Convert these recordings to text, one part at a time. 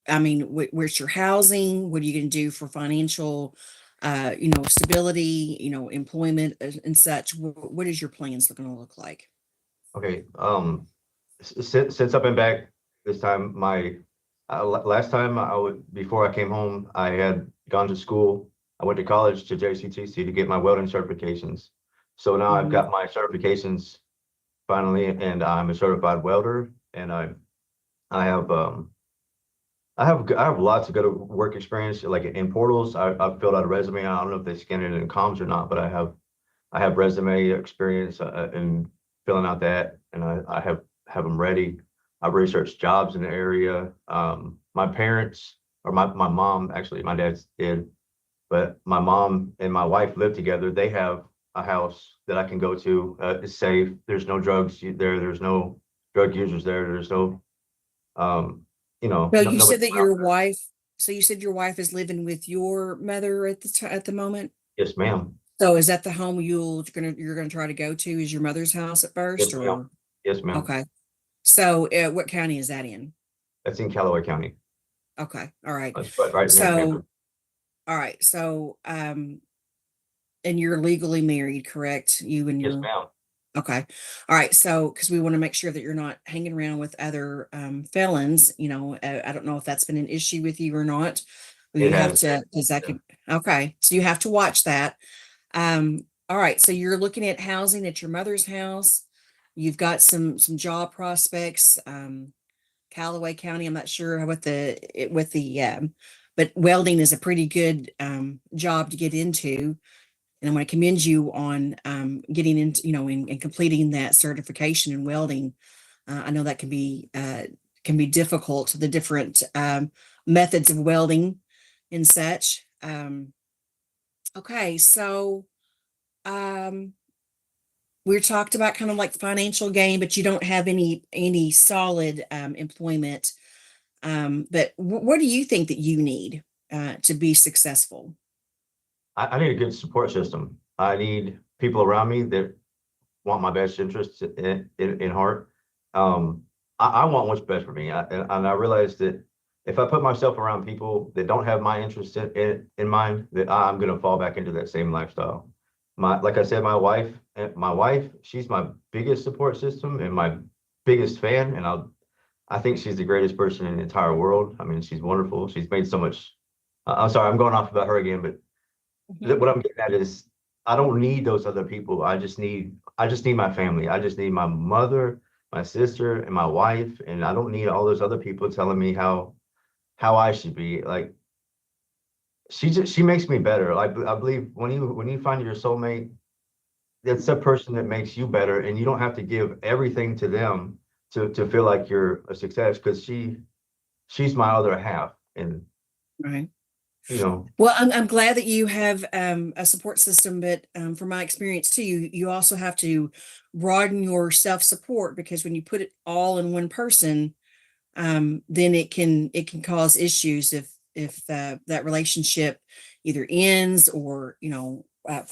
I mean, where's your housing? What are you going to do for financial, stability, employment and such? What is your plans going to look like? Okay. Since I've been back this time, my last time I would before I came home, I had gone to school. I went to college to JCTC to get my welding certifications. So now I've Mhm. got my certifications finally, and I'm a certified welder, and I have I have lots of good work experience, like in portals. I've filled out a resume. I don't know if they scan it in comms or not, but I have resume experience in filling out that, and I have them ready. I've researched jobs in the area. My parents, or my mom, actually, my dad's dead, but my mom and my wife live together. They have a house that I can go to. It's safe. There's no drugs there. There's no drug users there. There's no, um, So you nobody said that around your there. wife, so you said your wife is living with your mother at at the moment. Yes, ma'am. So is that the home you're gonna try to go to? Is your mother's house at first, Yes, ma'am. or Yes, ma'am. okay? So what county is that in? That's in Callaway County. Okay, all right. That's right near Panther. So all right, so and you're legally married, correct? You and Yes, your ma'am. okay. All right. So, because we want to make sure that you're not hanging around with other felons, I don't know if that's been an issue with you or not. Well, It you have has been. to, because that Yeah. could, okay. So you have to watch that. All right. So you're looking at housing at your mother's house. You've got some job prospects. Callaway County, I'm not sure but welding is a pretty good job to get into. And I want to commend you on getting into, and completing that certification in welding. I know that can be difficult, the different methods of welding and such. Okay, so um, we talked about kind of like financial gain, but you don't have any solid employment. But what do you think that you need to be successful? I need a good support system. I need people around me that want my best interests in heart. Um, I want what's best for me. And I realize that if I put myself around people that don't have my interests in mind, that I'm going to fall back into that same lifestyle. Like I said, my wife, she's my biggest support system and my biggest fan. And I think she's the greatest person in the entire world. I mean, she's wonderful. She's made so much. I'm sorry, I'm going off about her again, but Mhm. what I'm getting at is I don't need those other people. I just need my family. I just need my mother, my sister, and my wife. And I don't need all those other people telling me how I should be. Like she makes me better. Like I believe when you find your soulmate, it's a person that makes you better, and you don't have to give everything to them to feel like you're a success because she's my other half. And Right. you know, Well, I'm glad that you have a support system, but from my experience too, you also have to broaden your self support because when you put it all in one person, then it can cause issues if that relationship either ends or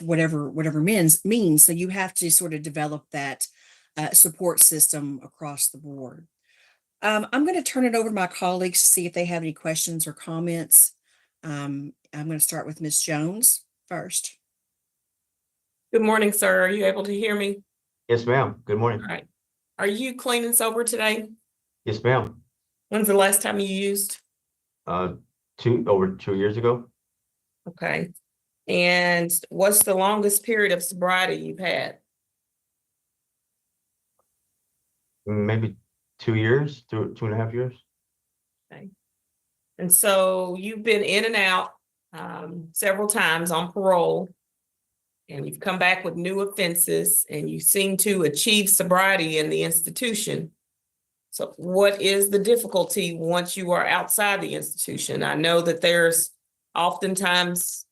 whatever means. So you have to sort of develop that support system across the board. I'm going to turn it over to my colleagues to see if they have any questions or comments. I'm going to start with Miss Jones first. Good morning, sir. Are you able to hear me? yes, ma'am. Good All morning. right. Are you clean and sober today? Yes, ma'am. When's the last time you used? Uh, over 2 years ago. Okay. And what's the longest period of sobriety you've had? Maybe 2 years, 2.5 years. Okay. And so you've been in and out several times on parole, and you've come back with new offenses, and you seem to achieve sobriety in the institution. So what is the difficulty once you are outside the institution? I know that there's oftentimes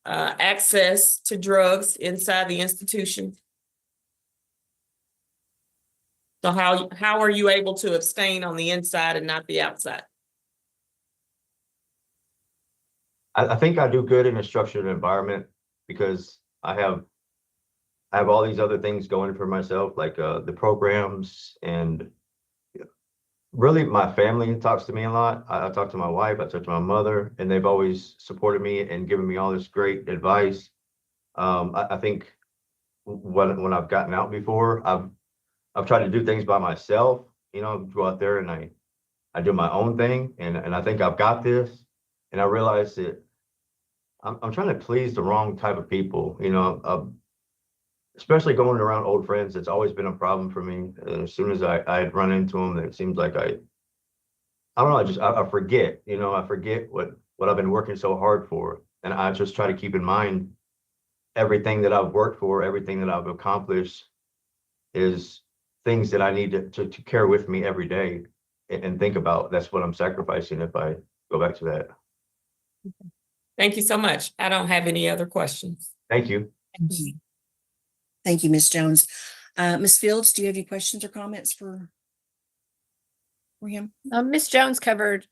access to drugs inside the institution. So how are you able to abstain on the inside and not the outside? I think I do good in a structured environment because I have all these other things going for myself, like the programs and really my family talks to me a lot. I talk to my wife, I talk to my mother, and they've always supported me and given me all this great advice. I think when I've gotten out before, I've tried to do things by myself, go out there and I do my own thing, and I think I've got this. And I realized that I'm trying to please the wrong type of people, especially going around old friends. It's always been a problem for me. And as soon as I had run into them, it seems like I don't know, I forget, I forget what I've been working so hard for. And I just try to keep in mind everything that I've worked for, everything that I've accomplished is things that I need to carry with me every day and think about. That's what I'm sacrificing if I go back to that. Thank you so much. I don't have any other questions. Thank you. Thank you. Thank you, Ms. Jones. Ms. Fields, do you have any questions or comments for him? Ms. Jones covered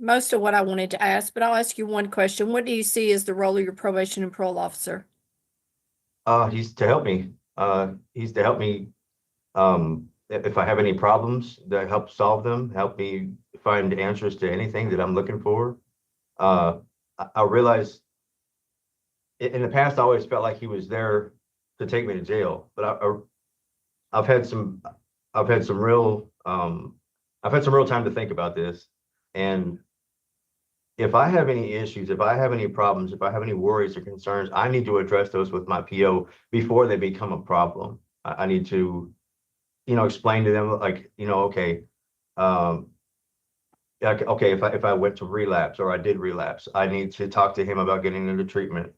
most of what I wanted to ask, but I'll ask you one question. What do you see as the role of your probation and parole officer? He's to help me. He's to help me if I have any problems, that help solve them, help me find answers to anything that I'm looking for. I realized in the past, I always felt like he was there to take me to jail, but I've had some real time to think about this. And if I have any issues, if I have any problems, if I have any worries or concerns, I need to address those with my PO before they become a problem. I need to, explain to them like, okay, okay, if I went to relapse or I did relapse, I need to talk to him about getting into treatment.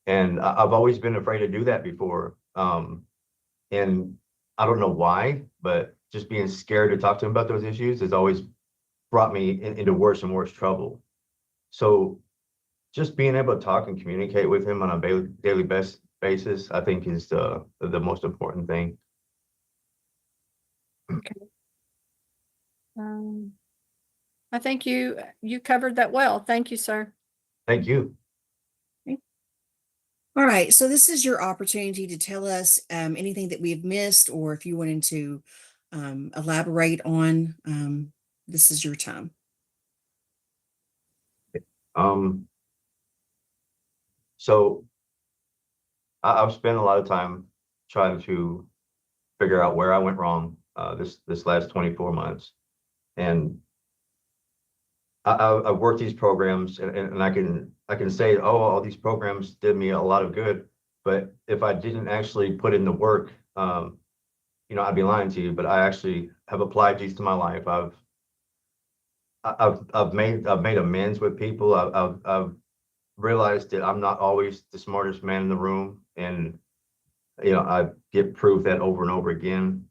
And I've always been afraid to do that before. And I don't know why, but just being scared to talk to him about those issues has always brought me into worse and worse trouble. So just being able to talk and communicate with him on a daily basis, I think is the most important thing. I think you covered that well. Thank you, sir. Thank you. All right, so this is your opportunity to tell us anything that we have missed, or if you wanted to elaborate on, this is your time. So I've spent a lot of time trying to figure out where I went wrong this last 24 months. And I've worked these programs and I can say, oh, all these programs did me a lot of good. But if I didn't actually put in the work, I'd be lying to you. But I actually have applied these to my life. I've made amends with people. I've realized that I'm not always the smartest man in the room, and I get proved that over and over again.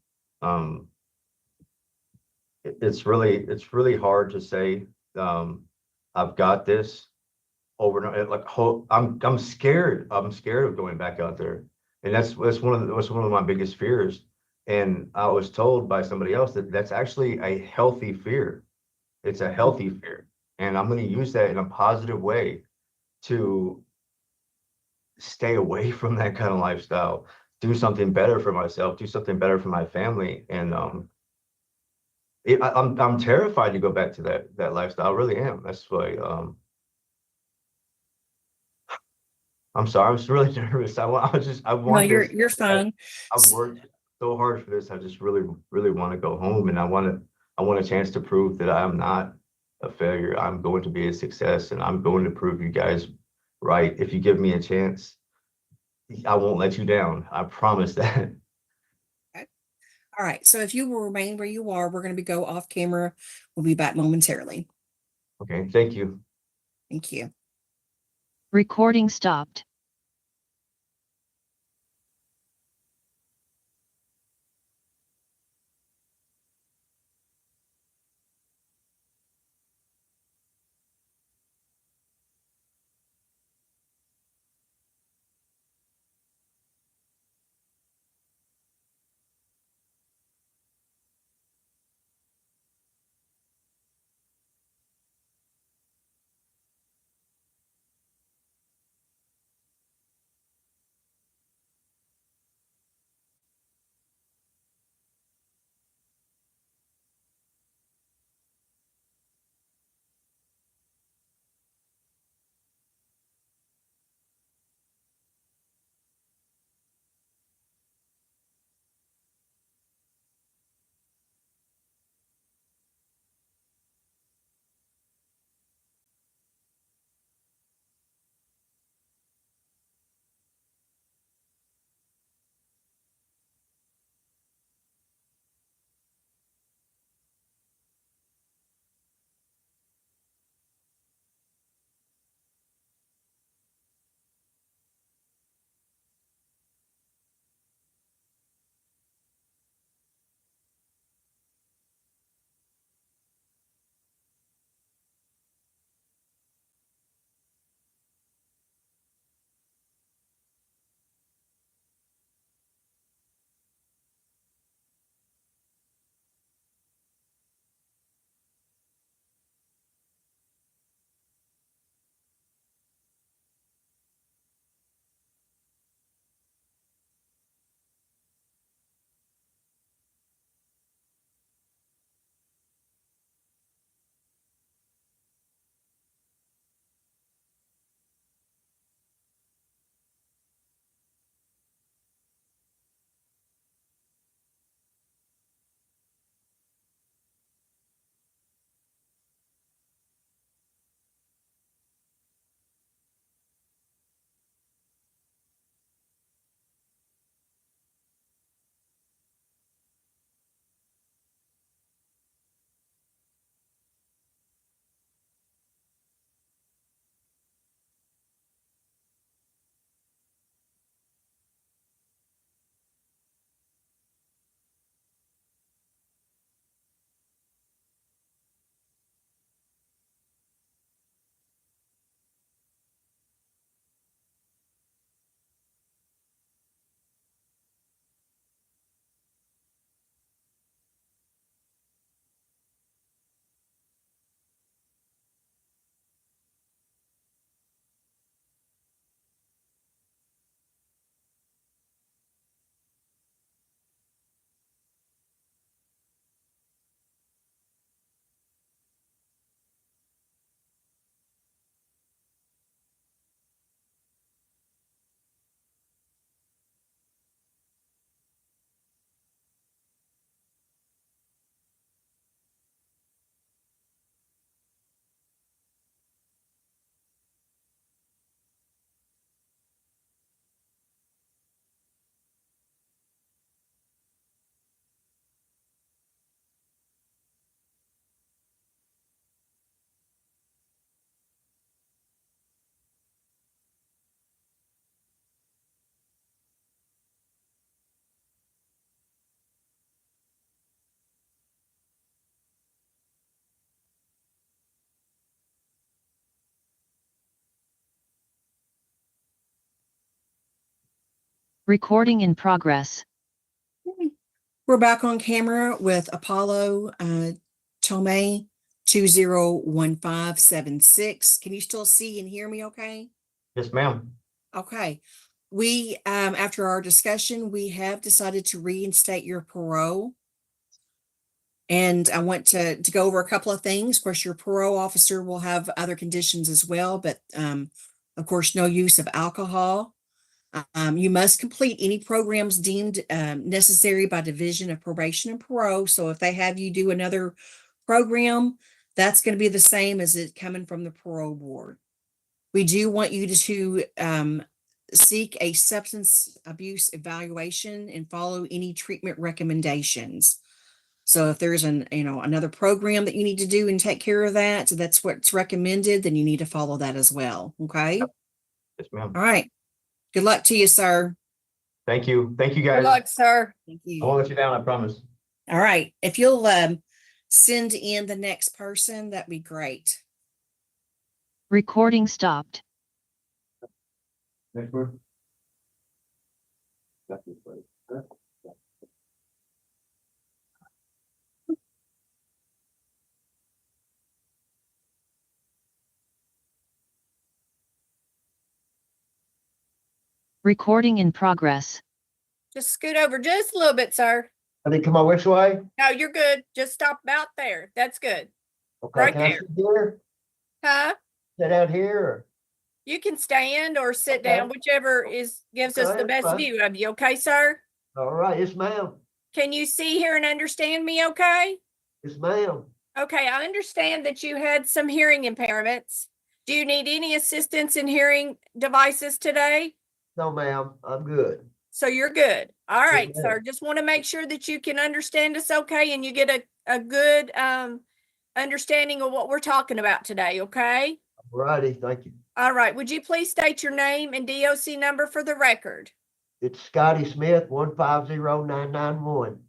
It's really hard to say I've got this over and over. Like I'm scared. I'm scared of going back out there, and that's one of my biggest fears. And I was told by somebody else that that's actually a healthy fear. It's a healthy fear, and I'm going to use that in a positive way to stay away from that kind of lifestyle, do something better for myself, do something better for my family. And I'm terrified to go back to that lifestyle. I really am. That's why I'm sorry. I'm just really nervous. I want. No, you're fine. I've worked so hard for this. I just really, really want to go home, and I want a chance to prove that I'm not a failure. I'm going to be a success, and I'm going to prove you guys right. If you give me a chance, I won't let you down. I promise that. All right, so if you will remain where you are, we're going to go off camera. We'll be back momentarily. Okay, thank you. Thank you. Recording stopped. Recording in progress. We're back on camera with Apollo Tomei 201576. Can you still see and hear me okay? Yes, ma'am. Okay. We, after our discussion, we have decided to reinstate your parole. And I want to go over a couple of things. Of course, your parole officer will have other conditions as well, but of course, no use of alcohol. You must complete any programs deemed necessary by Division of Probation and Parole. So if they have you do another program, that's going to be the same as it coming from the parole board. We do want you to seek a substance abuse evaluation and follow any treatment recommendations. So if there's another program that you need to do and take care of that, so that's what's recommended, then you need to follow that as well. Okay. Yes, ma'am. All right. Good luck to you, sir. Thank you. Thank you, Good guys. luck, sir. Thank I you. won't let you down, I promise. All right. If you'll send in the next person, that'd be great. Recording stopped. Next word. Recording in progress. Just scoot over just a little bit, sir. I didn't come out which way? No, you're good. Just stop about there. That's good. Okay, Right can I there. sit here? Huh? Sit out here? You can stand or sit Okay. down, whichever gives us Okay, the that's best fine. view of you. Okay, sir? All right, yes, ma'am. Can you see, hear, and understand me okay? Yes, ma'am. Okay, I understand that you had some hearing impairments. Do you need any assistance in hearing devices today? No, ma'am, I'm good. So you're good. All right, ma'am. sir. Just want to make sure that you can understand us okay and you get a good understanding of what we're talking about today, okay? All righty, thank you. All right. Would you please state your name and DOC number for the record? It's Scotty Smith, 150991.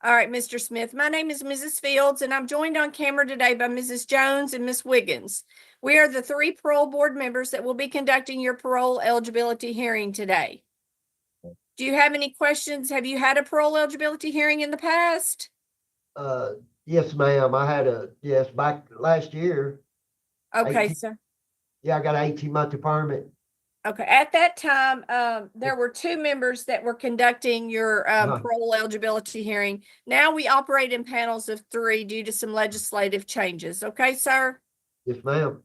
All right, Mr. Smith. My name is Mrs. Fields, and I'm joined on camera today by Mrs. Jones and Miss Wiggins. We are the 3 parole board members that will be conducting your parole eligibility hearing today. Do you have any questions? Have you had a parole eligibility hearing in the past? Yes, ma'am, I had yes, back last year. Okay, 18. sir. Yeah, I got an 18-month permit. Okay, at that time, there were 2 members that were conducting your parole eligibility hearing. Now we operate in panels of 3 due to some legislative changes. Okay, sir? Yes, ma'am.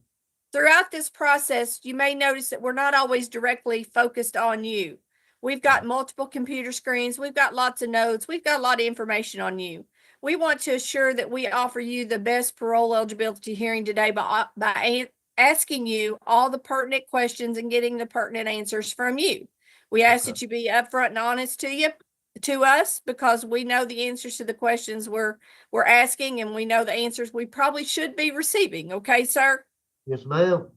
Throughout this process, you may notice that we're not always directly focused on you. We've got multiple computer screens. We've got lots of notes. We've got a lot of information on you. We want to assure that we offer you the best parole eligibility hearing today by asking you all the pertinent questions and getting the pertinent answers from you. We ask that you be upfront and honest to us, because we know the answers to the questions we're asking, and we know the answers we probably should be receiving. Okay, sir? Yes, ma'am.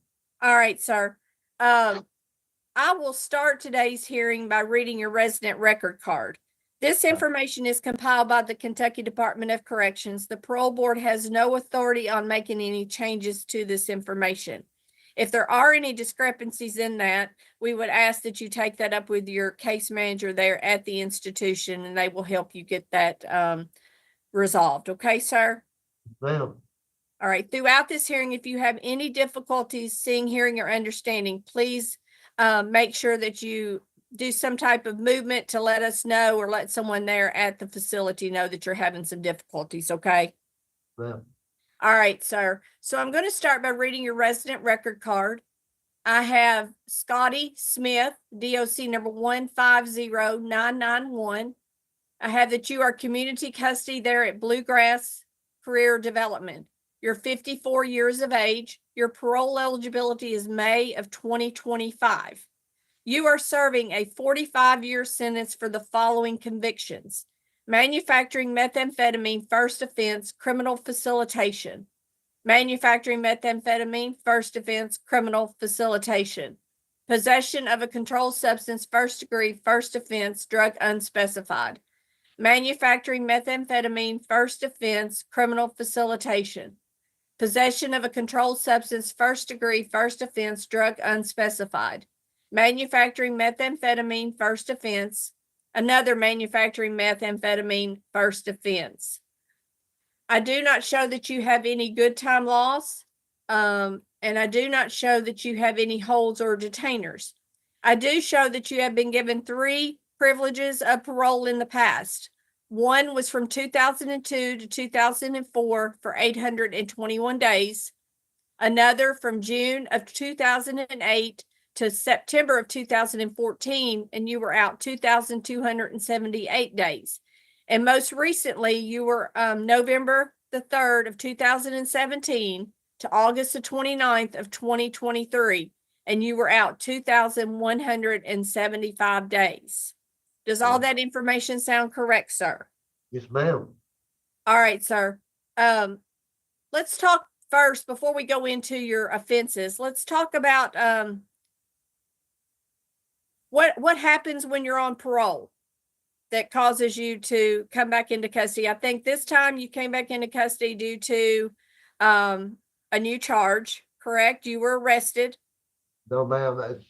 All right, sir. I will start today's hearing by reading your resident record card. This information is compiled by the Kentucky Department of Corrections. The parole board has no authority on making any changes to this information. If there are any discrepancies in that, we would ask that you take that up with your case manager there at the institution, and they will help you get that resolved. Okay, sir? Ma'am. All right. Throughout this hearing, if you have any difficulties seeing, hearing, or understanding, please make sure that you do some type of movement to let us know, or let someone there at the facility know that you're having some difficulties. Okay. Ma'am. All right, sir. So I'm going to start by reading your resident record card. I have Scotty Smith, DOC number 150991. I have that you are community custody there at Bluegrass Career Development. You're 54 years of age. Your parole eligibility is May of 2025. You are serving a 45-year sentence for the following convictions: manufacturing methamphetamine, first offense, criminal facilitation; manufacturing methamphetamine, first offense, criminal facilitation; possession of a controlled substance, first degree, first offense, drug unspecified; manufacturing methamphetamine, first offense, criminal facilitation; possession of a controlled substance, first degree, first offense, drug unspecified; manufacturing methamphetamine, first offense, another manufacturing methamphetamine, first offense. I do not show that you have any good time loss, and I do not show that you have any holds or detainers. I do show that you have been given 3 privileges of parole in the past. One was from 2002 to 2004 for 821 days. Another from June of 2008 to September of 2014, and you were out 2,278 days. And most recently, you were November the 3rd of 2017 to August the 29th of 2023, and you were out 2,175 days. Does all that information sound correct, sir? Yes, ma'am. All right, sir. Let's talk first, before we go into your offenses, let's talk about what happens when you're on parole that causes you to come back into custody. I think this time you came back into custody due to a new charge, correct? You were arrested. No, ma'am, that's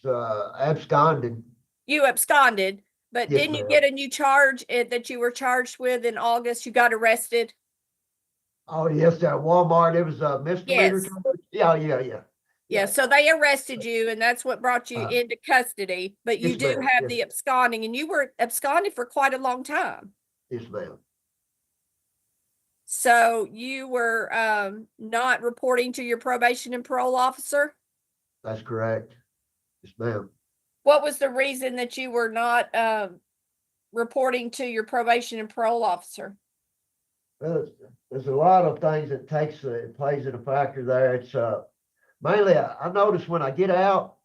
absconded. You absconded, but Yes, didn't you ma'am. get a new charge that you were charged with in August? You got arrested? Oh, yes, at Walmart, it was a misdemeanor. Yes. charge? Yeah. Yeah, so they arrested you and that's what brought you Uh, into custody, but you yes, do ma'am, have yes. the absconding, and you were absconded for quite a long time. Yes, ma'am. So you were not reporting to your probation and parole officer? That's correct. Yes, ma'am. What was the reason that you were not reporting to your probation and parole officer? Well, there's a lot of things that plays in a factor there. It's mainly I notice when I get out,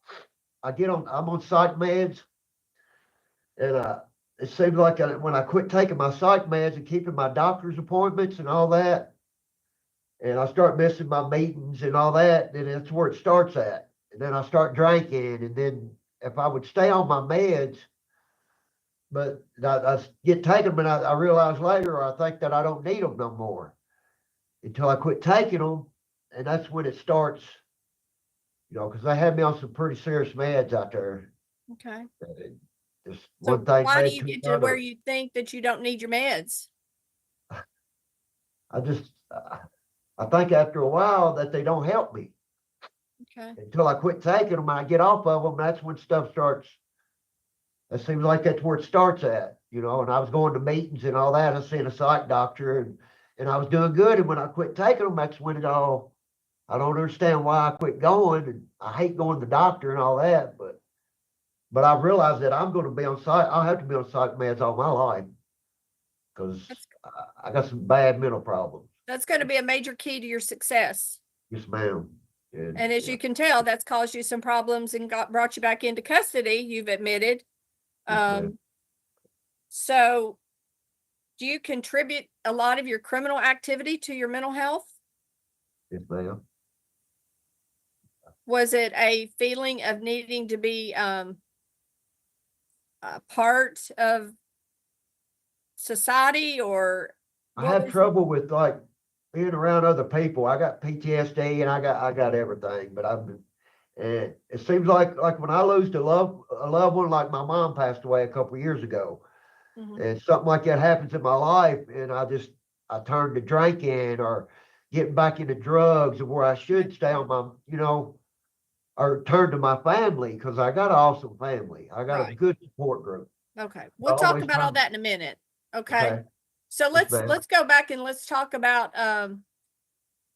I'm on psych meds, and it seems like when I quit taking my psych meds and keeping my doctor's appointments and all that, and I start missing my meetings and all that, then that's where it starts at. And then I start drinking, and then if I would stay on my meds, but I get taken them, and I realize later, or I think that I don't need them no more until I quit taking them, and that's when it starts, because they had me on some pretty serious meds out there. Okay. Just So one thing why do led you to get to where another. you think that you don't need your meds? I think after a while that they don't help me Okay. until I quit taking them and I get off of them. That's when stuff starts. It seems like that's where it starts at, and I was going to meetings and all that. I seen a psych doctor and I was doing good. And when I quit taking them, that's when I don't understand why I quit going. And I hate going to the doctor and all that, but I realized that I'm going to be on psych. I'll have to be on psych meds all my life because I got some bad mental problems. That's going to be a major key to your success. Yes, ma'am. And as you can tell, that's caused you some problems and brought you back into custody, you've admitted. Yes, ma'am. So do you contribute a lot of your criminal activity to your mental health? Yes, ma'am. Was it a feeling of needing to be a part of society, or I have trouble with like being around other people. I got PTSD and I got everything, but and it seems like when I lose a loved one, like my mom passed away a couple of years ago, and something like that happens in my life, and I turn to drinking or getting back into drugs, where I should stay on my, or turn to my family, because I got an awesome family. I got a good support group. Okay, we'll talk always about all turn- that in a minute. Okay. Okay. So Yes, ma'am. let's go back and let's talk about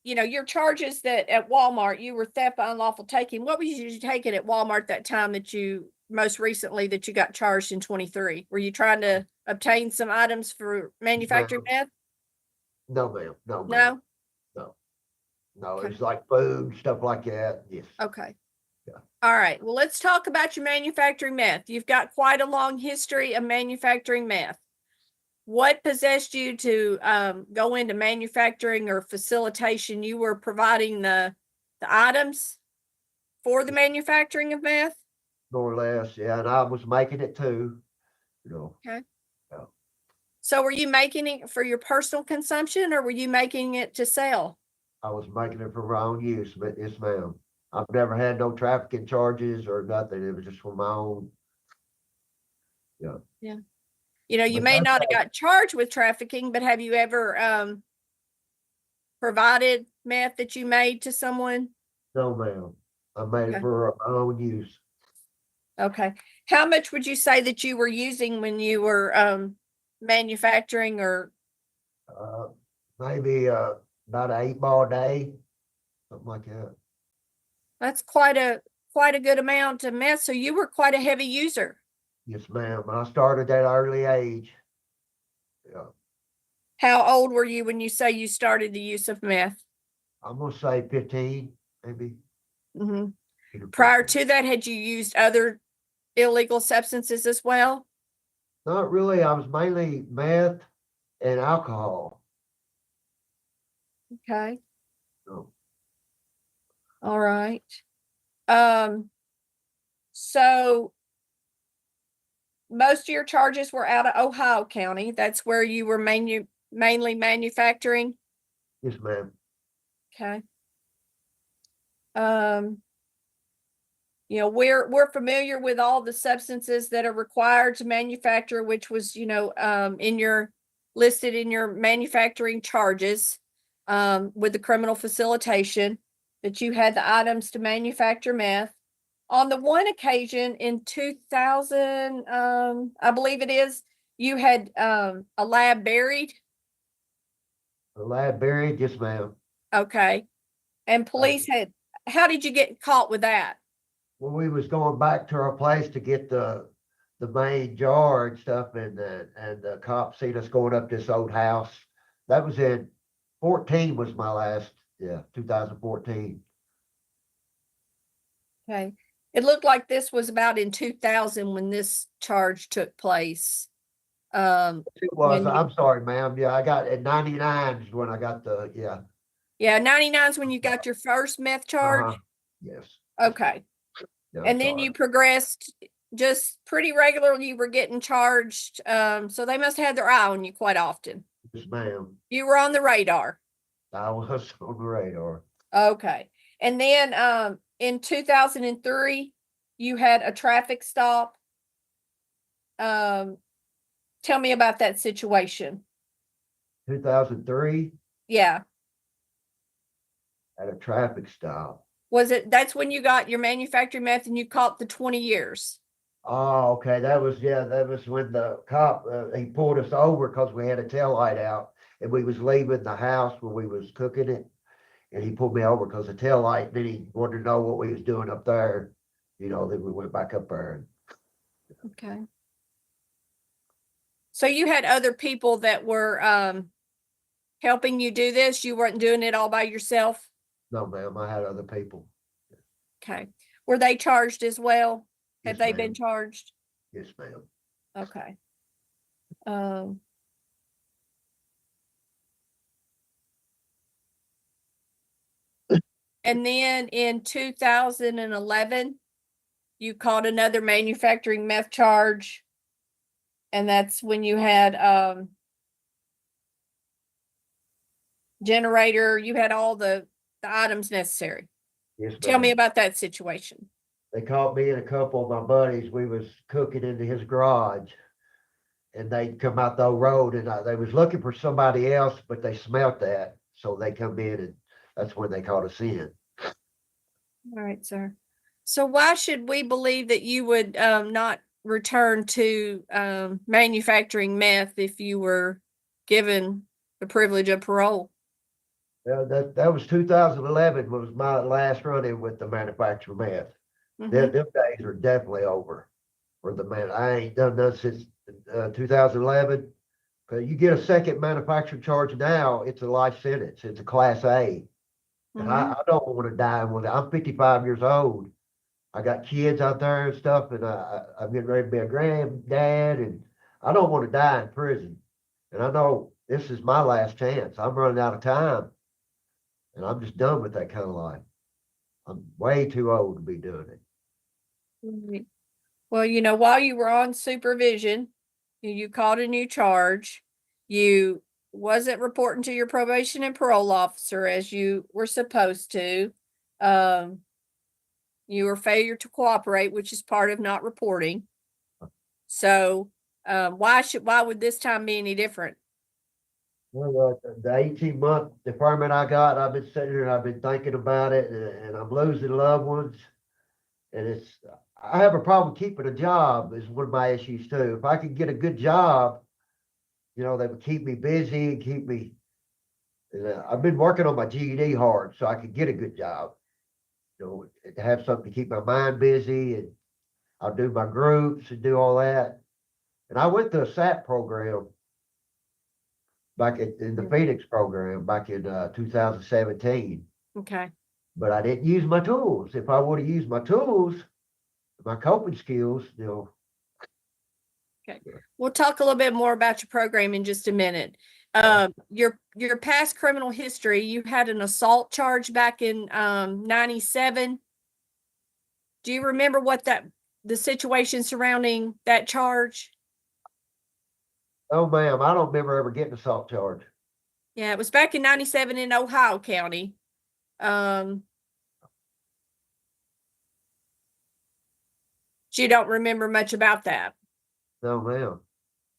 your charges that at Walmart you were theft by unlawful taking. What was you taking at Walmart that time that you most recently that you got charged in 23? Were you trying to obtain some items for manufacturing meth? No, ma'am. No, ma'am. No? No, Okay. it's like food, stuff like that. Yes. Okay. Yeah. All right. Well, let's talk about your manufacturing meth. You've got quite a long history of manufacturing meth. What possessed you to go into manufacturing or facilitation? You were providing the items for the manufacturing of meth? More or less, yeah. And I was making it too, Okay. Yeah. So were you making it for your personal consumption, or were you making it to sell? I was making it for my own use, but yes, ma'am. I've never had no trafficking charges or nothing. It was just for my own. Yeah. You know, you But may that's not have got charged with trafficking, but have you ever provided meth that you made to someone? No, ma'am. I made Okay. it for my own use. Okay. How much would you say that you were using when you were manufacturing, or Maybe about an 8-ball a day, something like that. that's quite a good amount of meth. So you were quite a heavy user. Yes, ma'am. I started at an early age. Yeah, How old were you when you say you started the use of meth? I'm gonna say 15, maybe. Mhm. 8 or Prior 15. to that, had you used other illegal substances as well? Not really. I was mainly meth and alcohol. Okay. So, All right. So most of your charges were out of Ohio County. That's where you were mainly manufacturing. yes, ma'am. Okay. You know, we're familiar with all the substances that are required to manufacture, which was, you know, listed in your manufacturing charges, with the criminal facilitation, that you had the items to manufacture meth. On the one occasion in 2000, I believe it is, you had a lab buried. The lab buried, yes, ma'am. Okay. And police how did you get caught with that? When we was going back to our place to get the main jar and stuff, and the cops seen us going up this old house. That was in 14 was my last, 2014. Okay. It looked like this was about in 2000 when this charge took place. It was, When you- I'm sorry, ma'am. Yeah, I got at 99 is when I got the, yeah. Yeah, 99 is when you got your first meth charge. Uh-huh. Yes. Okay. Yeah, And then sorry. you progressed just pretty regularly. You were getting charged. So they must have their eye on you quite often. Yes, ma'am. You were on the radar. I was on the radar. Okay. And then in 2003, you had a traffic stop. Tell me about that situation. 2003 Yeah. at a traffic stop. That's when you got your manufacturing meth and you caught the 20 years. Oh, okay. That was when the cop, he pulled us over because we had a tail light out and we was leaving the house when we was cooking it. And he pulled me over because the tail light, then he wanted to know what we was doing up there. You know, then we went back up there. Okay. So you had other people that were helping you do this. You weren't doing it all by yourself. No, ma'am, I had other people. Okay. Were they charged as well? Have Yes, they ma'am. been charged? Yes, ma'am. Okay. And then in 2011, you caught another manufacturing meth charge. And that's when you had generator, you had all the items necessary. Yes, ma'am. Tell me about that situation. They caught me and a couple of my buddies. We was cooking into his garage. And they'd come out the road and they was looking for somebody else, but they smelt that. So they come in and that's when they caught us in. All right, sir. So why should we believe that you would not return to manufacturing meth if you were given the privilege of parole? That was 2011 was my last run-in with the manufacturer meth. Mhm. Them days are definitely over for the man. I ain't done that since 2011. Cause you get a second manufacturing charge now, it's a life sentence. It's a class A. And I don't want to die with it. I'm 55 years old. I got kids out there and stuff, and I'm getting ready to be a granddad, and I don't want to die in prison. And I know this is my last chance. I'm running out of time, and I'm just done with that kind of life. I'm way too old to be doing it. Right. Well, you know, while you were on supervision, you caught a new charge. You wasn't reporting to your probation and parole officer as you were supposed to. your failure to cooperate, which is part of not reporting. So, why would this time be any different? Well, the 18-month deferment I got, I've been sitting here and I've been thinking about it, and I'm losing loved ones. And I have a problem keeping a job is one of my issues too. If I could get a good job, you know, that would keep me busy and keep me. I've been working on my GED hard so I could get a good job, you know, to have something to keep my mind busy, and I'll do my groups and do all that. And I went to a SAP program back in the Phoenix program back in 2017, Okay. but I didn't use my tools. If I would have used my tools, my coping skills, you know. We'll talk a little bit more about your program in just a minute. Your past criminal history, you had an assault charge back in 97. Do you remember what the situation surrounding that charge? Oh, ma'am, I don't remember ever getting a assault charge. Yeah, it was back in 97 in Ohio County. So you don't remember much about that? No, ma'am.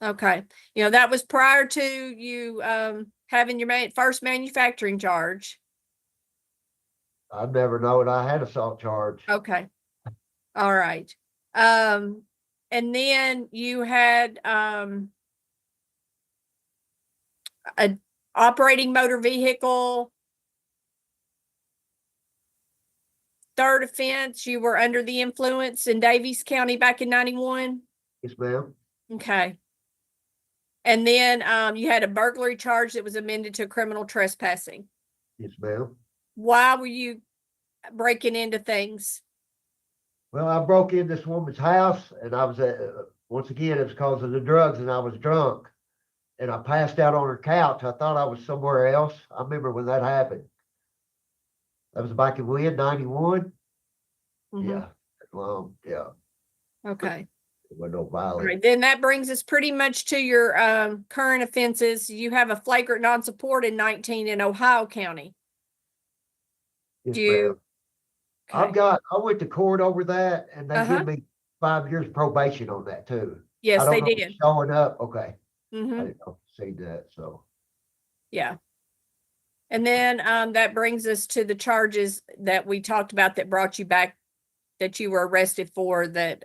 Okay. You know, that was prior to you having your first manufacturing charge. I've never known I had assault charge. Okay. All right. And then you had a operating motor vehicle. Third offense, you were under the influence in Daviess County back in 91. Yes, ma'am. Okay. And then you had a burglary charge that was amended to criminal trespassing. Yes, ma'am. Why were you breaking into things? Well, I broke in this woman's house, and I was once again, it was because of the drugs, and I was drunk, and I passed out on her couch. I thought I was somewhere else. I remember when that happened. That was back in 91. Mhm. Yeah. Yeah. Okay. It was no All violence. right. Then that brings us pretty much to your current offenses. You have a flagrant non-support in 19 in Ohio County. Yes, Do you? ma'am. Okay. I went to court over that, and they Uh-huh. give me 5 years probation on that too. Yes, I don't they know if did. it's showing up. Okay. I Mm-hmm. didn't know see that. So Yeah. And then that brings us to the charges that we talked about that brought you back, that you were arrested for, that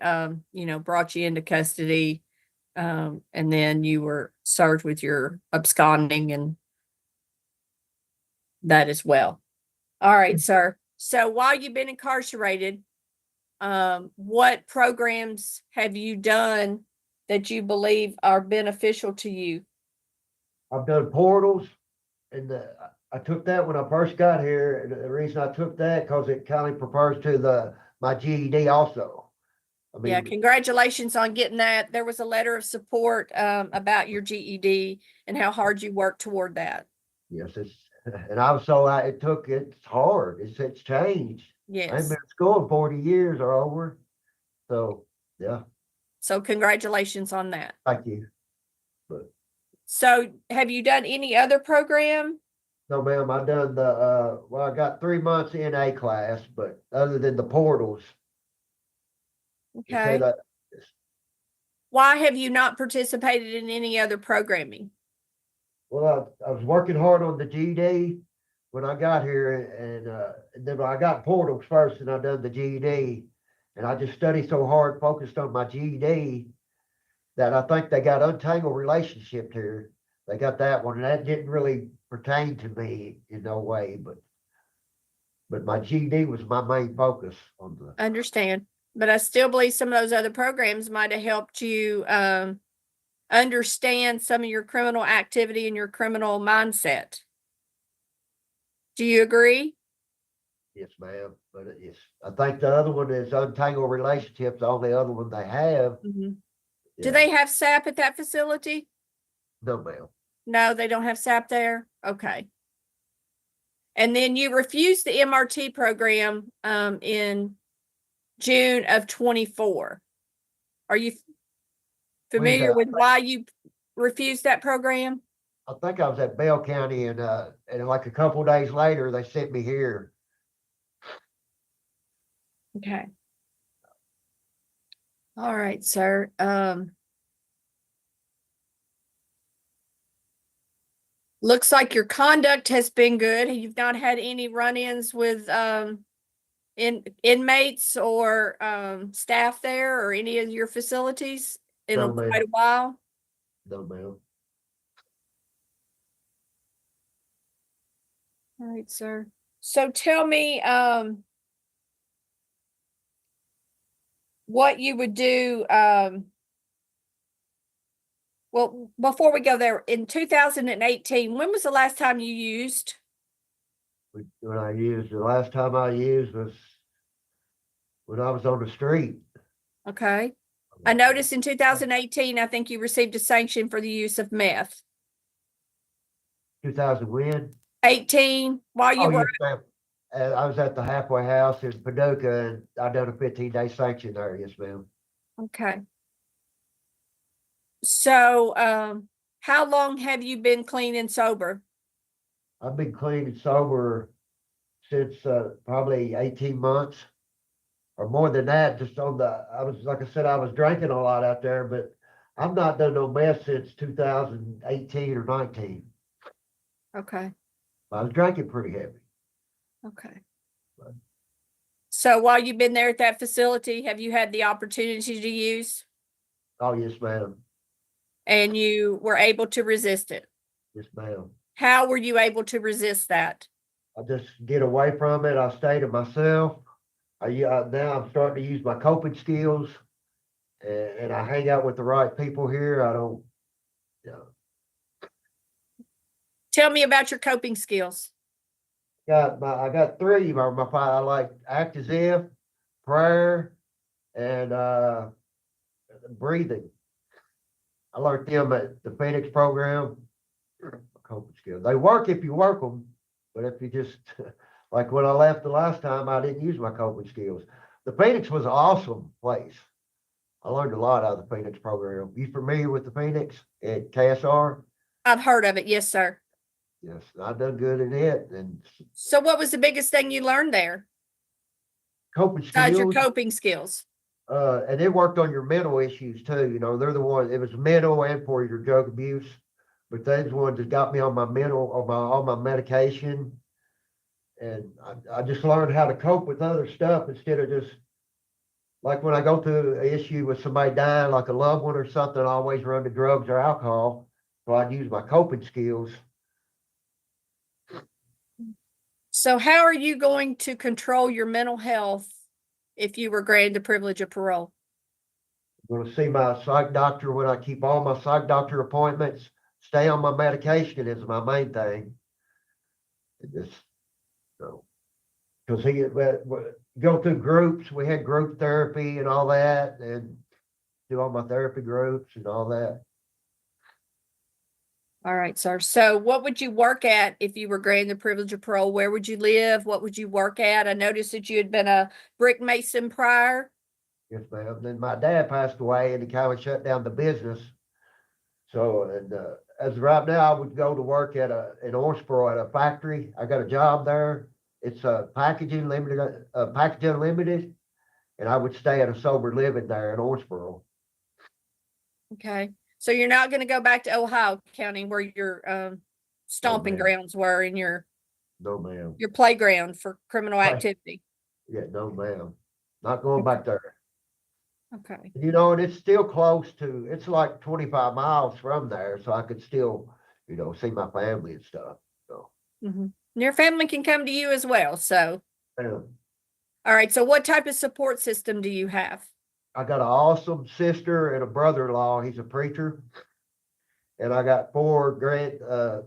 you know, brought you into custody. And then you were charged with your absconding and that as well. All right, sir. So while you've been incarcerated, what programs have you done that you believe are beneficial to you? I've done portals, and I took that when I first got here. And the reason I took that because it kind of prefers to my GED also. I mean, Yeah, congratulations on getting that. There was a letter of support about your GED and how hard you worked toward that. yes, and I was so it's hard. It's changed. I Yes. haven't been in school in 40 years or over. So yeah, So congratulations on that. thank you. But So have you done any other program? no, ma'am, I done I got 3 months in a class, but other than the portals. Okay. Why have you not participated in any other programming? Well, I was working hard on the GED when I got here, and then I got portals first, and I done the GED, and I just studied so hard, focused on my GED, that I think they got untangled relationship here. They got that one, and that didn't really pertain to me in no way, but my GED was my main focus on the. Understand, but I still believe some of those other programs might have helped you understand some of your criminal activity and your criminal mindset. Do you agree? Yes, ma'am, but I think the other one is untangled relationships, the only other one they have. Do Yeah. they have SAP at that facility? No, ma'am. No, they don't have SAP there? Okay. And then you refused the MRT program in June of 24. Are you familiar with why you refused that program? I think I was at Bell County, and like a couple of days later, they sent me here. Okay. All right, sir. Looks like your conduct has been good. You've not had any run-ins with inmates or staff there or any of your facilities in No, ma'am. quite a while. No, ma'am. All right, sir. So tell me what you would do. Well, before we go there, in 2018, when was the last time you used? When I used, the last time I used was when I was on the street. Okay. I noticed in 2018, I think you received a sanction for the use of meth. 2000 when? 18, while you Oh, were, yes, ma'am. I was at the halfway house in Paducah and I done a 15-day sanction there. Yes, ma'am. okay. So, how long have you been clean and sober? I've been clean and sober since probably 18 months or more than that. Just on like I said, I was drinking a lot out there, but I've not done no meth since 2018 or 19. Okay, I was drinking pretty heavy. okay. Right. So while you've been there at that facility, have you had the opportunity to use Oh, yes, ma'am. and you were able to resist it? Yes, ma'am. How were you able to resist that? I just get away from it. I stay to myself. Now I'm starting to use my coping skills, and I hang out with the right people here. I don't, you know, Tell me about your coping skills. I got three. I like act as if, prayer, and breathing. I learned them at the Phoenix program. Coping skills. They work if you work them, but if you just like when I left the last time, I didn't use my coping skills. The Phoenix was an awesome place. I learned a lot out of the Phoenix program. You familiar with the Phoenix at KSR? I've heard of it. Yes, sir. Yes, I done good in it. And So what was the biggest thing you learned there coping besides your skills, coping skills? and it worked on your mental issues too. You know, they're the ones, it was mental and for your drug abuse, but those ones that got me on my mental, on my medication. And I just learned how to cope with other stuff instead of just, like when I go through an issue with somebody dying, like a loved one or something, I always run to drugs or alcohol. So I'd use my coping skills. So how are you going to control your mental health if you were granted the privilege of parole? I'm going to see my psych doctor when I keep all my psych doctor appointments. Stay on my medication is my main thing. And just, because go through groups. We had group therapy and all that, and do all my therapy groups and all that. All right, sir. So what would you work at if you were granted the privilege of parole? Where would you live? What would you work at? I noticed that you had been a brick mason prior. Yes, ma'am. Then my dad passed away and he kind of shut down the business. So, and as of right now, I would go to work at in Owensboro at a factory. I got a job there. It's a packaging limited, and I would stay at a sober living there in Owensboro. Okay. So you're not going to go back to Ohio County where your stomping ma'am. grounds were in your No, ma'am. playground for criminal Right. activity. Yeah, no, ma'am. Not going back there. Okay. You know, and it's still close to, it's like 25 miles from there, so I could still, see my family and stuff. So, Mm-hmm. Your family can come to you as well. So, um, all right. So what type of support system do you have? I got an awesome sister and a brother-in-law. He's a preacher. And I got 4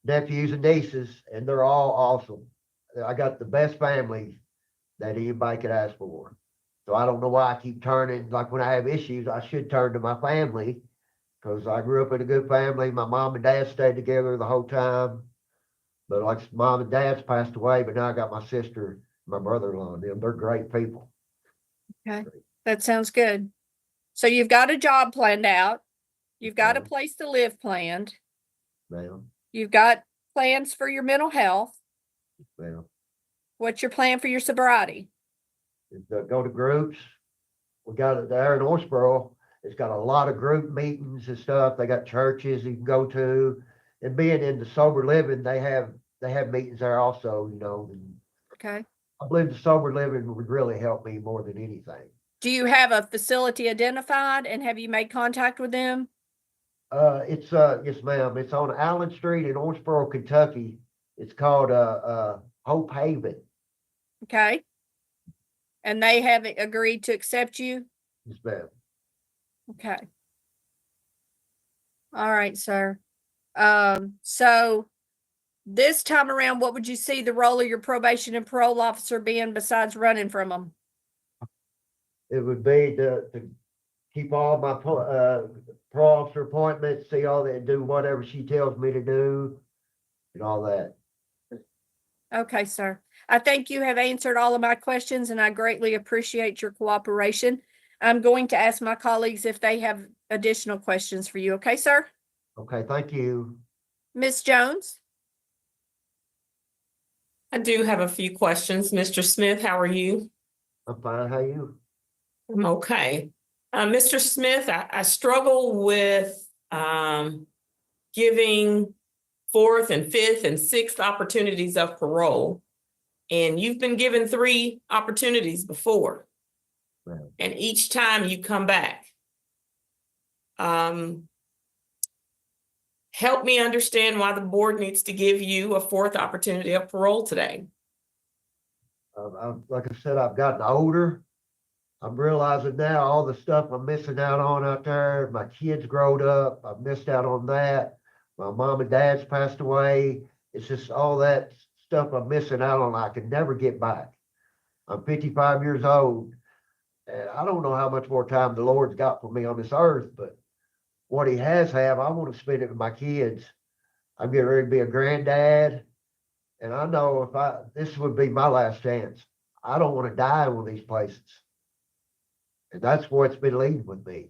nephews and nieces, and they're all awesome. I got the best family that anybody could ask for. So I don't know why I keep turning, like when I have issues, I should turn to my family because I grew up in a good family. My mom and dad stayed together the whole time. But like mom and dad's passed away, but now I got my sister, my brother-in-law, and them. They're great people. Okay. That sounds good. So you've got a job planned out. You've got a Okay. place to live planned. Ma'am, You've got plans for your mental health. ma'am. What's your plan for your sobriety? is to go to groups. We got it there in Orangeboro. It's got a lot of group meetings and stuff. They got churches you can go to. And being in the sober living, they have meetings there also, you know. And Okay. I believe the sober living would really help me more than anything. Do you have a facility identified and have you made contact with them? It's yes, ma'am. It's on Allen Street in Orangeboro, Kentucky. It's called Hope Haven. Okay. And they have agreed to accept you? Yes, ma'am. Okay. All right, sir. So this time around, what would you see the role of your probation and parole officer being besides running from them? It would be to keep all my parole officer appointments, see all that, do whatever she tells me to do, and all that. Okay, sir. I think you have answered all of my questions and I greatly appreciate your cooperation. I'm going to ask my colleagues if they have additional questions for you. Okay, sir? Okay, thank you. Ms. Jones? I do have a few questions. Mr. Smith, how are you? I'm fine. How you? I'm okay. Mr. Smith, I struggle with giving fourth and fifth and sixth opportunities of parole. And you've been given 3 opportunities before. Right. And each time you come back. Help me understand why the board needs to give you a 4th opportunity of parole today. Like I said, I've gotten older. I'm realizing now all the stuff I'm missing out on out there. My kids growed up. I've missed out on that. My mom and dad's passed away. It's just all that stuff I'm missing out on. I can never get back. I'm 55 years old. And I don't know how much more time the Lord's got for me on this earth, but what he has have, I want to spend it with my kids. I'm getting ready to be a granddad. And I know this would be my last chance. I don't want to die in one of these places. And that's what's been leading with me.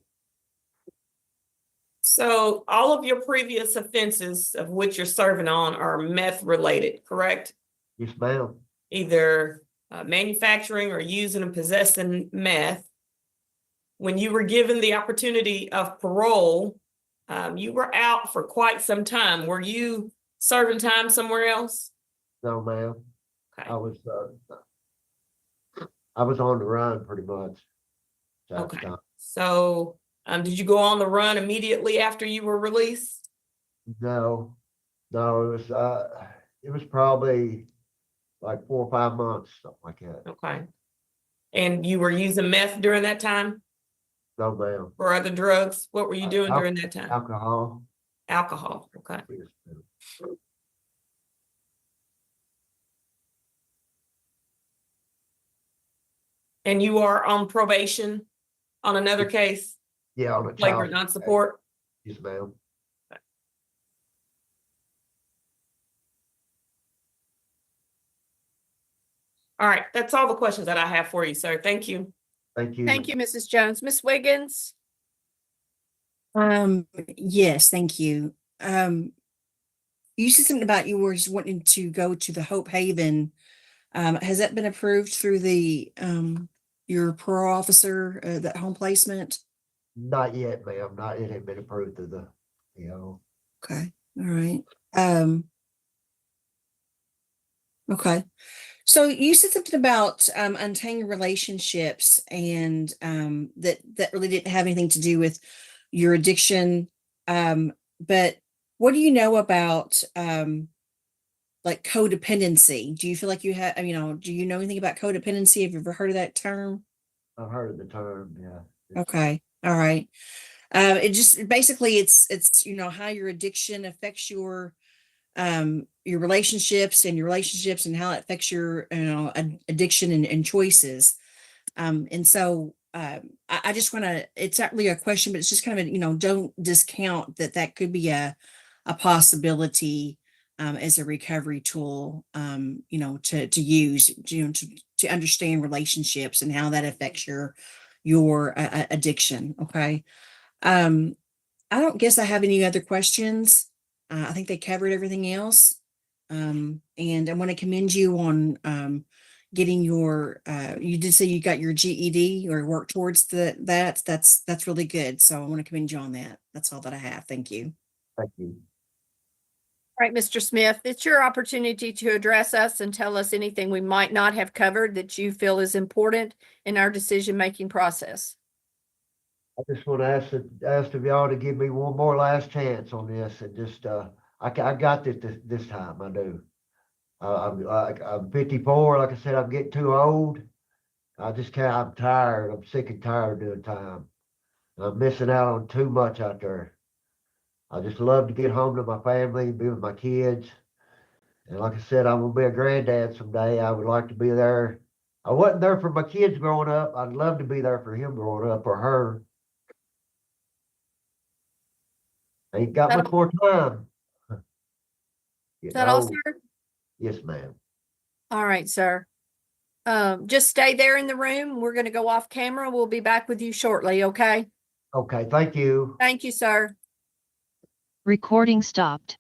So all of your previous offenses of which you're serving on are meth related, correct? Yes, ma'am. Either manufacturing or using and possessing meth. When you were given the opportunity of parole, you were out for quite some time. Were you serving time somewhere else? No, ma'am. Okay. I was on the run pretty much. Okay. So did you go on the run immediately after you were released? No, it was probably like 4 or 5 months, something like that. Okay. And you were using meth during that time No, ma'am. or other drugs? What were you doing during that time? Alcohol. Alcohol. Okay. Yes, ma'am. And you are on probation on another case, Yeah, on a flagrant child. non-support? Yes, ma'am. All right, that's all the questions that I have for you, sir. Thank you. Thank you. Thank you, Mrs. Jones. Miss Wiggins? Yes, thank you. You said something about you were just wanting to go to the Hope Haven. Has that been approved through the your parole officer, that home placement? Not yet, ma'am. It ain't been approved through the, you know. Okay, all right. Okay. So you said something about untangling relationships and that really didn't have anything to do with your addiction. But what do you know about like codependency? Do you feel like you have, do you know anything about codependency? Have you ever heard of that term? I've heard of the term, yeah. Okay. All right. It just basically it's how your addiction affects your relationships and how it affects your addiction and choices. And so I just want to, it's not really a question, but it's just kind of, don't discount that could be a possibility as a recovery tool, to use, to understand relationships and how that affects your addiction. Okay. I don't guess I have any other questions. I think they covered everything else. And I want to commend you on, getting your, you did say you got your GED or work towards that's really good. So I want to commend you on that. That's all that I have. Thank you. Thank you. All right, Mr. Smith, it's your opportunity to address us and tell us anything we might not have covered that you feel is important in our decision-making process. I just want to ask of y'all to give me one more last chance on this, and just I got this time. I do. I'm 54. Like I said, I'm getting too old. I'm tired. I'm sick and tired of doing time. I'm missing out on too much out there. I just love to get home to my family, be with my kids. And like I said, I'm gonna be a granddad someday. I would like to be there. I wasn't there for my kids growing up. I'd love to be there for him growing up, or her. Ain't got That much more time. Is Getting that all, old. sir? Yes, ma'am. All right, sir. Just stay there in the room. We're gonna go off camera. We'll be back with you shortly, okay? Okay, thank you. Thank you, sir. Recording stopped.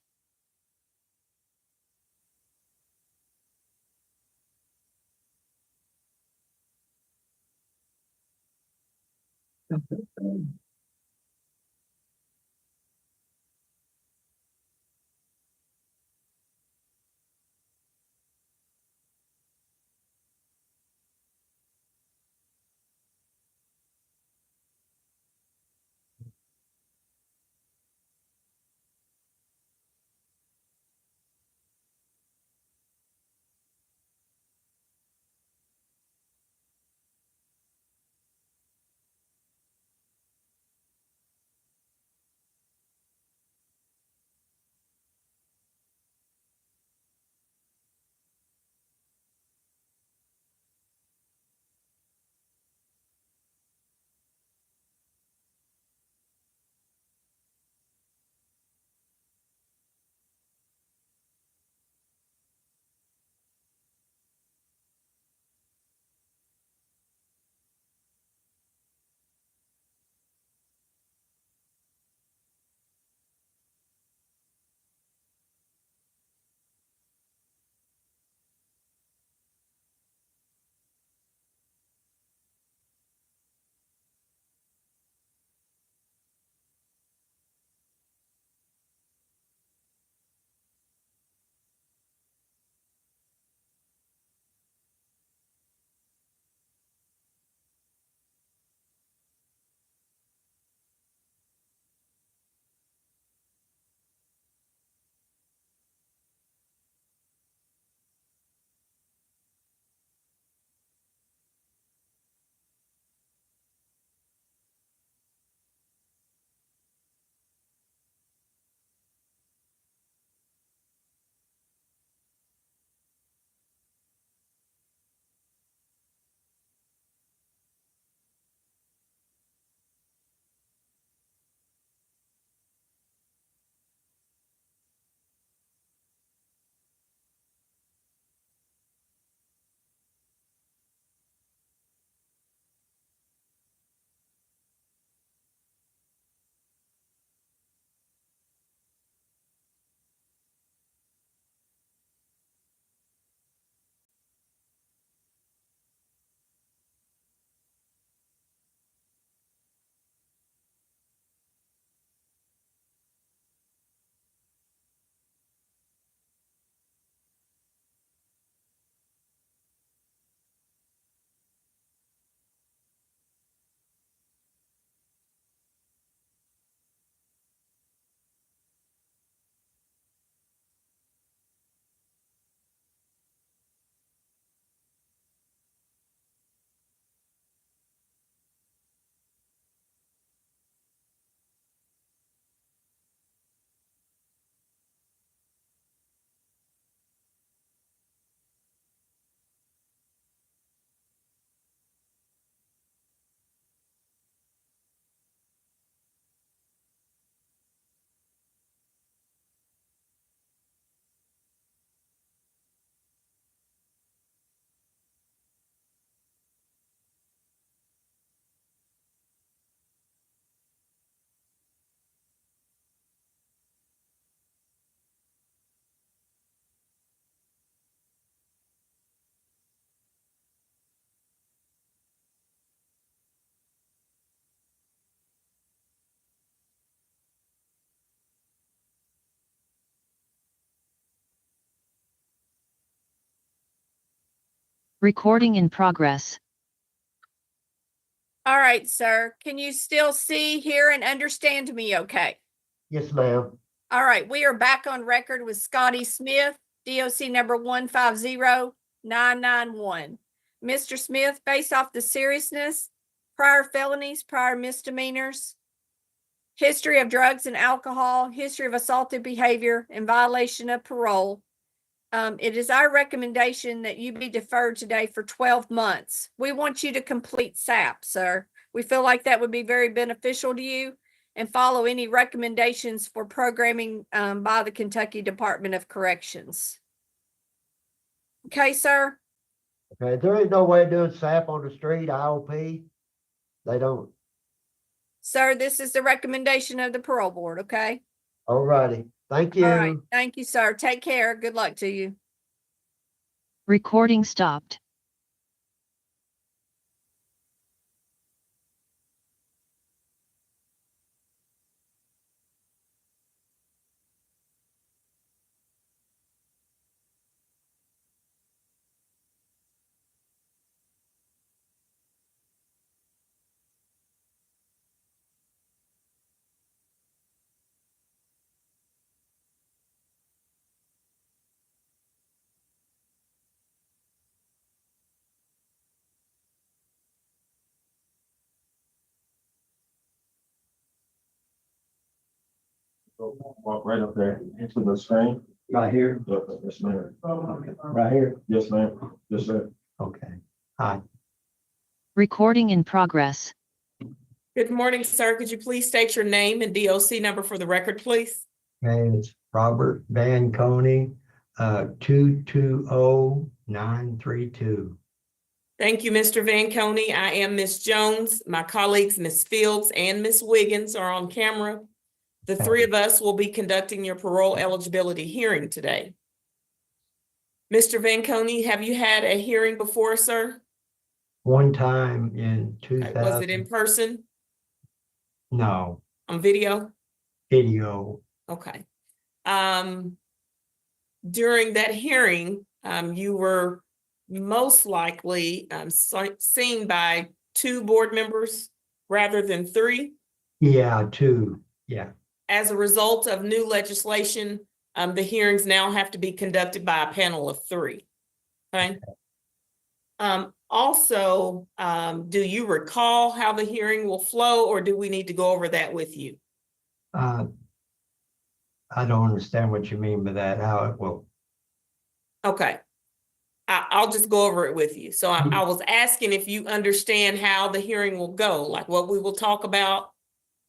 Recording in progress. All right, sir. Can you still see, hear, and understand me okay? Yes, ma'am. All right, we are back on record with Scotty Smith, DOC number 150991. Mr. Smith, based off the seriousness, prior felonies, prior misdemeanors, history of drugs and alcohol, history of assaultive behavior, and violation of parole, it is our recommendation that you be deferred today for 12 months. We want you to complete SAP, sir. We feel like that would be very beneficial to you and follow any recommendations for programming by the Kentucky Department of Corrections. Okay, sir? Okay, there ain't no way of doing SAP on the street, IOP. They don't. Sir, this is the recommendation of the parole board, okay? All righty. Thank All right. you. Thank you, sir. Take care. Good luck to you. Recording stopped. Walk right up there into the screen. Right here, Yes, ma'am. right here. Yes, ma'am. Yes, sir. Okay. Hi, Recording in progress. Good morning, sir. Could you please state your name and DOC number for the record, please? and it's Robert Van Coney, 220932. Thank you, Mr. Van Coney. I am Miss Jones. My colleagues, Miss Fields and Miss Wiggins, are on camera. The three of us will be conducting your parole eligibility hearing today. Mr. Van Coney, have you had a hearing before, sir? One time in Okay, 2000. was it in person, No, on video? video. Okay. During that hearing, you were most likely seen by 2 board members rather than 3. Yeah, 2. Yeah. As a result of new legislation, the hearings now have to be conducted by a panel of 3. Okay. Also, do you recall how the hearing will flow, or do we need to go over that with you? I don't understand what you mean by that, how it will. Okay. I'll just go over it with you. So I was asking if you understand how the hearing will go, like what we will talk about.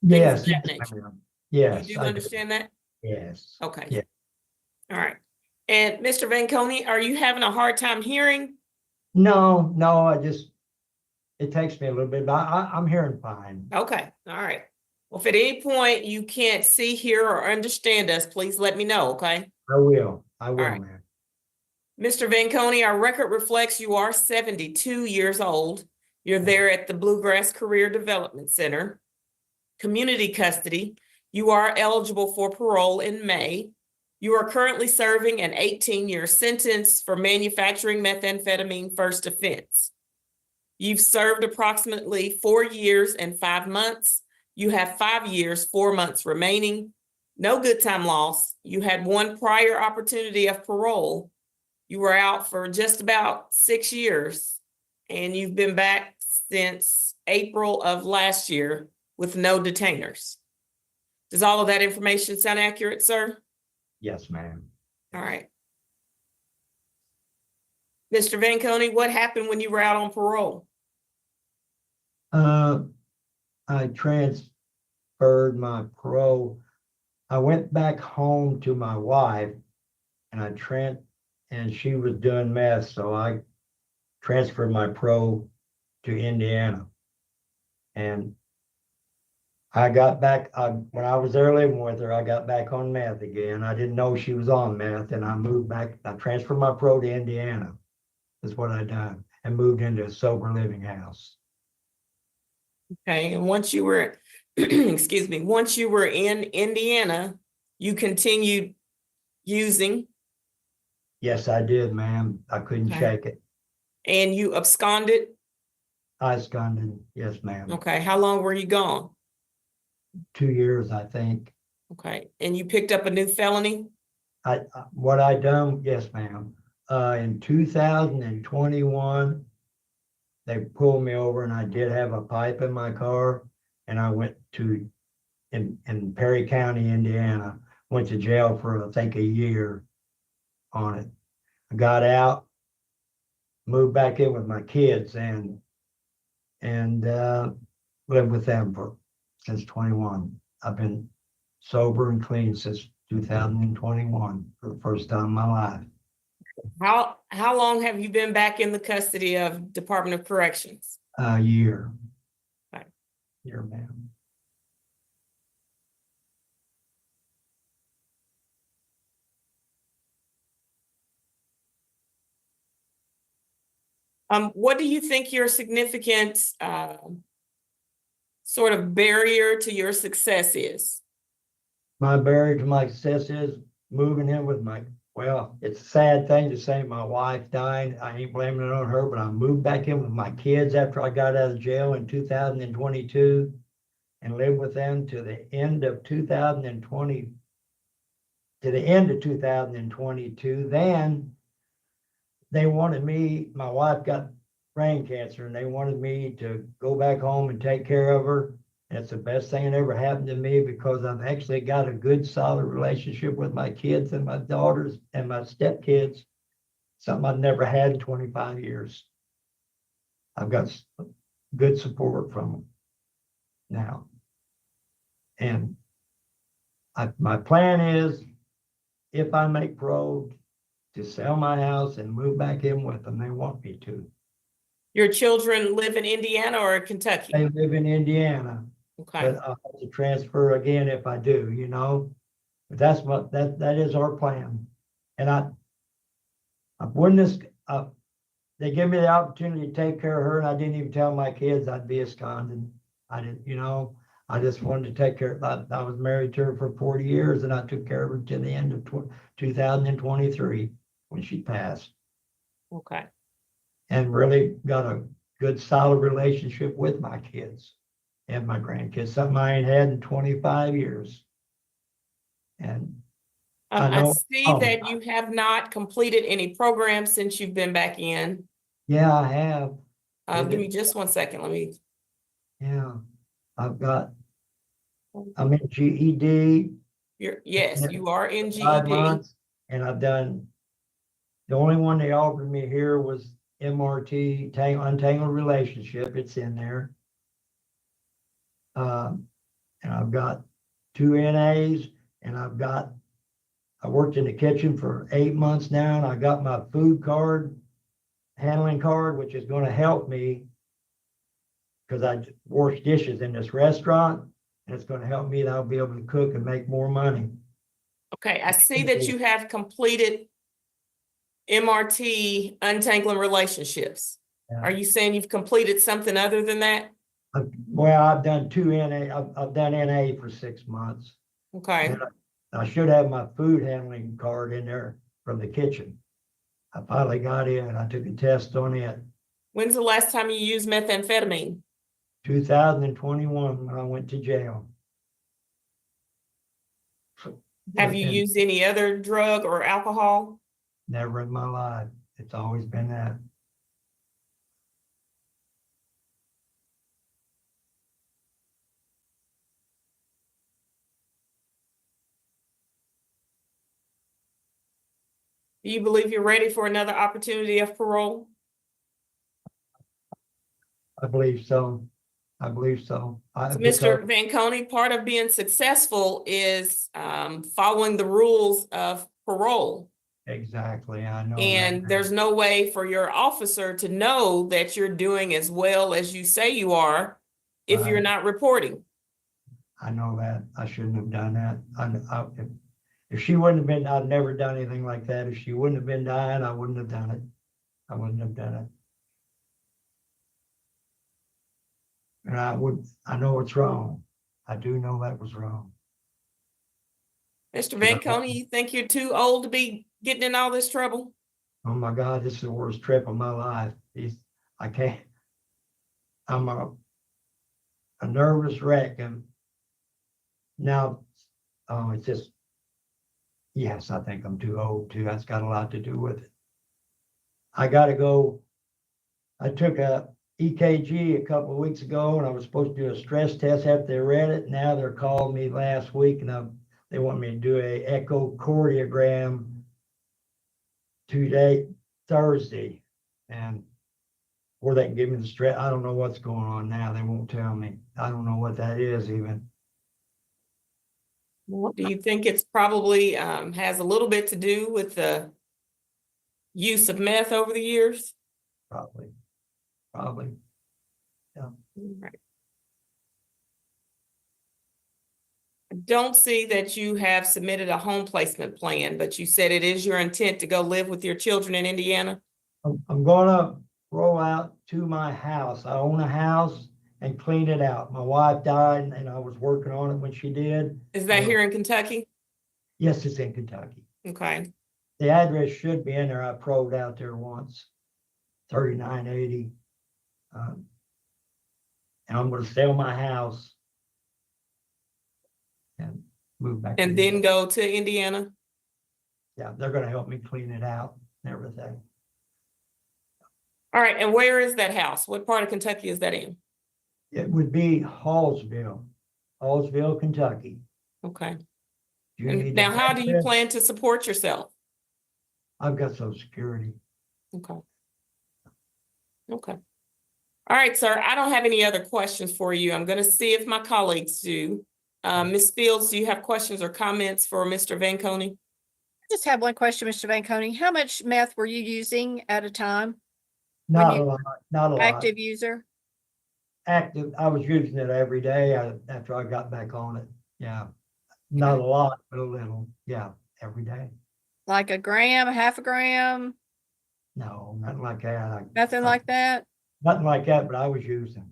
Yes, of that yes, nature. ma'am. Yes. You do I do. understand that? Yes. Okay. Yeah. All right. And Mr. Van Coney, are you having a hard time hearing? No, it takes me a little bit, but I'm hearing fine. Okay. All right. Well, if at any point you can't see, hear, or understand us, please let me know, okay? I will, right. ma'am. Mr. Van Coney, our record reflects you are 72 years old. You're there at the Bluegrass Career Development Center. Community custody. You are eligible for parole in May. You are currently serving an 18-year sentence for manufacturing methamphetamine first offense. You've served approximately 4 years and 5 months. You have 5 years, 4 months remaining. No good time loss. You had 1 prior opportunity of parole. You were out for just about 6 years, and you've been back since April of last year with no detainers. Does all of that information sound accurate, sir? Yes, ma'am. All right. Mr. Van Coney, what happened when you were out on parole? I transferred my parole. I went back home to my wife and and she was doing meth, so I transferred my parole to Indiana. And I got back, when I was there living with her, I got back on meth again. I didn't know she was on meth, and I moved back. I transferred my parole to Indiana. That's what I done, and moved into a sober living house. Okay, and once you were, excuse me, once you were in Indiana, you continued using? Yes, I did, ma'am. I couldn't Okay. shake it. And you absconded? I absconded, yes, ma'am. Okay, how long were you gone? 2 years, I think. Okay, and you picked up a new felony? What I done, yes, ma'am. In 2021, they pulled me over and I did have a pipe in my car. And I went to, in Perry County, Indiana, went to jail for, I think, a year on it. I got out, moved back in with my kids and lived with them since 21. I've been sober and clean since 2021 for the first time in my life. How long have you been back in the custody of Department of Corrections? A year. Right. Year, ma'am. What do you think your significant sort of barrier to your success is? My barrier to my success is moving in with well, it's a sad thing to say my wife died. I ain't blaming it on her, but I moved back in with my kids after I got out of jail in 2022 and lived with them to the end of 2020, to the end of 2022. Then they wanted me, my wife got brain cancer and they wanted me to go back home and take care of her. And it's the best thing that ever happened to me because I've actually got a good, solid relationship with my kids and my daughters and my stepkids, something I've never had in 25 years. I've got good support from them now. And my plan is, if I make parole, to sell my house and move back in with them. They want me to. Your children live in Indiana or Kentucky? They live in Indiana, Okay, but I'll have to transfer again if I do, you know. But that's what that is our plan. And I wouldn't they give me the opportunity to take care of her, and I didn't even tell my kids I'd be absconded. I didn't, you know. I just wanted to take care of. I was married to her for 40 years, and I took care of her to the end of 2023 when she passed. okay. And really got a good, solid relationship with my kids and my grandkids, something I ain't had in 25 years. And I I know- see oh. that you have not completed any programs since you've been back in. yeah, I have. Give me just 1 second, let me. Yeah, I'm in GED. Yes, you are in 5 GED. months, and I've done, the only one they offered me here was MRT, Untangled Relationship. It's in there. And I've got 2 NAs, and I worked in the kitchen for 8 months now, and I got my food card, handling card, which is going to help me because I wash dishes in this restaurant, and it's going to help me that I'll be able to cook and make more money. Okay, I see that you have completed MRT, Untangling Relationships. Yeah. Are you saying you've completed something other than that? Well, I've done 2 NA. I've done NA for 6 months. Okay, And I should have my food handling card in there from the kitchen. I finally got in. I took a test on it. when's the last time you used methamphetamine? 2021 when I went to jail. Have you And used any other drug or alcohol? Never in my life. It's always been that. Do you believe you're ready for another opportunity of parole? I believe so. I believe so. So, Mr. Vanconi, part of being successful is following the rules of parole. Exactly, I know. And that. there's no way for your officer to know that you're doing as well as you say you are if you're Right. not reporting. I know that. I shouldn't have done that. If she wouldn't have been, I've never done anything like that. If she wouldn't have been dying, I wouldn't have done it. I wouldn't have done it. And I know it's wrong. I do know that was wrong. Mr. Vanconi, you think you're too old to be getting in all this trouble? Oh my God, this is the worst trip of my life. I can't, I'm a nervous wreck, and now, oh, it's just, yes, I think I'm too old too. That's got a lot to do with it. I gotta go. I took a EKG a couple of weeks ago, and I was supposed to do a stress test after they read it. Now they're calling me last week, and they want me to do a echocardiogram today, Thursday, and or they can give me the stress. I don't know what's going on now. They won't tell me. I don't know what that is even. Do you think it's probably has a little bit to do with the use of meth over the years? Probably. Right. I don't see that you have submitted a home placement plan, but you said it is your intent to go live with your children in Indiana? I'm gonna roll out to my house. I own a house and clean it out. My wife died and I was working on it when she did. Is that here in Kentucky? Yes, it's in Kentucky. Okay. The address should be in there. I probed out there once, 3980. And I'm gonna sell my house and move back. And then go to Indiana? Yeah, they're gonna help me clean it out and everything. All right, and where is that house? What part of Kentucky is that in? It would be Hallsville, Kentucky. Okay. Do you And need now, the how do you address? plan to support yourself? I've got Social Security. Okay. Okay. All right, sir, I don't have any other questions for you. I'm gonna see if my colleagues do. Ms. Fields, do you have questions or comments for Mr. Vanconi? Just have one question, Mr. Vanconi. How much meth were you using at a time? Not a you- lot, not a lot. Active user? Active, I was using it every day after I got back on it. Yeah. Not a lot, but a little. Yeah, every day. Like a gram, a half a gram, No, nothing like that. nothing like that? Nothing like that, but I was using.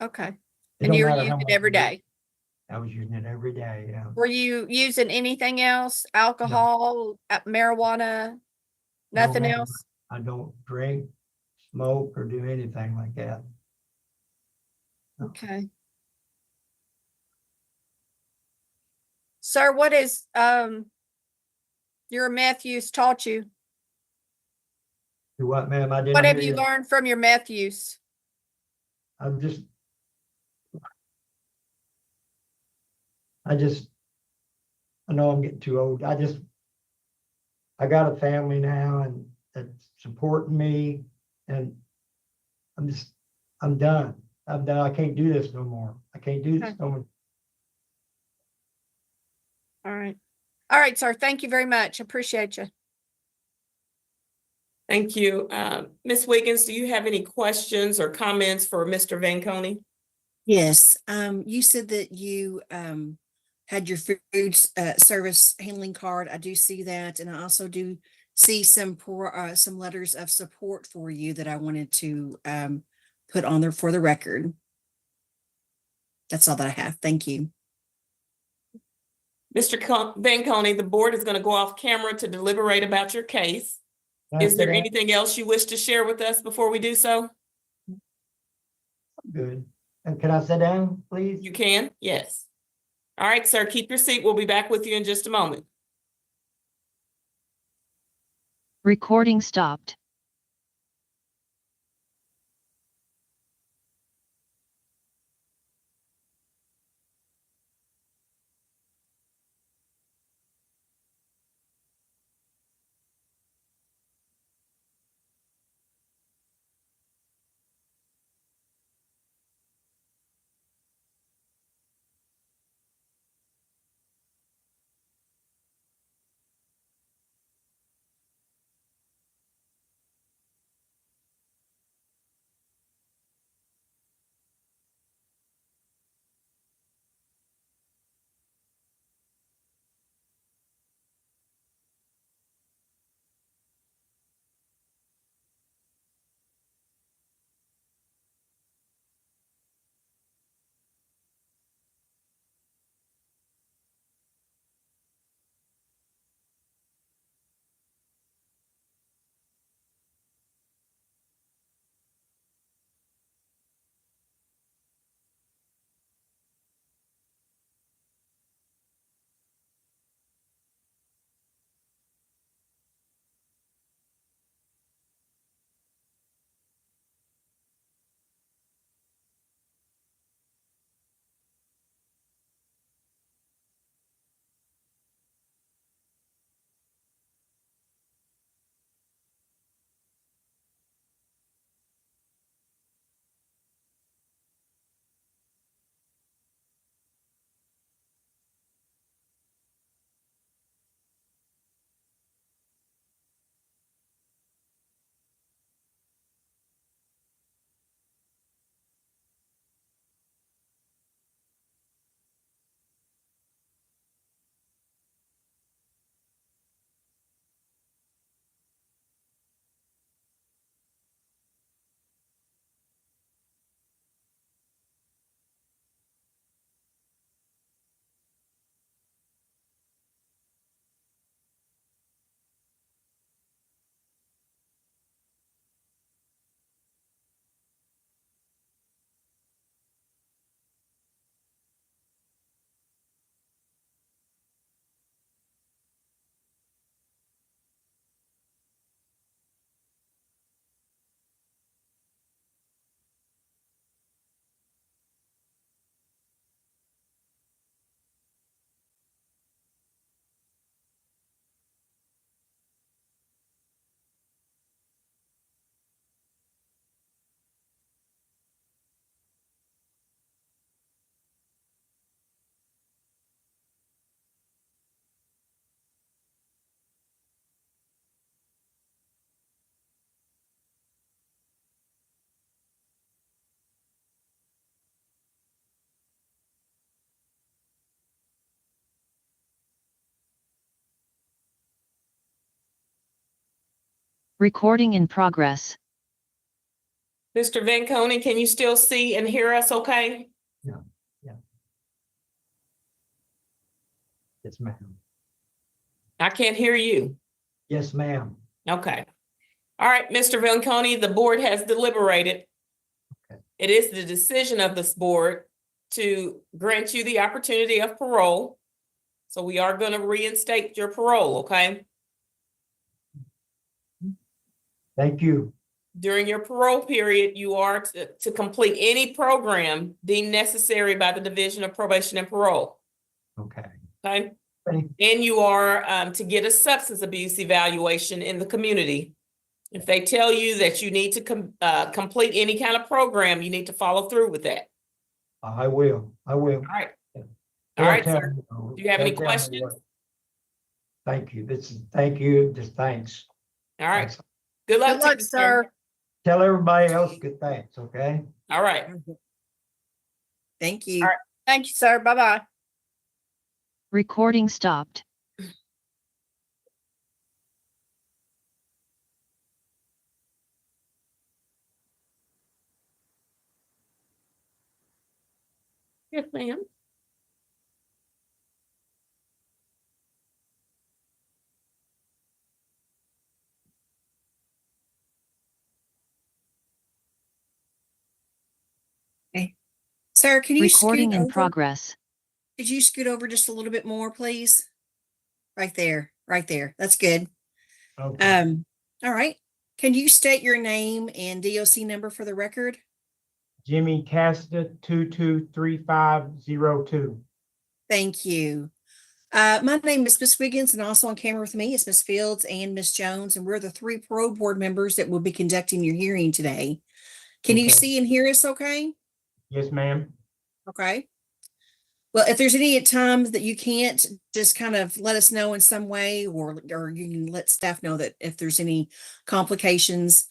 Okay. It And don't you're matter how using much it every I use. day? I was using it every day, yeah. Were you using anything else? Alcohol, marijuana, No, nothing ma'am. else? I don't drink, smoke, or do anything like that. Okay. Sir, what is your meth use taught you? Do what, ma'am? I didn't What have hear you learned from your meth use? I'm just, I know I'm getting too old. I got a family now and that's supporting me, and I'm done. I can't do this no more. I can't do this Okay. no more. All right. All right, sir. Thank you very much. Appreciate you. Thank you. Ms. Wiggins, do you have any questions or comments for Mr. Vanconi? Yes, you said that you had your food service handling card. I do see that, and I also do see some letters of support for you that I wanted to put on there for the record. That's all that I have. Thank you. Mr. Vanconi, the board is going to go off camera to deliberate about your case. Is there anything else you wish to share with us before we do so? Good. And can I sit down, please? You can, yes. All right, sir, keep your seat. We'll be back with you in just a moment. Recording stopped. Recording in progress. Mr. Vanconi, can you still see and hear us okay? Yes, ma'am. I can't hear you. Yes, ma'am. Okay. All right, Mr. Vanconi, the board has deliberated. Okay. It is the decision of this board to grant you the opportunity of parole. So we are going to reinstate your parole, okay? Thank you. During your parole period, you are to complete any program deemed necessary by the Division of Probation and Parole, Okay. okay? Thank- And you are to get a substance abuse evaluation in the community. If they tell you that you need to complete any kind of program, you need to follow through with that. I will. All right. All They'll right, tell sir. me- Do you have any they'll tell me questions? what- Thank you. Thank you. Just thanks. All right. Thanks. Good luck Good to luck, you, sir. Tell everybody else good thanks, okay? All right. Thank you. All right. Thank you, sir. Bye-bye. Recording stopped. Yes, ma'am. Sir, can you Recording scoot in over? progress. Could you scoot over just a little bit more, please? Right there, right there. That's good. Okay. All right. Can you state your name and DOC number for the record? Jimmy Casta 223502. Thank you. My name is Miss Wiggins, and also on camera with me is Miss Fields and Miss Jones, and we're the 3 parole board members that will be conducting your hearing today. Can you Okay. see and hear us okay? Yes, ma'am. Okay. Well, if there's any times that you can't, just kind of let us know in some way, or you can let staff know that if there's any complications.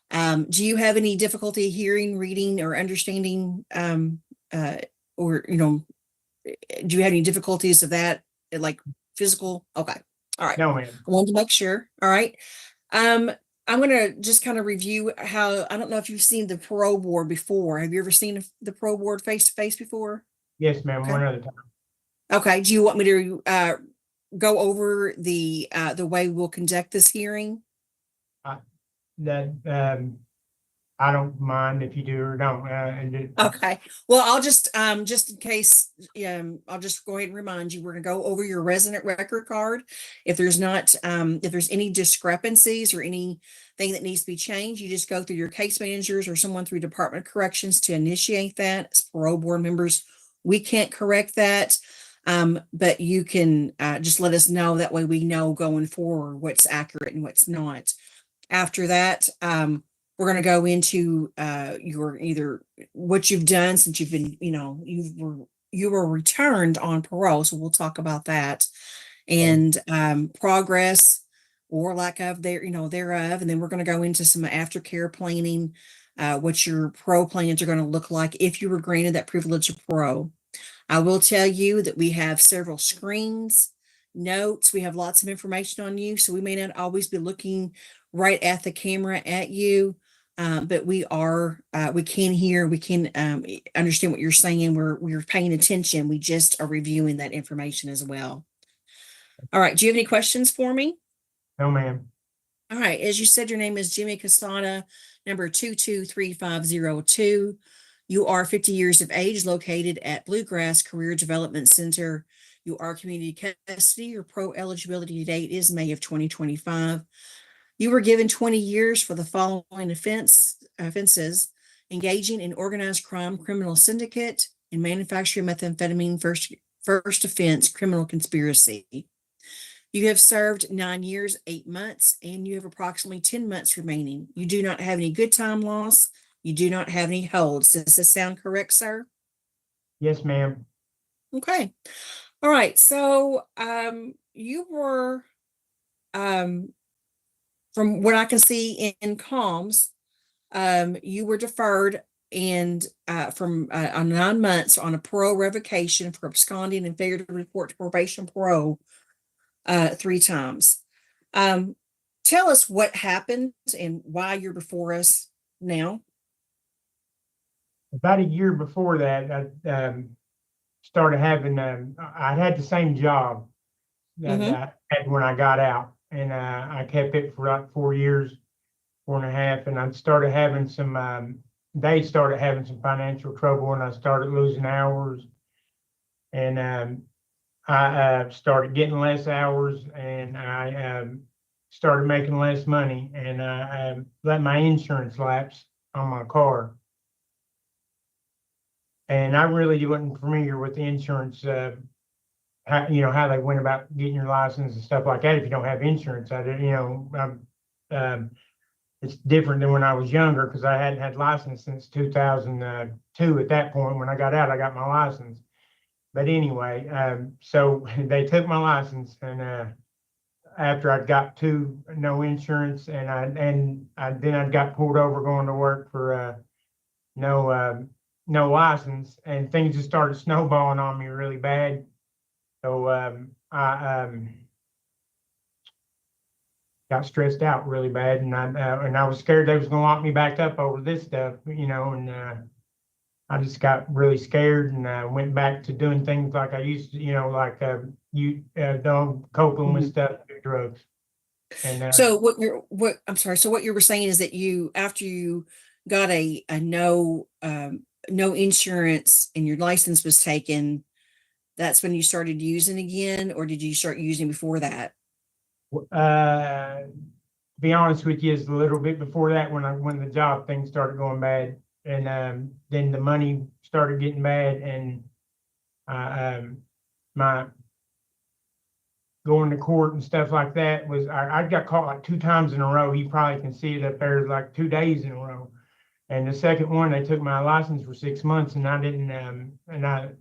Do you have any difficulty hearing, reading, or understanding, or, do you have any difficulties of that, like physical? Okay. All right. No, ma'am. I wanted to make sure. All right. I'm going to just kind of review how, I don't know if you've seen the parole board before. Have you ever seen the parole board face to face before? Yes, ma'am. Okay. One at a time. Okay. Do you want me to go over the way we'll conduct this hearing? That I don't mind if you do or don't. Okay. Well, I'll just in case, I'll just go ahead and remind you, we're gonna go over your resident record card. If there's not, if there's any discrepancies or anything that needs to be changed, you just go through your case managers or someone through Department of Corrections to initiate that. As parole board members, we can't correct that. But you can just let us know. That way we know going forward what's accurate and what's not. After that, we're going to go into your either what you've done since you've been, you were returned on parole. So we'll talk about that, and progress or lack of thereof. And then we're going to go into some aftercare planning, what your parole plans are going to look like if you were granted that privilege of parole. I will tell you that we have several screens, notes. We have lots of information on you. So we may not always be looking right at the camera at you. But we can hear, we can understand what you're saying. We're paying attention. We just are reviewing that information as well. All right. Do you have any questions for me? No, ma'am. All right. As you said, your name is Jimmy Casada, number 223502. You are 50 years of age, located at Bluegrass Career Development Center. You are community custody. Your pro eligibility date is May of 2025. You were given 20 years for the following offenses: engaging in organized crime, criminal syndicate, and manufacturing methamphetamine, first offense, criminal conspiracy. You have served 9 years, 8 months, and you have approximately 10 months remaining. You do not have any good time loss. You do not have any holds. Does this sound correct, sir? Yes, ma'am. Okay. All right. So you were from what I can see in comms, you were deferred and from on 9 months on a parole revocation for absconding and failure to report to probation parole 3 times. tell us what happened and why you're before us now. About a year before that, I started having, I had the same job that Mhm. I had when I got out. And I kept it for like 4 years, 4.5. And I started having some, they started having some financial trouble and I started losing hours. And I started getting less hours and I started making less money. And I let my insurance lapse on my car. And I really wasn't familiar with the insurance, how, how they went about getting your license and stuff like that. If you don't have insurance, I didn't, it's different than when I was younger because I hadn't had license since 2002. At that point, when I got out, I got my license. But anyway, so they took my license, and after I got to no insurance, then I got pulled over going to work for no license, and things just started snowballing on me really bad. So I got stressed out really bad, and I was scared they was gonna lock me back up over this stuff, and I just got really scared and went back to doing things like I used to, like coping with Mhm. stuff, do drugs. And So I'm sorry. So what you were saying is that after you got a no insurance and your license was taken, that's when you started using again, or did you start using before that? to be honest with you, is a little bit before that when the job things started going bad, and then the money started getting bad, and my going to court and stuff like that was I got caught like 2 times in a row. You probably can see it up there, like 2 days in a row. And the second one, they took my license for 6 months, and I didn't, and I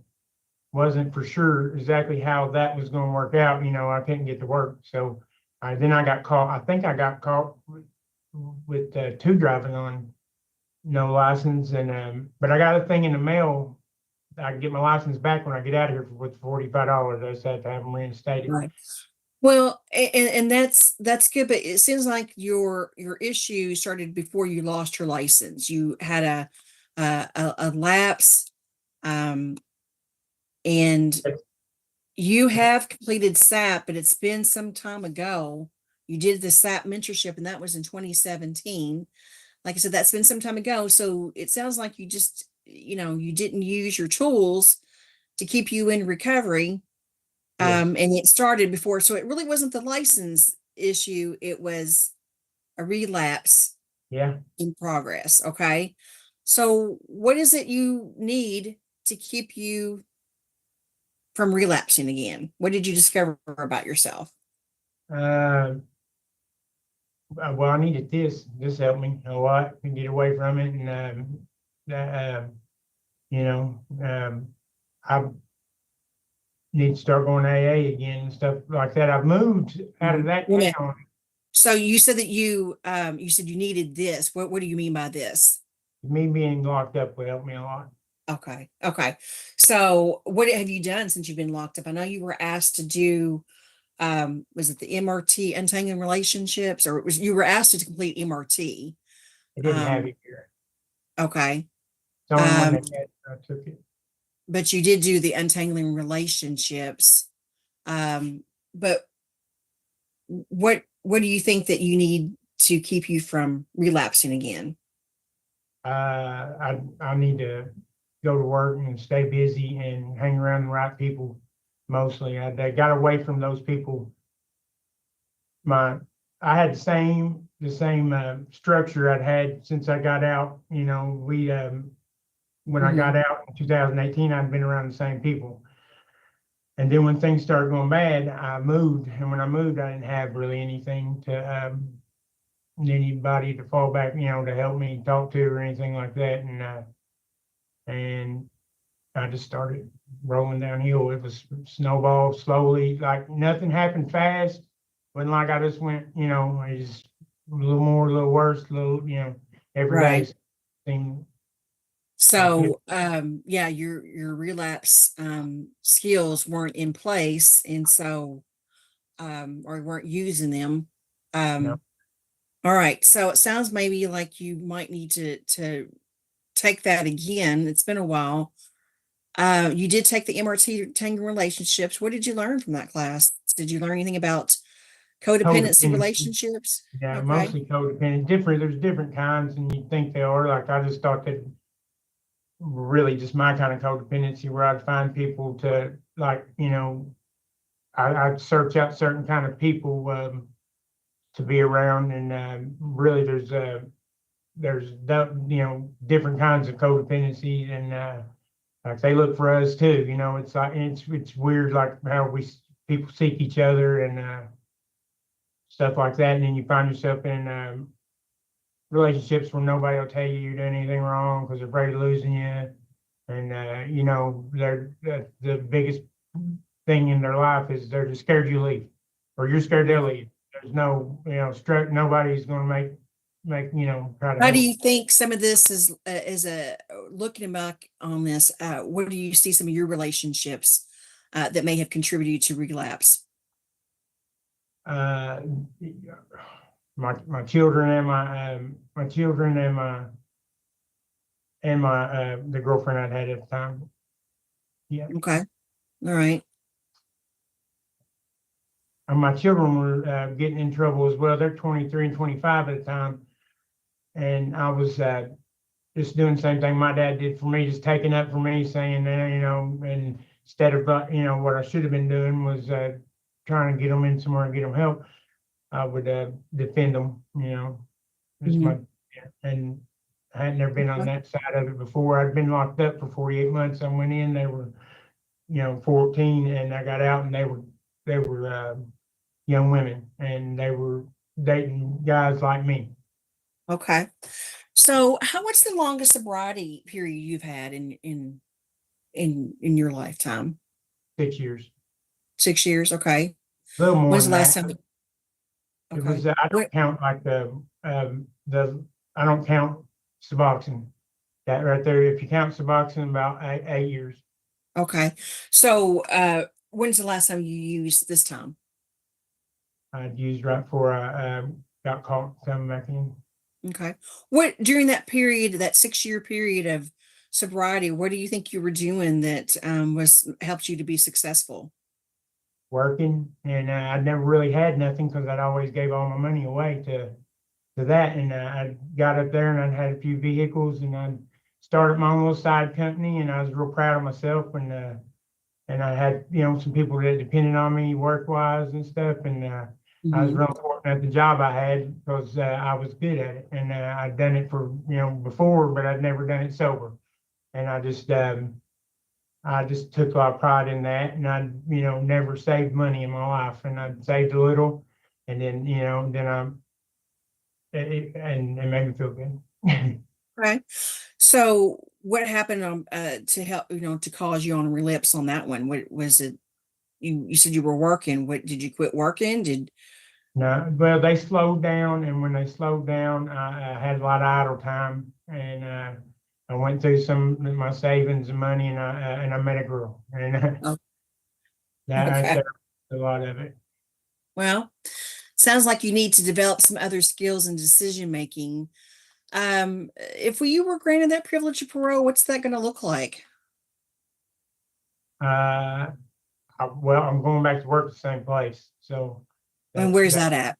wasn't for sure exactly how that was going to work out. I couldn't get to work, so then I got caught. I think I got caught with two driving on no license, and but I got a thing in the mail. I can get my license back when I get out of here with $45. I just had to have them reinstated. Right. Well, and that's good, but it seems like your issue started before you lost your license. You had a lapse, and you have completed SAP, but it's been some time ago. You did the SAP mentorship, and that was in 2017. Like I said, that's been some time ago. So it sounds like you just, you didn't use your tools to keep you in recovery. Yes. And it started before. So it really wasn't the license issue. It was a relapse Yeah. in progress. Okay. So what is it you need to keep you from relapsing again? What did you discover about yourself? Well, I needed this. This helped me a lot to get away from it, and I need to start going to AA again and stuff like that. I've moved out of that Yeah. town. So you said that you said you needed this. What do you mean by this? Me being locked up would help me a lot. Okay. Okay. So what have you done since you've been locked up? I know you were asked to do was it the MRT untangling relationships, or you were asked to complete MRT? I didn't have Um, it here. Okay. It's the only one Um, that had, I took it. but you did do the untangling relationships. But what do you think that you need to keep you from relapsing again? I need to go to work and stay busy and hang around the right people. Mostly, I got away from those people. I had the same structure I'd had since I got out. When I got out in 2018, I'd been around the same people. And then when things started going bad, I moved. And when I moved, I didn't have really anything to anybody to fall back, to help me talk to or anything like that. And I just started rolling downhill. It was snowball slowly, like nothing happened fast. Wasn't like I just went, it just a little more, a little worse, every day Right. seemed. So yeah, your relapse skills weren't in place, and so or weren't using them. No. All right, so it sounds maybe like you might need to take that again. It's been a while. You did take the MRT Tango Relationships. What did you learn from that class? Did you learn anything about codependency Codependency. relationships? Yeah, Okay. mostly codependent. There's different kinds, and you think they are. Like I just thought that really just my kind of codependency, where I'd find people to like, I'd search out certain kind of people to be around, and really there's different kinds of codependency, and like they look for us too. It's like it's weird, like how people seek each other and stuff like that, and then you find yourself in relationships where nobody will tell you you're doing anything wrong because they're afraid of losing you, and they're the biggest thing in their life is they're just scared you leave, or you're scared they'll leave. There's no nobody's going to make try to How do help. you think some of this is looking back on this? Where do you see some of your relationships that may have contributed to relapse? My children and the girlfriend I'd had at the time. Yeah. Okay. All right. And my children were getting in trouble as well. They're 23 and 25 at the time. And I was just doing the same thing my dad did for me, just taking up for me, saying, and instead of, what I should have been doing was trying to get them in somewhere and get them help, I would defend them, just and I had never been on that side of it before. I'd been locked up for 48 months. I went in, they were, 14, and I got out, and they were young women, and they were dating guys like me. Okay. So what's the longest sobriety period you've had in your lifetime? 6 years. 6 years. Okay. A little more When's the than last that. time? It Okay. was, I don't What- count like I don't count Suboxone. That right there, if you count Suboxone, about 8 years. Okay. So when's the last time you used this time? I'd used right before I got caught coming back in. Okay. What during that period, that 6-year period of sobriety, what do you think you were doing that helped you to be successful? Working, and I never really had nothing because I'd always gave all my money away to that, and I got up there and I had a few vehicles, and I started my own little side company, and I was real proud of myself, and I had some people that depended on me work wise and stuff, and I was real important at the job I had because I was good at it, and I'd done it for before, but I'd never done it sober, and I just took a lot of pride in that, and I never saved money in my life, and I saved a little, and then and it made me feel good. Right. So what happened to help, to cause you on a relapse on that one? What was it? You said you were working. What did you quit working? No, well, they slowed down, and when they slowed down, I had a lot of idle time, and I went through some of my savings and money, and I met a girl, and Oh, that I okay. saved a lot of it. Well, sounds like you need to develop some other skills in decision making. If you were granted that privilege of parole, what's that going to look like? Well, I'm going back to work at the same place, so. And where's that at?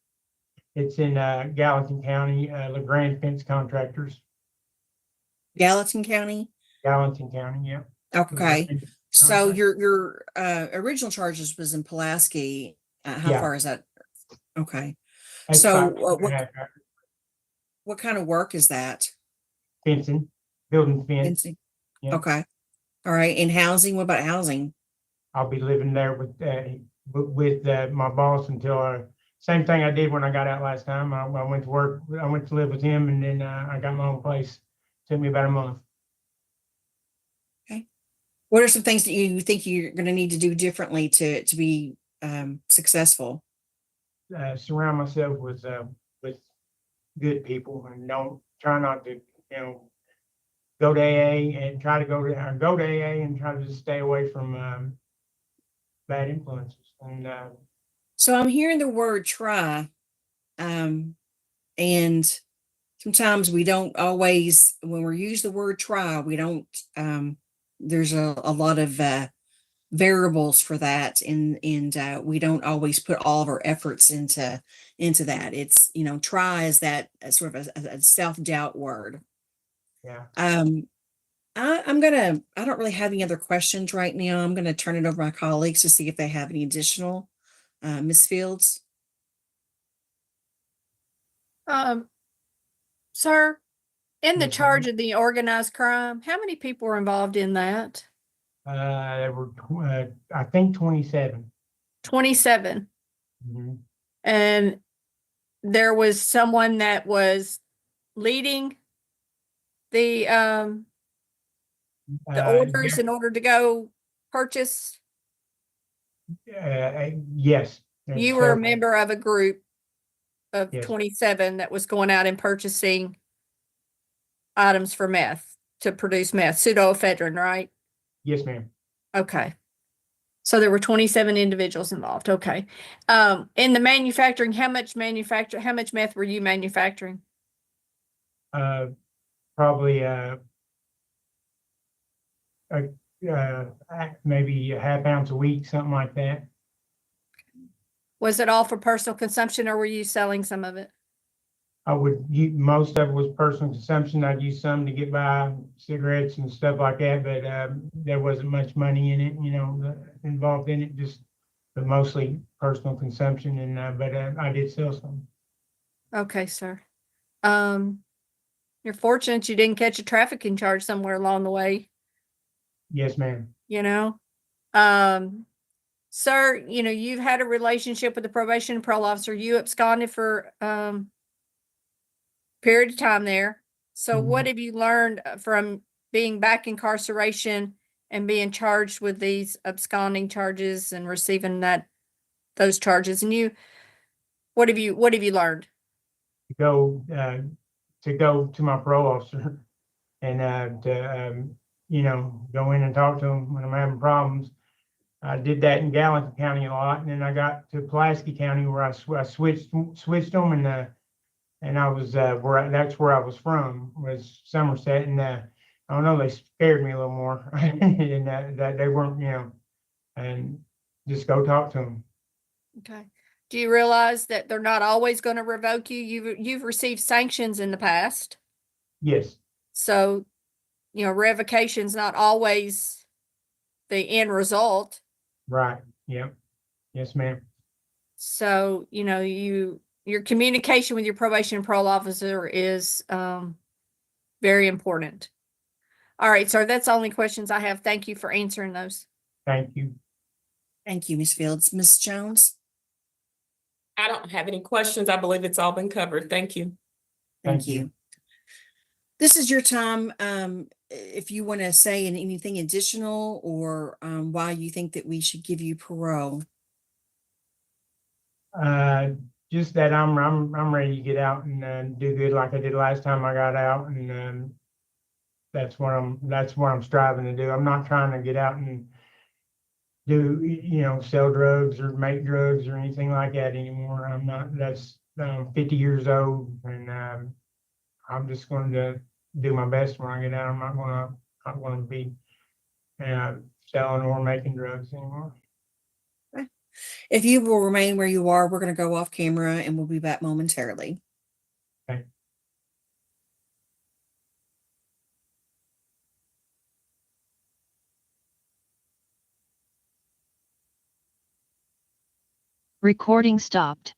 It's in Gallatin County, LeGrand Fence Contractors. Gallatin County? Gallatin County, yeah. Okay. So your original charges was in Pulaski. How Yeah. far is that? Okay. That's So about 2.5 hours. what kind of work is that? Fencing, building fence. Fencing. Yeah. Okay. All right. And housing, what about housing? I'll be living there with my boss until same thing I did when I got out last time. I went to work. I went to live with him, and then I got my own place. Took me about a month. Okay. What are some things that you think you're going to need to do differently to be successful? Surround myself with good people, and try not to go to AA and try to go to AA and try to just stay away from bad influences. And So I'm hearing the word try. And sometimes we don't always, when we use the word try, we don't, there's a lot of variables for that, and we don't always put all of our efforts into that. It's, try is that sort of a self-doubt word. Yeah. I don't really have any other questions right now. I'm gonna turn it over to my colleagues to see if they have any additional. Ms. Fields? Sir, in the Yes, charge ma'am. of the organized crime, how many people were involved in that? There were, I think 27. 27. Mhm. And there was someone that was leading the orders Yeah, in order to go purchase. yes. You were a member of a group of Yes. 27 that was going out and purchasing items for meth, to produce meth, pseudoephedrine, right? Yes, ma'am. Okay. So there were 27 individuals involved. Okay. In the manufacturing, how much meth were you manufacturing? Probably, maybe a half ounce a week, something like that. Was it all for personal consumption, or were you selling some of it? Most of it was personal consumption. I'd use some to get by, cigarettes and stuff like that, but there wasn't much money in it, involved in it, but mostly personal consumption. And but I did sell some. Okay, sir. You're fortunate you didn't catch a trafficking charge somewhere along the way, Yes, ma'am. Sir, you've had a relationship with the probation and parole officer. You absconded for period of time there. So what have you learned from being back incarceration and being charged with these absconding charges and receiving those charges? And what have you learned? To go to my parole officer and to go in and talk to him when I'm having problems. I did that in Gallatin County a lot, and then I got to Pulaski County where I switched them, and I was that's where I was from, was Somerset, and I don't know, they scared me a little more, and that they weren't, and just go talk to them. Okay. Do you realize that they're not always going to revoke you? You've received sanctions in the past. Yes. So, revocation's not always the end result. Right. Yep. Yes, ma'am. So, your communication with your probation and parole officer is very important. All right, sir, that's the only questions I have. Thank you for answering those. Thank you. Thank you, Ms. Fields. Ms. Jones? I don't have any questions. I believe it's all been covered. Thank you. Thank you. This is your time. If you want to say anything additional, or why you think that we should give you parole. Just that I'm ready to get out and do good like I did last time I got out, and that's what I'm striving to do. I'm not trying to get out and do sell drugs or make drugs or anything like that anymore. I'm not. I'm 50 years old, and I'm just going to do my best when I get out. I'm not going to be selling or making drugs anymore. If you will remain where you are, we're going to go off camera and we'll be back momentarily. Okay. Recording stopped.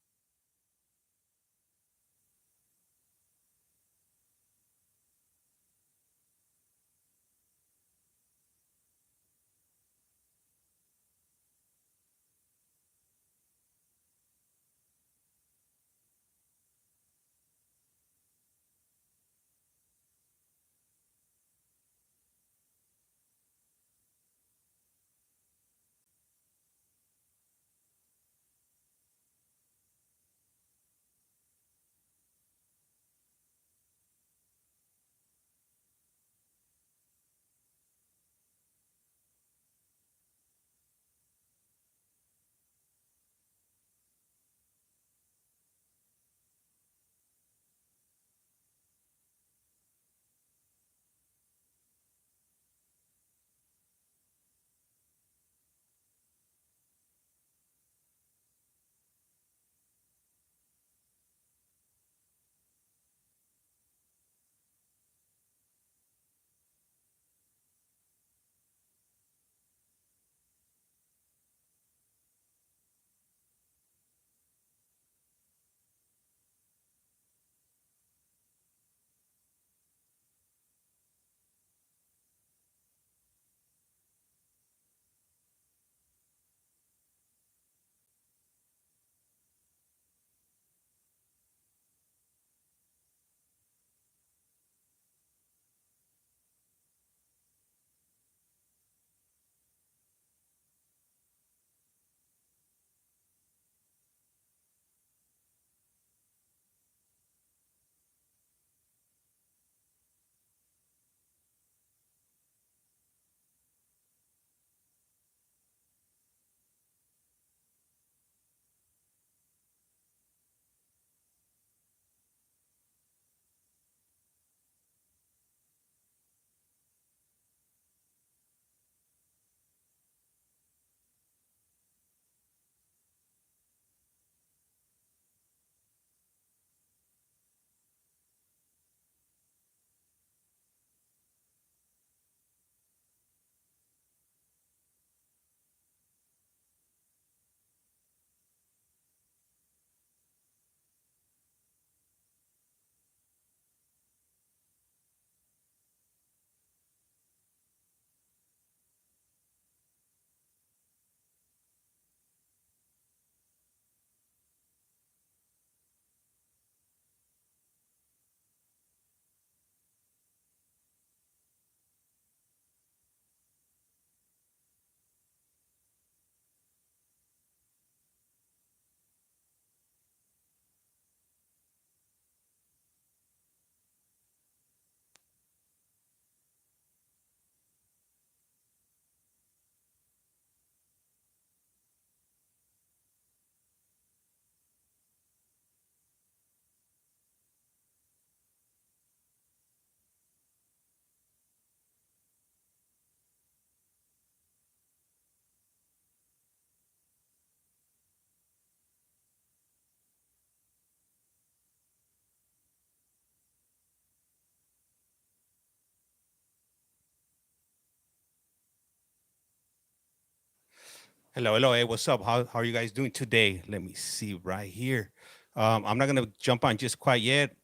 Hello, hello. Hey, what's up? How are you guys doing today? Let me see right here. I'm not gonna jump on just quite yet.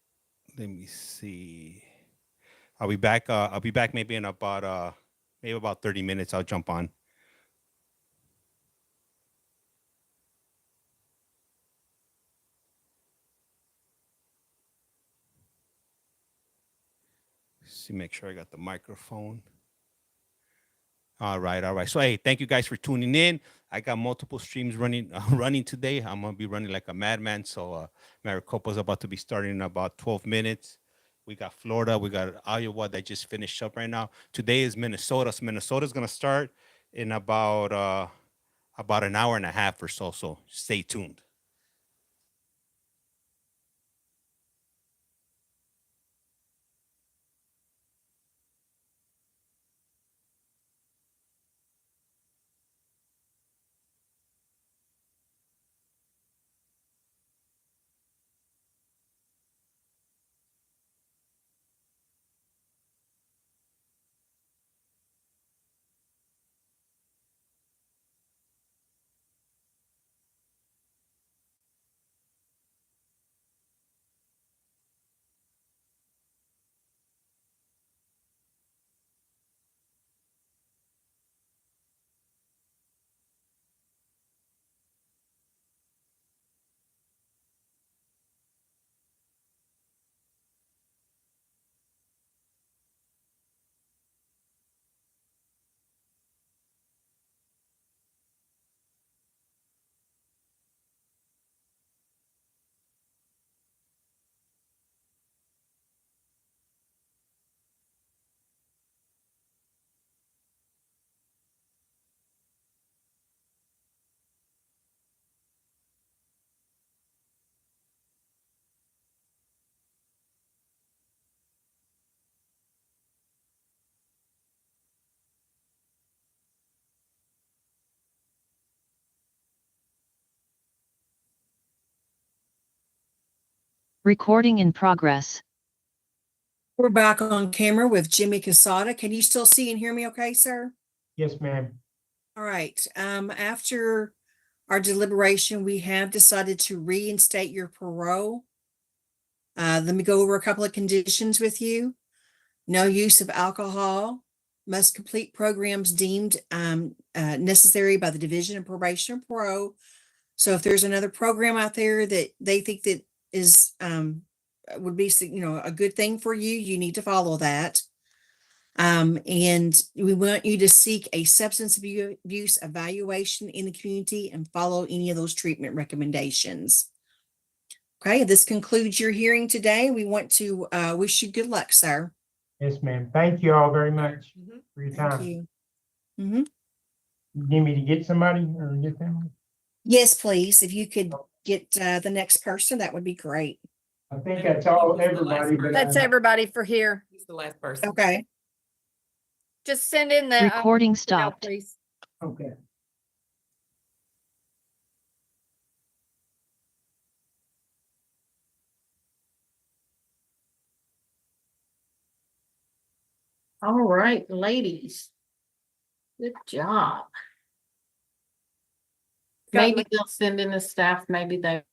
Let me see. I'll be back. I'll be back maybe in about 30 minutes. I'll jump on. See, make sure I got the microphone. All right, all right. So hey, thank you guys for tuning in. I got multiple streams running today. I'm gonna be running like a madman. So Maricopa's about to be starting in about 12 minutes. We got Florida, we got Iowa that just finished up right now. Today is Minnesota. So Minnesota's gonna start in about an hour and a half or so. So stay tuned. Recording in progress. We're back on camera with Jimmy Casada. Can you still see and hear me okay, sir? Yes, ma'am. All right. After our deliberation, we have decided to reinstate your parole. Let me go over a couple of conditions with you. No use of alcohol. Must complete programs deemed necessary by the Division of Probation and Parole. So if there's another program out there that they think that is would be a good thing for you, you need to follow that. And we want you to seek a substance abuse evaluation in the community and follow any of those treatment recommendations. Okay, this concludes your hearing today. We want to wish you good luck, sir. Yes, ma'am. Thank you all very much for your Thank time. you. You need me to get somebody or get them? Yes, please. If you could get the next person, that would be great. I think that's all, everybody, but That's everybody for here. Who's the last person? Okay. Just send in the. Recording email, stopped. Please. Okay. All right, ladies. Good job. Maybe they'll send in the staff, maybe they.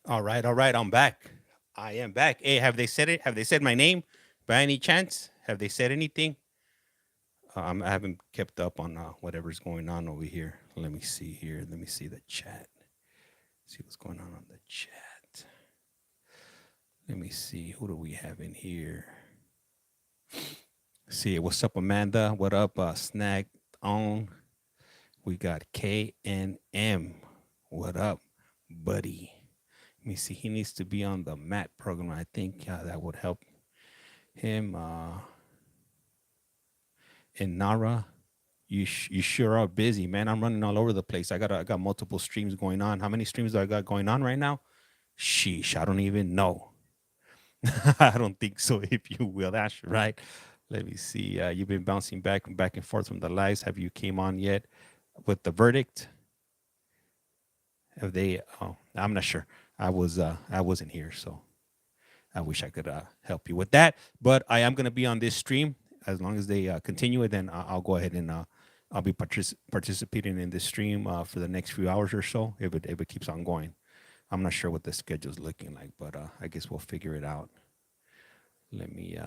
All right, I'm back. I am back. Hey, have they said it? Have they said my name by any chance? Have they said anything? I haven't kept up on whatever's going on over here. Let me see here. Let me see the chat. See what's going on the chat. Let me see. Who do we have in here? See, what's up, Amanda? What up, Snag On? We got K and M. What up, buddy? Let me see. He needs to be on the MAT program. I think that would help him. And Nara, you sure are busy, man. I'm running all over the place. I got multiple streams going on. How many streams do I got going on right now? Sheesh, I don't even know. I don't think so, if you will. That's right. Let me see. You've been bouncing back and forth from the lives. Have you came on yet with the verdict? Have they? Oh, I'm not sure. I wasn't here, so I wish I could help you with that. But I am gonna be on this stream as long as they continue it. Then I'll go ahead and I'll be participating in this stream for the next few hours or so. If it keeps on going, I'm not sure what the schedule's looking like, but I guess we'll figure it out. Let me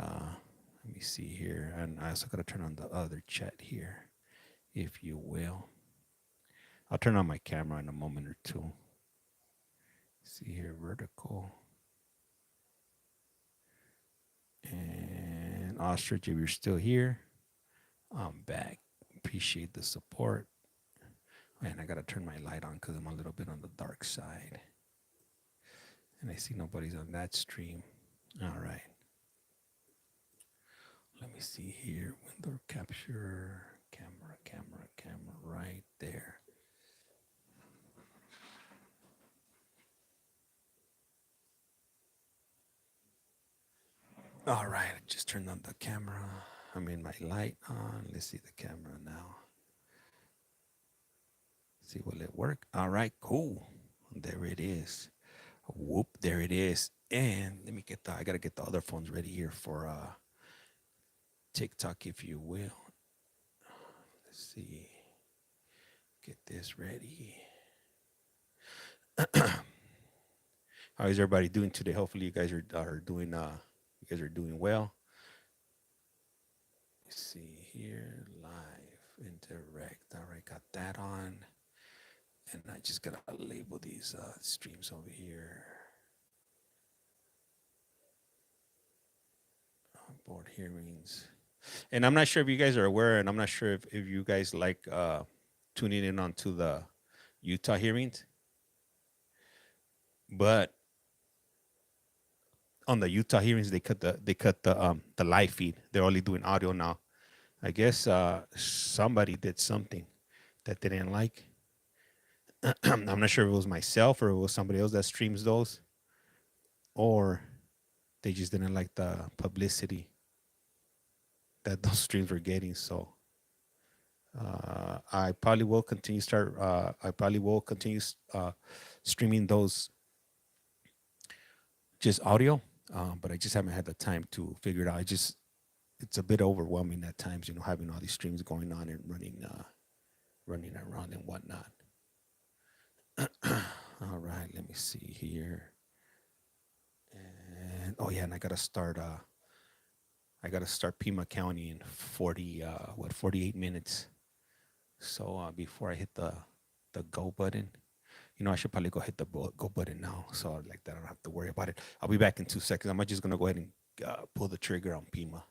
see here, and I also gotta turn on the other chat here, if you will. I'll turn on my camera in a moment or two. See here, vertical. And Ostrich, if you're still here, I'm back. Appreciate the support. And I gotta turn my light on because I'm a little bit on the dark side. And I see nobody's on that stream. All right. Let me see here. Window capture, camera, right there. All right, I just turned on the camera. I mean, my light on. Let's see the camera now. See, will it work? All right, cool. There it is. Whoop, there it is. And let me I gotta get the other phones ready here for TikTok, if you will. Let's see. Get this ready. How is everybody doing today? Hopefully you guys are doing well. Let's see here, live, interact. All right, got that on. And I just gotta label these streams over here. Board hearings. And I'm not sure if you guys are aware, and I'm not sure if you guys like tuning in onto the Utah hearings. But on the Utah hearings, they cut the live feed. They're only doing audio now. I guess somebody did something that they didn't like. I'm not sure if it was myself or it was somebody else that streams those, or they just didn't like the publicity that those streams were getting. So I probably will continue streaming those just audio, but I just haven't had the time to figure it out. It's a bit overwhelming at times, having all these streams going on and running around and whatnot. All right, let me see here. And oh yeah, and I gotta start Pima County in 48 minutes. So before I hit the go button, I should probably go hit the go button now. So like that, I don't have to worry about it. I'll be back in 2 seconds. I'm just gonna go ahead and pull the trigger on Pima.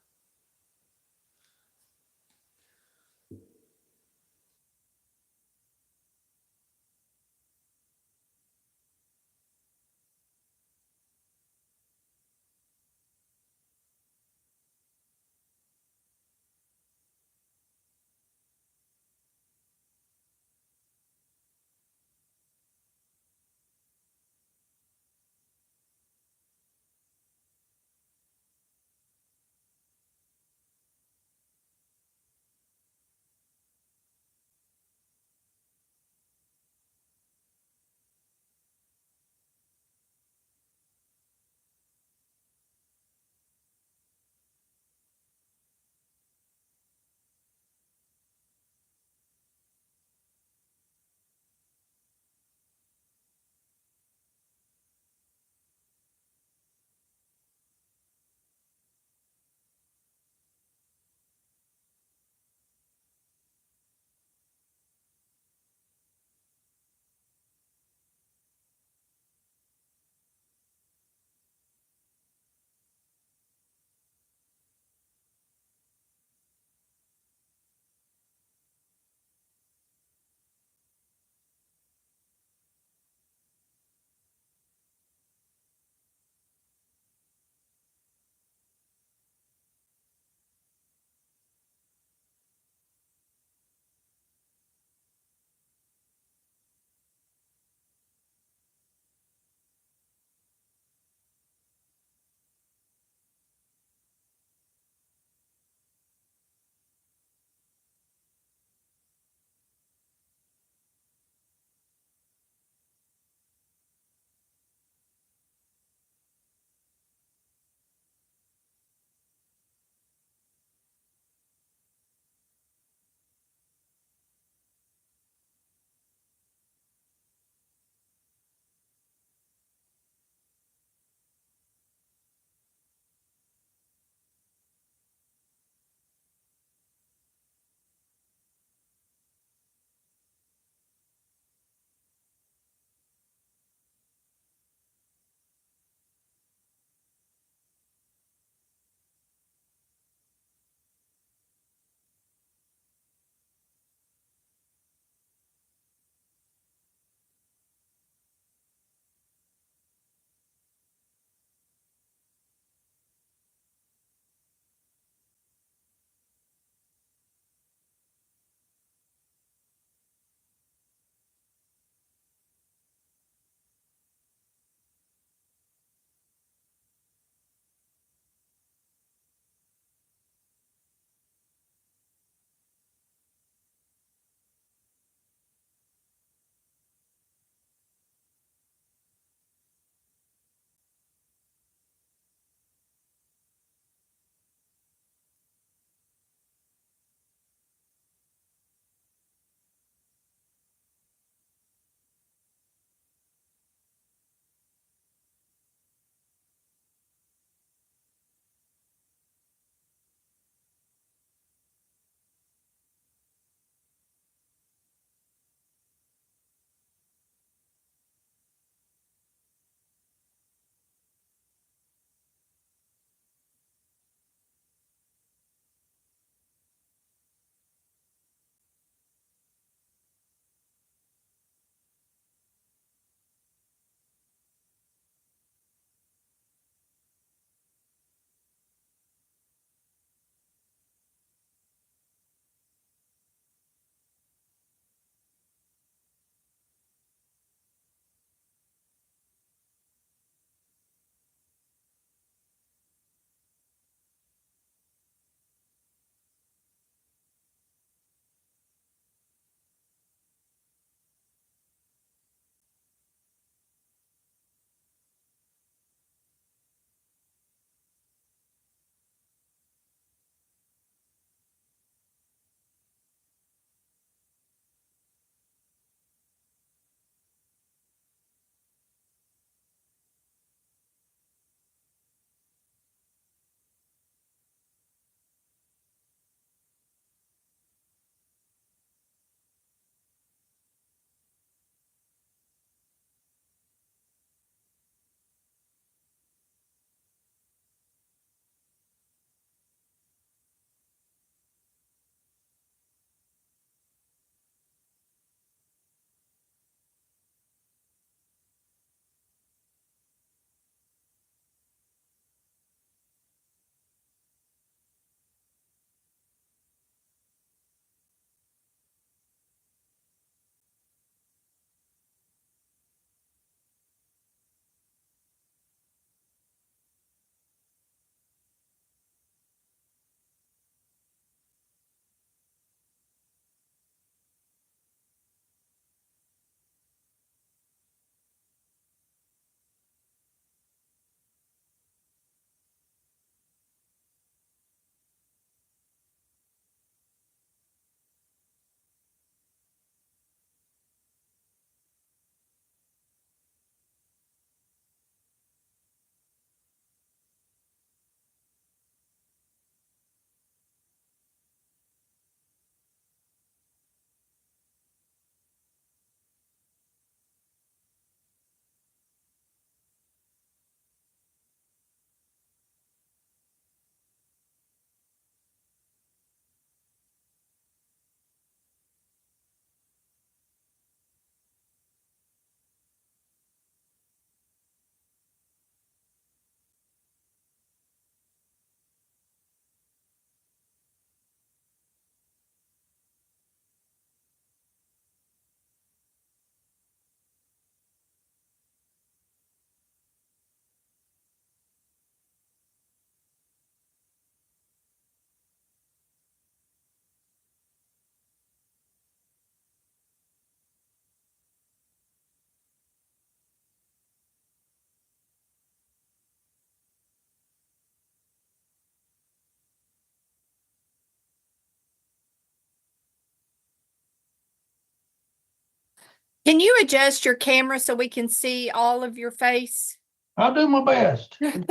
Can you adjust your camera so we can see all of your face? I'll do my best. It's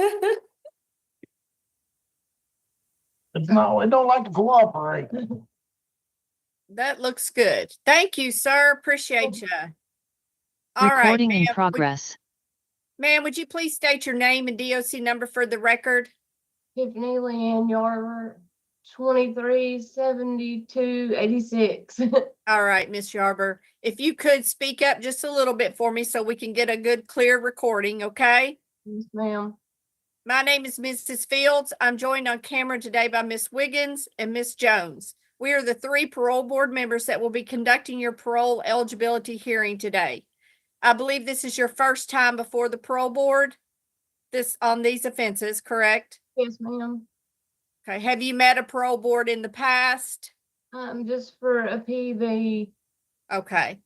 not, it don't like to cooperate. That looks good. Thank you, sir. Appreciate you. All right, Recording in ma'am. progress. Ma'am, would you please state your name and DOC number for the record? Tiffany Lynn Yarber, 237286. All right, Miss Yarber. If you could speak up just a little bit for me so we can get a good, clear recording, okay? Yes, ma'am. My name is Mrs. Fields. I'm joined on camera today by Miss Wiggins and Miss Jones. We are the 3 parole board members that will be conducting your parole eligibility hearing today. I believe this is your first time before the parole board on these offenses, correct? Yes, ma'am. Okay, have you met a parole board in the past? Just for a PV. Okay.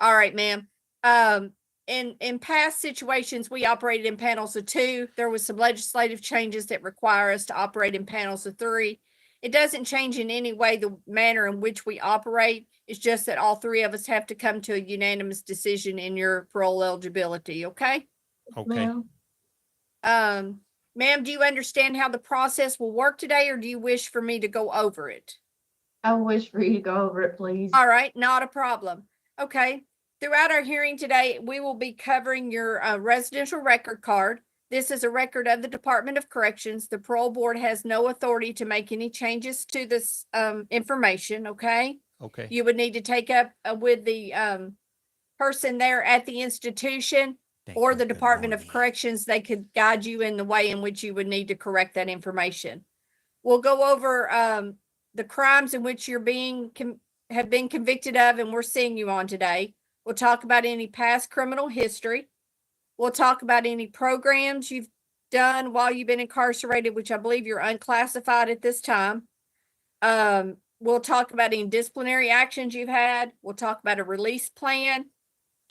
All right, ma'am. In past situations, we operated in panels of 2. There was some legislative changes that require us to operate in panels of 3. It doesn't change in any way the manner in which we operate. It's just that all 3 of us have to come to a unanimous decision in your parole eligibility, okay? Okay. Ma'am, do you understand how the process will work today, or do you wish for me to go over it? I wish for you to go over it, please. All right, not a problem. Okay. Throughout our hearing today, we will be covering your residential record card. This is a record of the Department of Corrections. The parole board has no authority to make any changes to this information, okay? Okay. You would need to take up with the person there at the institution or the Department of Corrections. They could guide you in the way in which you would need to correct that information. We'll go over the crimes in which you're have been convicted of and we're seeing you on today. We'll talk about any past criminal history. We'll talk about any programs you've done while you've been incarcerated, which I believe you're unclassified at this time. We'll talk about any disciplinary actions you've had. We'll talk about a release plan,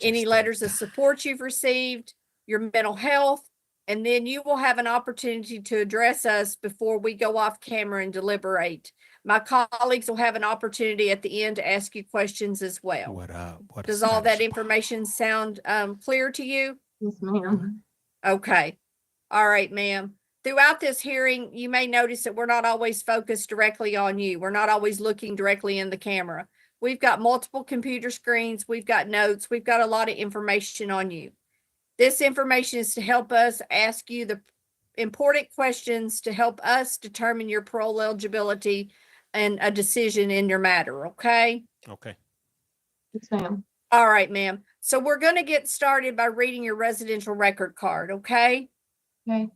any letters of support you've received, your mental health, and then you will have an opportunity to address us before we go off camera and deliberate. My colleagues will have an opportunity at the end to ask you questions as well. What Does all that information sound clear to you? Yes, ma'am. Okay. All right, ma'am. Throughout this hearing, you may notice that we're not always focused directly on you. We're not always looking directly in the camera. We've got multiple computer screens. We've got notes. We've got a lot of information on you. This information is to help us ask you the important questions to help us determine your parole eligibility and a decision in your matter, okay? Okay. Yes, ma'am. All right, ma'am. So we're going to get started by reading your residential record card, okay? Okay.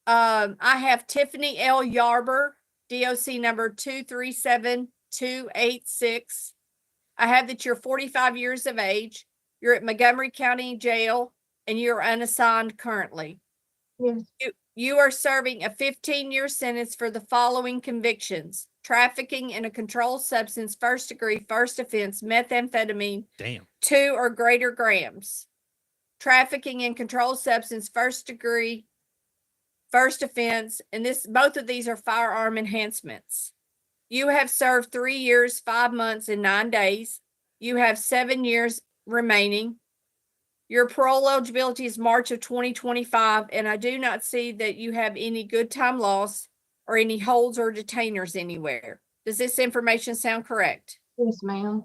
I have Tiffany L. Yarber, DOC number 237286. I have that you're 45 years of age. You're at Montgomery County Jail and you're unassigned currently. Yes. You are serving a 15-year sentence for the following convictions: trafficking in a controlled substance, first degree, first offense, methamphetamine, 2 or greater grams. Trafficking in controlled substance, first degree, first offense, and both of these are firearm enhancements. You have served 3 years, 5 months, and 9 days. You have 7 years remaining. Your parole eligibility is March of 2025, and I do not see that you have any good time loss or any holds or detainers anywhere. Does this information sound correct? Yes, ma'am.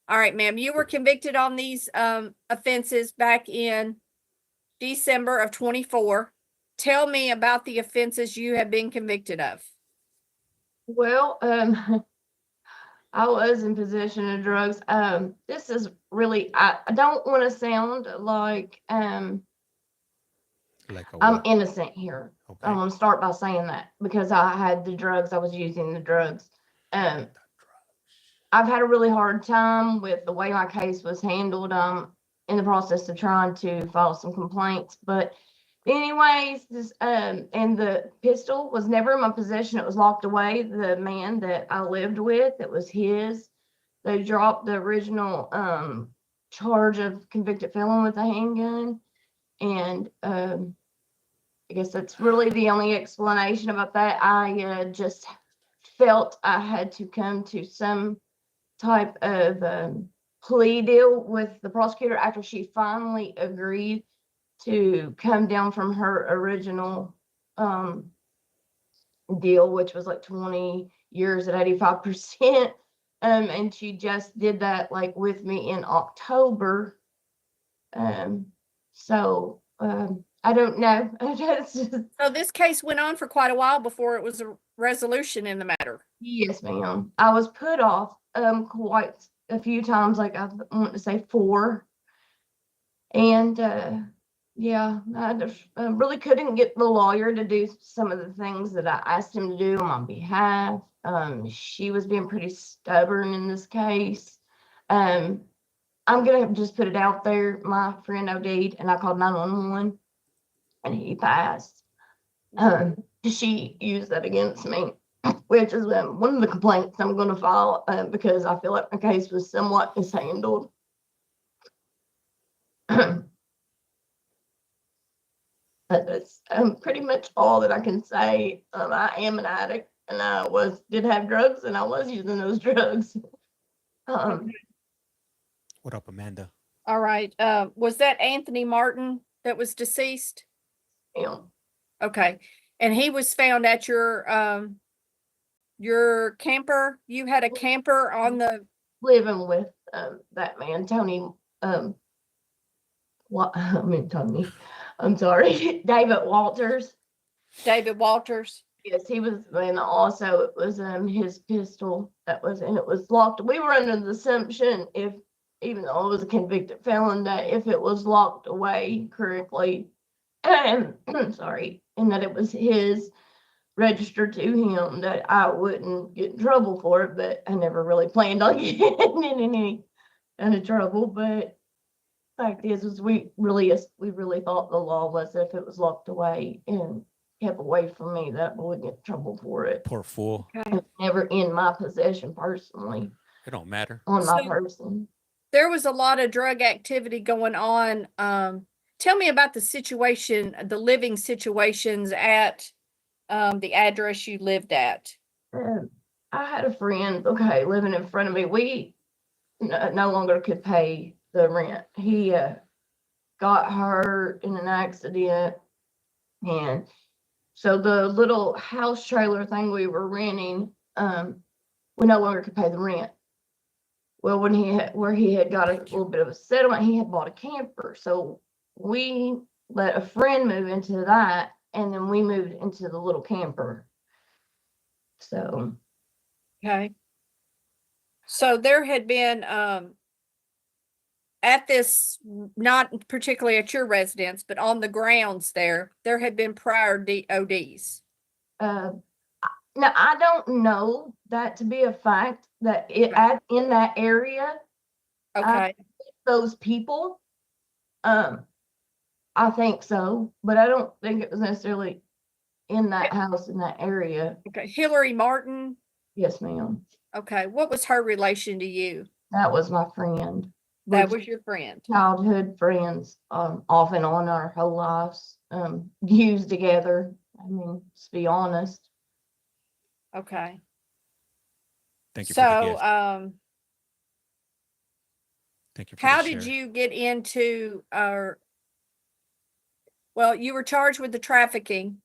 All right, ma'am. You were convicted on these offenses back in December of 24. Tell me about the offenses you have been convicted of. Well, I was in possession of drugs. This is really, I don't want to sound like I'm innocent here. Okay. I'm going to start by saying that because I had the drugs, I was using the drugs. I've had a really hard time with the way my case was handled. I'm in the process of trying to file some complaints, but anyways, this and the pistol was never in my possession. It was locked away. The man that I lived with, it was his. They dropped the original charge of convicted felon with a handgun. And I guess that's really the only explanation about that. I just felt I had to come to some type of plea deal with the prosecutor after she finally agreed to come down from her original deal, which was like 20 years at 85%. And she just did that like with me in October. So I don't know. It's just- So this case went on for quite a while before it was a resolution in the matter. yes, ma'am. I was put off quite a few times, like I want to say 4. And yeah, I just really couldn't get the lawyer to do some of the things that I asked him to do on my behalf. She was being pretty stubborn in this case. I'm gonna just put it out there. My friend OD'd and I called 911 and he passed. She used that against me, which is one of the complaints I'm gonna file because I feel like my case was somewhat mishandled. That's pretty much all that I can say. I am an addict, and I did have drugs, and I was using those drugs. What up, Amanda? All right. Was that Anthony Martin that was deceased? Yeah. Okay. And he was found at your camper. You had a camper on the Living with that man, Tony. Tony. I'm sorry, David Walters. David Walters. Yes, he was, and also it was his pistol that was, and it was locked. We were under the assumption, even though I was a convicted felon, that if it was locked away correctly, sorry, and that it was his, registered to him, that I wouldn't get in trouble for it. But I never really planned on getting in any kind of trouble. But fact is we really thought the law was if it was locked away and kept away from me, that I wouldn't get in trouble for it. Poor fool. Okay. It was never in my possession personally, It don't matter. on my So- person. There was a lot of drug activity going on. Tell me about the situation, the living situations at the address you lived at. I had a friend, okay, living in front of me. We no longer could pay the rent. He got hurt in an accident, and so the little house trailer thing we were renting, we no longer could pay the rent. Well, when he had got a little bit of a settlement, he had bought a camper. So we let a friend move into that, and then we moved into the little camper. So Okay. So there had been, at this, not particularly at your residence, but on the grounds there had been prior ODs. now I don't know that to be a fact that in that area, Okay. those people, I think so, but I don't think it was necessarily in that house in that area. Okay. Hillary Martin. Yes, ma'am. Okay. What was her relation to you? That was my friend. That We're was your friend. childhood friends, off and on our whole lives, used together. I mean, to be honest. Okay. Thank you for the gift. So, Thank you for how the did share. you get into well, you were charged with the trafficking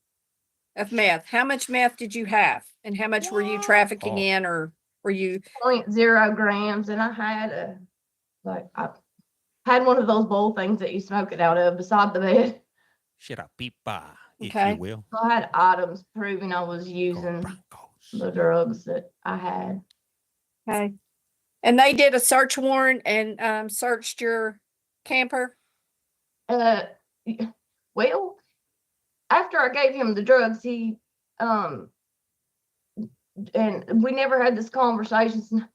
of meth. How much meth did you have? And how much were you trafficking Oh. in, or were you? 0.0 grams, and I had one of those bowl things that you smoke it out of beside the bed. Shit up, pipa, if Okay. you will. So I had items proving I was Go using Broncos. the drugs that I had. Okay. And they did a search warrant and searched your camper? Well, after I gave him the drugs, he and we never had this conversation.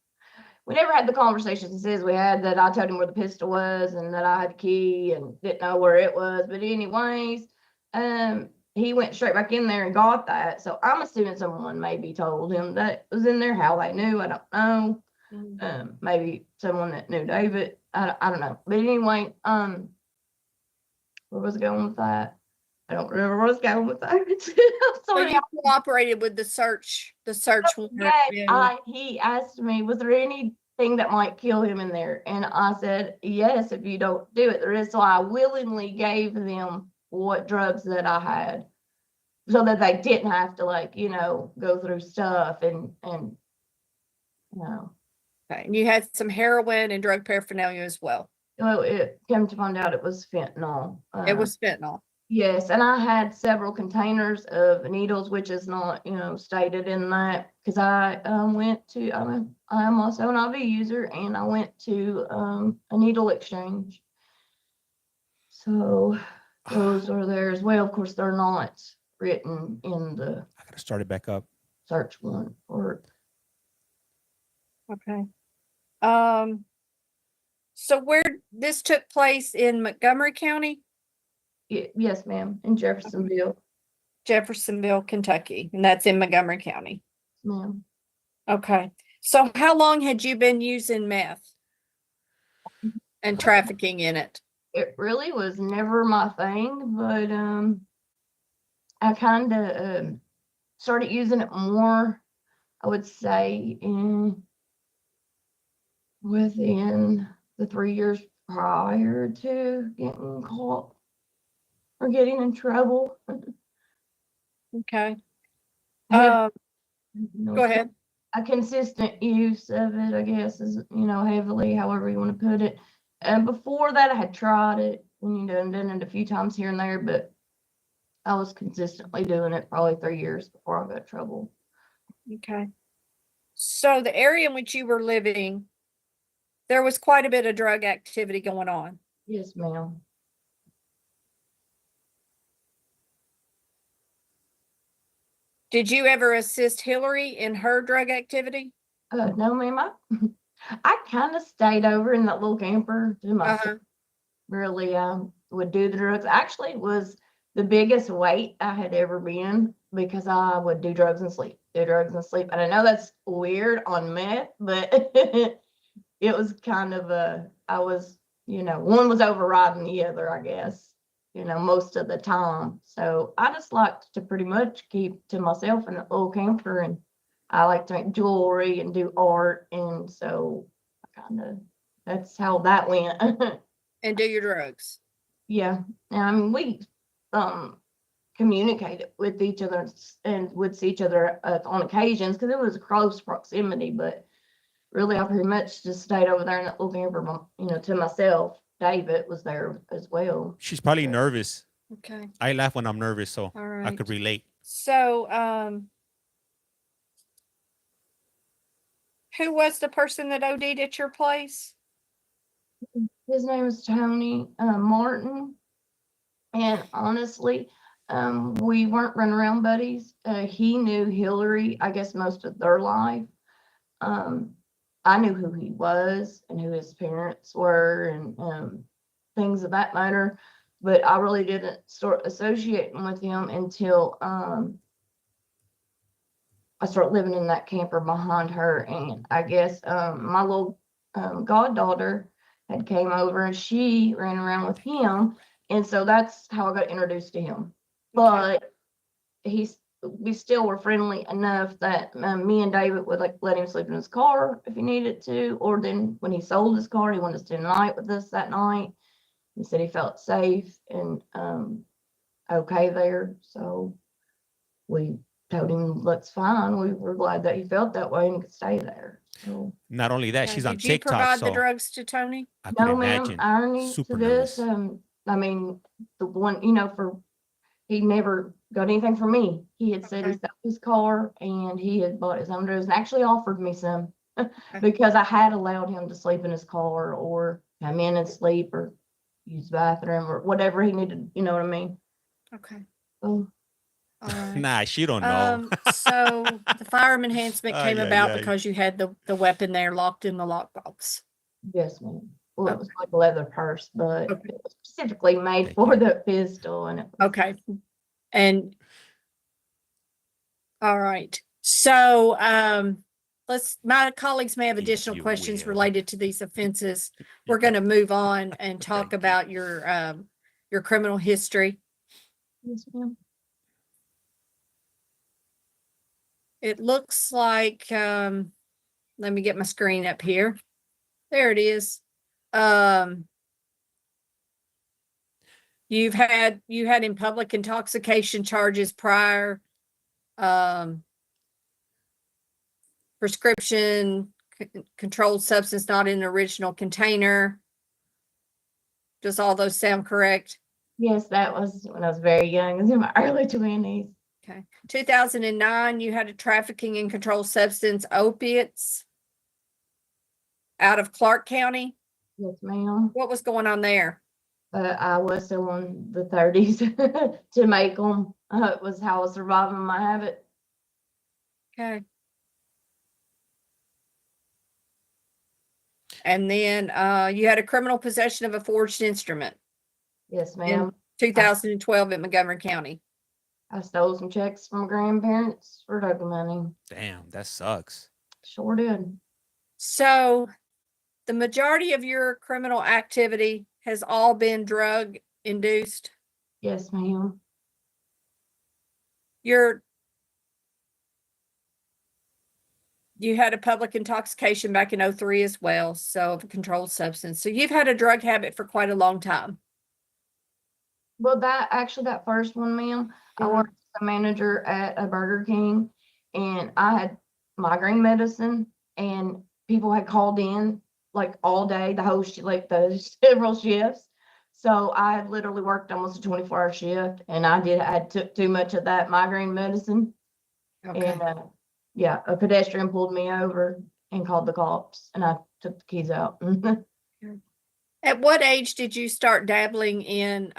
We never had the conversation he says we had, that I told him where the pistol was and that I had the key and didn't know where it was. But anyways, he went straight back in there and got that. So I'm assuming someone maybe told him that it was in there. How they knew, I don't know. Maybe someone that knew David. I don't know. But anyway, where was I going with that? I don't remember where I was going with that. I'm So sorry. you cooperated with the search warrant? Yes, he asked me, was there any anything that might kill him in there? And I said, yes, if you don't do it. There is. So I willingly gave them what drugs that I had so that they didn't have to, like, you know, go through stuff and, you know. Okay, and you had some heroin and drug paraphernalia as well. Well, it came to find out it was fentanyl. It was fentanyl. Yes, and I had several containers of needles, which is not, you know, stated in that, because I went to, I'm also an IV user, and I went to a needle exchange. So those are there as well. Of course, they're not written in the I gotta start it back up. search warrant or. Okay. So where this took place in Montgomery County? Yes, ma'am, in Jeffersonville, Kentucky, and that's in Montgomery County. ma'am. Okay. So how long had you been using meth and trafficking in it? It really was never my thing, but I kind of started using it more, I would say, within the 3 years prior to getting caught or getting in trouble. Okay. I had, Go ahead. A consistent use of it, I guess, is, you know, heavily, however you want to put it. And before that, I had tried it, you know, and done it a few times here and there, but I was consistently doing it probably 3 years before I got in trouble. Okay. So the area in which you were living, there was quite a bit of drug activity going on. Yes, ma'am. Did you ever assist Hillary in her drug activity? No, ma'am. I kind of stayed over in that little camper to myself. Really would do the drugs. Actually, it was the biggest weight I had ever been because I would do drugs and sleep, And I know that's weird on meth, but it was kind of I was, you know, one was overriding the other, I guess, you know, most of the time. So I just liked to pretty much keep to myself in the little camper, and I like to make jewelry and do art. And so I kind of, that's how that went. And do your drugs. Yeah. And I mean, we communicated with each other and would see each other on occasions because it was a close proximity, but really I pretty much just stayed over there in that little camper, you know, to myself. David was there as well. She's probably nervous. Okay. I laugh when I'm nervous, so All I right. could relate. So, who was the person that OD'd at your place? His name was Tony Martin. And honestly, we weren't running around buddies. He knew Hillary, I guess, most of their life. I knew who he was and who his parents were and things of that matter, but I really didn't start associating with him until I started living in that camper behind her. And I guess my little goddaughter had came over and she ran around with him. And so that's how I got introduced to him. But we still were friendly enough that me and David would like let him sleep in his car if he needed to, or then when he sold his car, he wanted to spend the night with us that night. He said he felt safe and okay there. So we told him that's fine. We were glad that he felt that way and could stay there. So not only that, she's on Did you TikTok. provide So the drugs to Tony? I could no, ma'am. imagine. Irony Super to this, nervous. I mean, the one, you know, he never got anything from me. He had said he sold his car and he had bought his own drugs and actually offered me some because I had allowed him to sleep in his car or come in and sleep or use the bathroom or whatever he needed. You know what I mean? Okay. So, All right. Nah, she don't know. So the firearm enhancement came Ay, ay, about ay. because you had the weapon there locked in the lockbox. yes, ma'am. Well, it was like a leather purse, but Okay. it was specifically made Thank for you. the pistol. And it was, Okay. And all right. So my colleagues may have If additional you questions will. related to these offenses. We're going to move on and talk Thank you. about your criminal history. yes, ma'am. It looks like let me get my screen up here. There it is. You had in public intoxication charges prior, prescription controlled substance not in the original container. Does all those sound correct? Yes, that was when I was very young. It was in my early 20s. Okay. 2009, you had a trafficking in controlled substance opiates out of Clark County. Yes, ma'am. What was going on there? I was selling the 30s to make them. It was how I was surviving my habit. Okay. And then you had a criminal possession of a forged instrument Yes, in ma'am. 2012 at Montgomery County. I stole some checks from grandparents for drug money. Damn, that sucks. Sure did. So the majority of your criminal activity has all been drug induced. Yes, ma'am. You had a public intoxication back in 2003 as well, so of a controlled substance. So you've had a drug habit for quite a long time. Well, that first one, ma'am, I worked as a manager at a Burger King, and I had migraine medicine, and people had called in like all day, the whole like the several shifts. So I had literally worked almost a 24-hour shift, and I took too much of that migraine medicine. Okay. And yeah, a pedestrian pulled me over and called the cops, and I took the keys out. At what age did you start dabbling in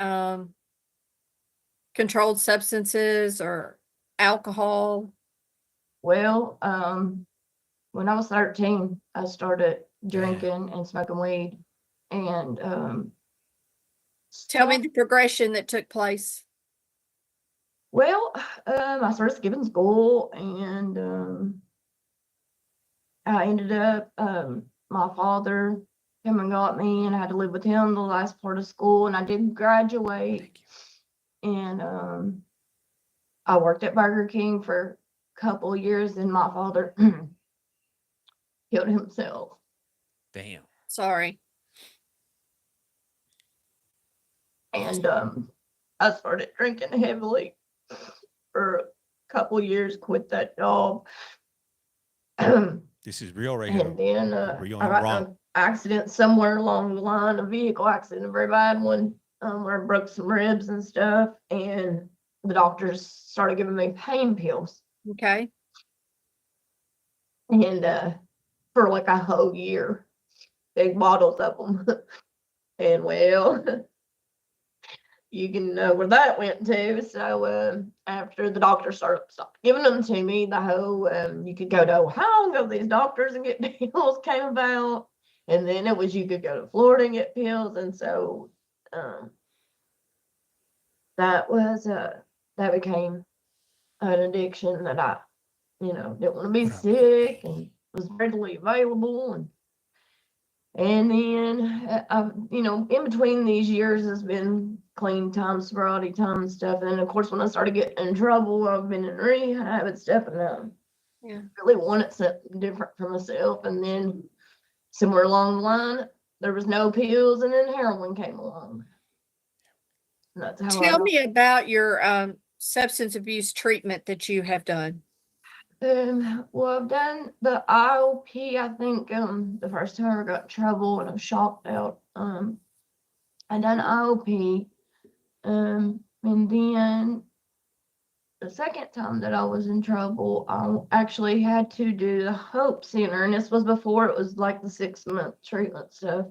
controlled substances or alcohol? Well, when I was 13, I started drinking and smoking weed, and Tell me the progression that took place. well, I started skipping school, and I ended up my father came and got me, and I had to live with him the last part of school, and I did graduate. And I worked at Burger King for a couple of years, and my father killed himself. Damn. Sorry. And I started drinking heavily for a couple of years, quit that job. This is real right here. And then Real I and got wrong. in an accident somewhere along the line, a vehicle accident, a very bad one, where I broke some ribs and stuff, and the doctors started giving me pain pills. Okay. And for like a whole year, big bottles of them. And well, you can know where that went to. So after the doctor stopped giving them to me, the whole you could go to Ohio and go to these doctors and get pills came about. And then it was you could go to Florida and get pills. And so that became an addiction that I, didn't want to be sick and was readily available. And then, in between these years has been clean time, sobriety time and stuff. And of course, when I started getting in trouble, I've been in rehab and stuff, and really wanted something different for myself. And then somewhere along the line, there was no pills, and then heroin came along. And that's how Tell me about your substance abuse treatment that you have done. Well, I've done the IOP, I think, the first time I got in trouble and I was shocked out. I done IOP, and then the second time that I was in trouble, I actually had to do the Hope Center, and this was before it was like the 6-month treatment stuff.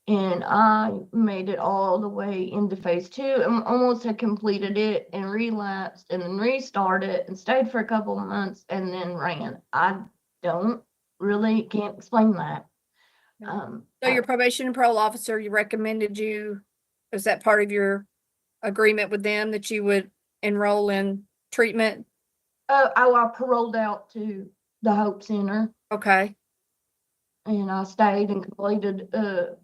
And I made it all the way into phase 2 and almost had completed it and relapsed and then restarted and stayed for a couple of months and then ran. I can't explain that. So your probation and parole officer, you recommended you, was that part of your agreement with them that you would enroll in treatment? I paroled out to the Hope Center. Okay. And I stayed and completed the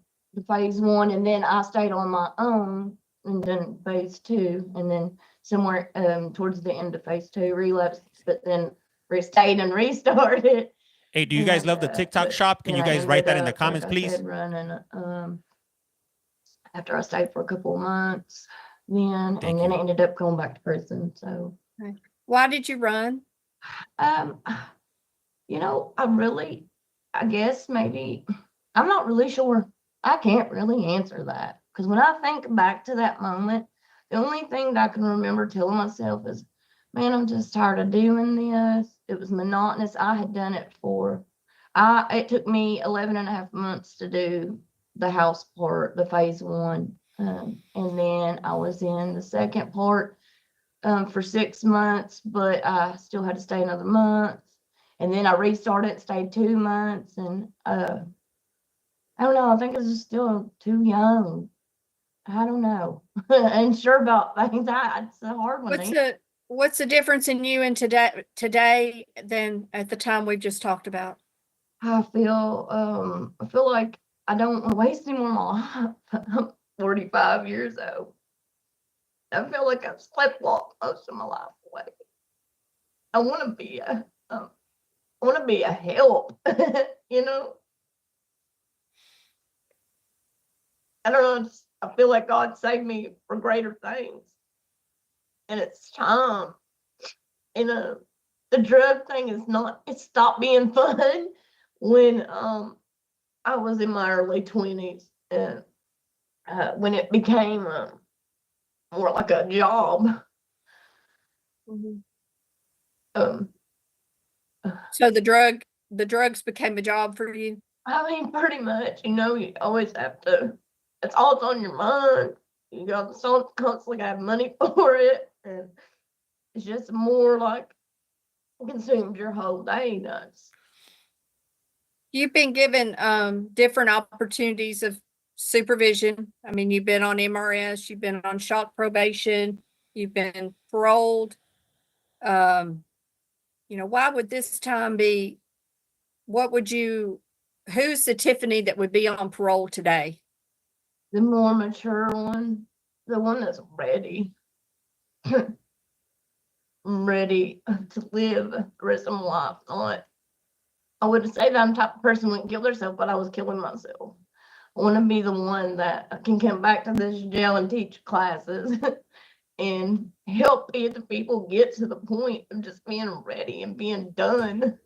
phase 1, and then I stayed on my own and then phase 2, and then somewhere towards the end of phase 2 relapsed, but then stayed and restarted. Hey, do you guys And, love the TikTok but shop? Can then you I guys write ended that in the up, comments, like I please? said, running, after I stayed for a couple of months then, Thank and then you. I ended up going back to prison, so. Why did you run? Um, you know, I guess maybe, I'm not really sure. I can't really answer that. Because when I think back to that moment, the only thing that I can remember telling myself is, man, I'm just tired of doing this. It was monotonous. I had done it it took me 11 and a half months to do the house part, the phase 1. And then I was in the second part for 6 months, but I still had to stay another month. And then I restarted, stayed 2 months, and I don't know, I think I was still too young. I don't know. Unsure about things. It's a hard one. What's the difference in you and today than at the time we've just talked about? I feel like I don't want to waste any more of my life. I'm 45 years old. I feel like I've sleptwalked most of my life away. I want to be a help, you know. I don't know. I feel like God saved me for greater things, and it's time. And the drug thing it stopped being fun when I was in my early 20s, and when it became more like a job. So the drugs became a job for you? I mean, pretty much, you know, you always have to, it's all on your mind. You got to constantly have money for it. And it's just more like it consumes your whole day, does. You've been given different opportunities of supervision. I mean, you've been on MRS, you've been on shock probation, you've been paroled. You know, why would this time be, who's the Tiffany that would be on parole today? The more mature one, the one that's ready. Ready to live the rest of my life. I wouldn't say that I'm the type of person who wouldn't kill herself, but I was killing myself. I want to be the one that can come back to this jail and teach classes and help the people get to the point of just being ready and being done.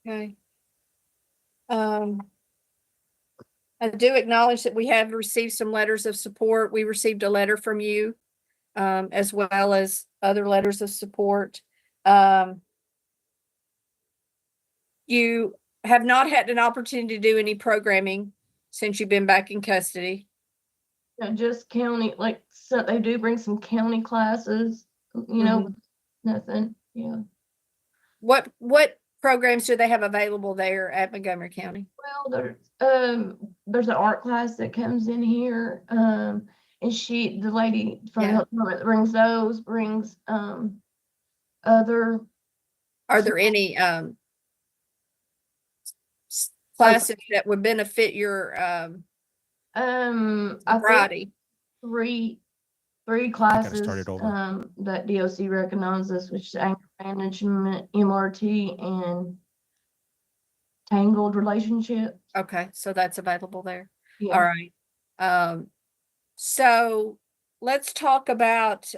Okay. I do acknowledge that we have received some letters of support. We received a letter from you, as well as other letters of support. You have not had an opportunity to do any programming since you've been back in custody. Just county, like, so they do bring some county classes, you know, nothing, yeah. What programs do they have available there at Montgomery County? Well, there's an art class that comes in here, and the lady from the health department that brings other. Are there any classes that would benefit your sobriety? Three classes start it over. that DOC recognizes, which is anger management, MRT, and tangled relationship. Okay, so that's available there. Yeah. All right. So let's talk about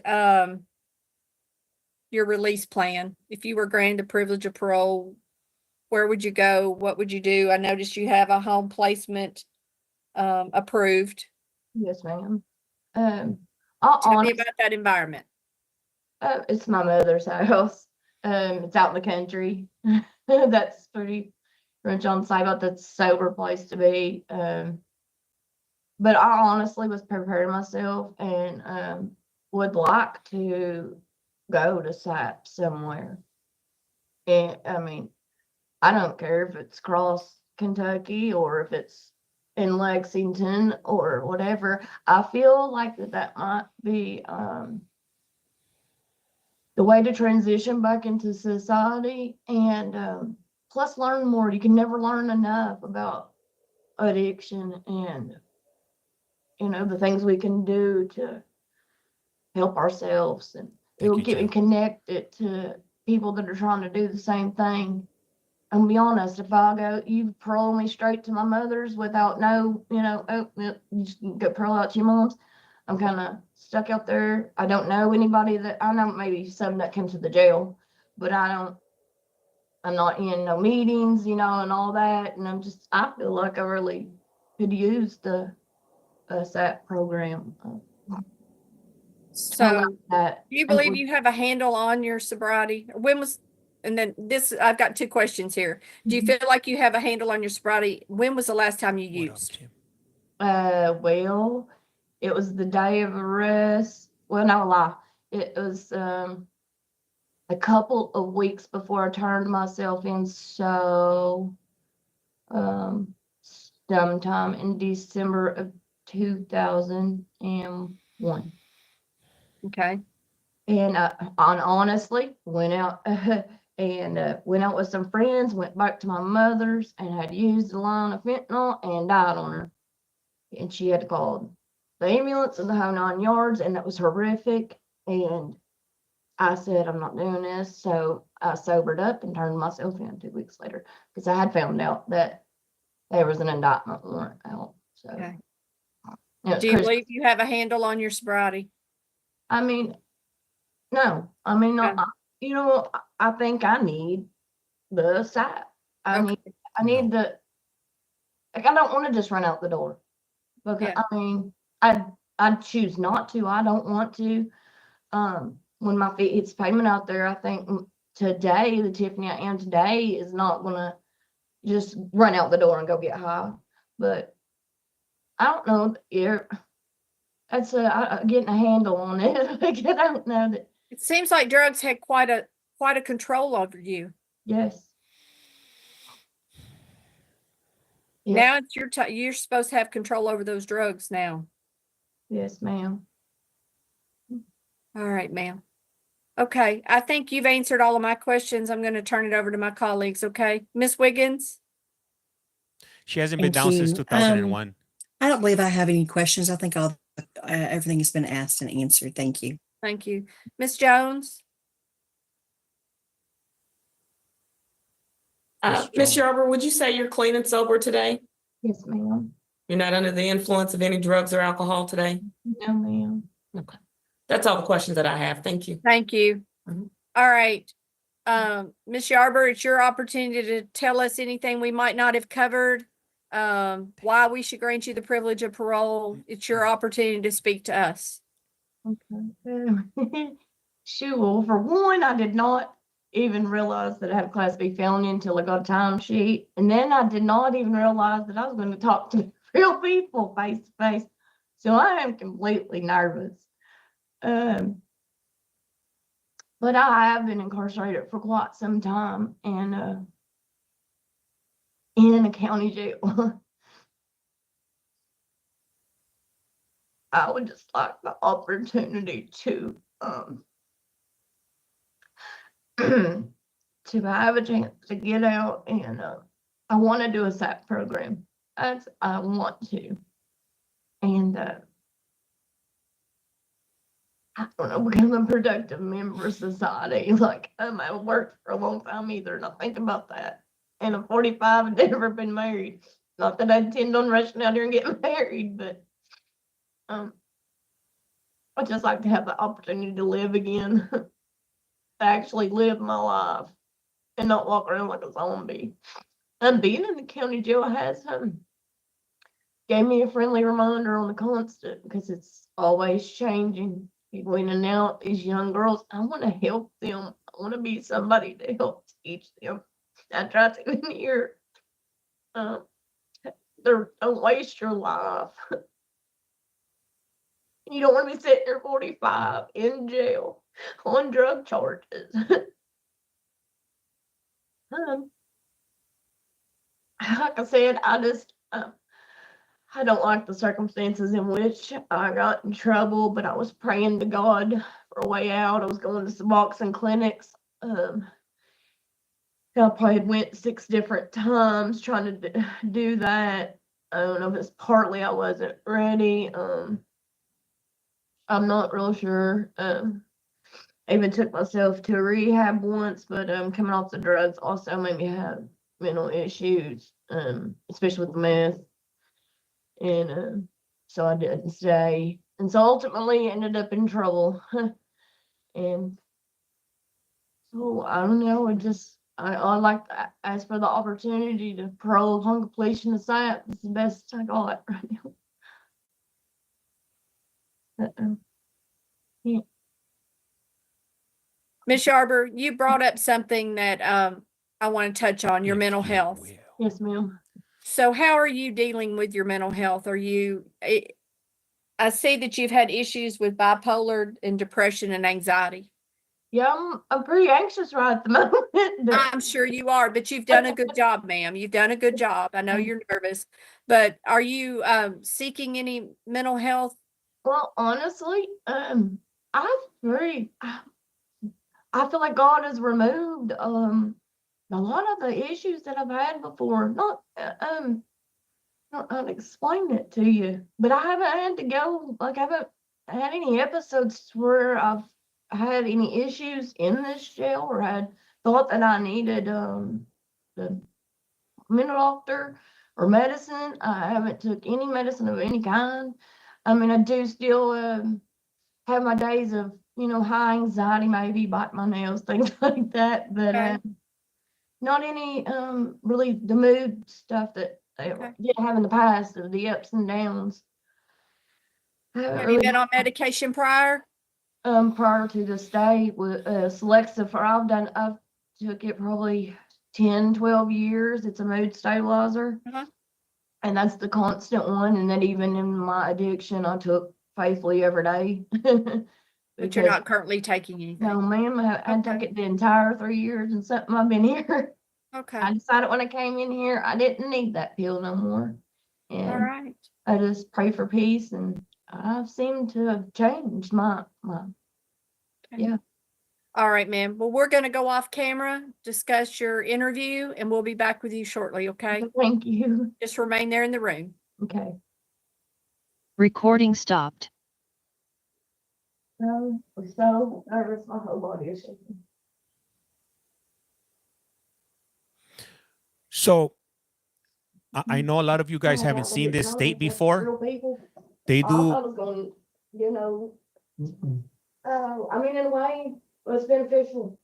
your release plan. If you were granted the privilege of parole, where would you go? What would you do? I noticed you have a home placement approved. Yes, ma'am. Tell me about that environment. It's my mother's house. It's out in the country. That's pretty much on site, but that's a sober place to be. But I honestly was preparing myself and would like to go to SAP somewhere. And I mean, I don't care if it's across Kentucky or if it's in Lexington or whatever. I feel like that might be the way to transition back into society, and plus learn more. You can never learn enough about addiction and, you know, the things we can do to help ourselves, and it will get me connected to people that are trying to do the same thing. And be honest, if I go, you parole me straight to my mother's without no, you just go parole out to your mom's. I'm kind of stuck out there. I don't know anybody that, I know maybe some that came to the jail, but I'm not in no meetings, and all that. And I feel like I really could use the SAP program. So That. do you believe you have a handle on your sobriety? And then I've got two questions here. Do you feel like you have a handle on your sobriety? When was the last time you used? Well, it was the day of arrest. Well, no lie. It was a couple of weeks before I turned myself in. So sometime in December of 2001. Okay. And honestly went out and went out with some friends, went back to my mother's and had used a line of fentanyl and died on her. And she had to call the ambulance and the whole 9 yards, and that was horrific. And I said, I'm not doing this. So I sobered up and turned myself in 2 weeks later because I had found out that there was an indictment warrant out. So Okay. Do you believe you have a handle on your sobriety? I mean, no. I mean, no. I think I need the SAP. I need the. Like, I don't want to just run out the door. Because I mean, I choose not to. I don't want to. When my fee hits payment out there, I think today, the Tiffany I am today is not gonna just run out the door and go get high. But I don't know. That's getting a handle on it. Like, I don't know that. It seems like drugs had quite a control over you. Yes. Now it's your time. You're supposed to have control over those drugs now. Yes, ma'am. All right, ma'am. Okay, I think you've answered all of my questions. I'm going to turn it over to my colleagues. Okay, Miss Wiggins. She hasn't been Thank down since you. 2001. I don't believe I have any questions. I think everything has been asked and answered. Thank you. Thank you, Miss Jones. Miss Yarber, would you say you're clean and sober today? Yes, ma'am. You're not under the influence of any drugs or alcohol today? No, ma'am. Okay. That's all the questions that I have. Thank you. Thank you. Mhm. All right. Miss Yarber, it's your opportunity to tell us anything we might not have covered. Why we should grant you the privilege of parole. It's your opportunity to speak to us. Okay. Sure. For one, I did not even realize that I had a Class B felony until I got a time sheet. And then I did not even realize that I was going to talk to real people face to face. So I am completely nervous. But I have been incarcerated for quite some time and in a county jail. I would just like the opportunity to to have a chance to get out and I want to do a SAP program. I want to. And I don't know, become a productive member of society. Like, I haven't worked for a long time either, and I think about that. And I'm 45 and never been married. Not that I intend on rushing out here and getting married, but I just like to have the opportunity to live again. To actually live my life and not walk around like a zombie. And being in the county jail has gave me a friendly reminder on the constant because it's always changing. People in and out, these young girls, I want to help them. I want to be somebody to help teach them. I try to in here. Don't waste your life. You don't want to be sitting there 45 in jail on drug charges. Like I said, I don't like the circumstances in which I got in trouble, but I was praying to God for a way out. I was going to some boxing clinics. I probably had went 6 different times trying to do that. I don't know if it's partly I wasn't ready. I'm not real sure. And even took myself to rehab once, but coming off the drugs also made me have mental issues, especially with the meth. And so I didn't stay. And so ultimately ended up in trouble. And so I don't know, I like to ask for the opportunity to parole upon completion of SAP. It's the best I got right now. Yeah. Ms. Yarber, you brought up something that I want to touch on, your mental health. Yes, ma'am. So how are you dealing with your mental health? I see that you've had issues with bipolar and depression and anxiety. Yeah, I'm pretty anxious right at the moment. I'm sure you are, but you've done a good job, ma'am. You've done a good job. I know you're nervous, but are you seeking any mental health? Well, honestly, I feel like God has removed a lot of the issues that I've had before. Not I don't know how to explain it to you, but I haven't had to go, like, I haven't had any episodes where I've had any issues in this jail or had thought that I needed the mental doctor or medicine. I haven't took any medicine of any kind. I mean, I do still have my days of, high anxiety, maybe bite my nails, things like that, but Okay. not any really the mood stuff that I did have in the past, of the ups and downs. Have you been on medication prior? Prior to this day with Celexa I've took it probably 10, 12 years. It's a mood stabilizer. And that's the constant one. And then even in my addiction, I took faithfully every day. But you're not currently taking anything? No, ma'am. I took it the entire 3 years and something I've been here. Okay. I decided when I came in here, I didn't need that pill no more. And All right. I just pray for peace, and I've seemed to have changed my yeah. All right, ma'am. Well, we're going to go off camera, discuss your interview, and we'll be back with you shortly, okay? Thank you. Just remain there in the room. Okay. Recording stopped. So nervous, my whole body is shaking. So I know a lot of you guys haven't seen this state before. They do. I was going, I mean, in a way, it's beneficial.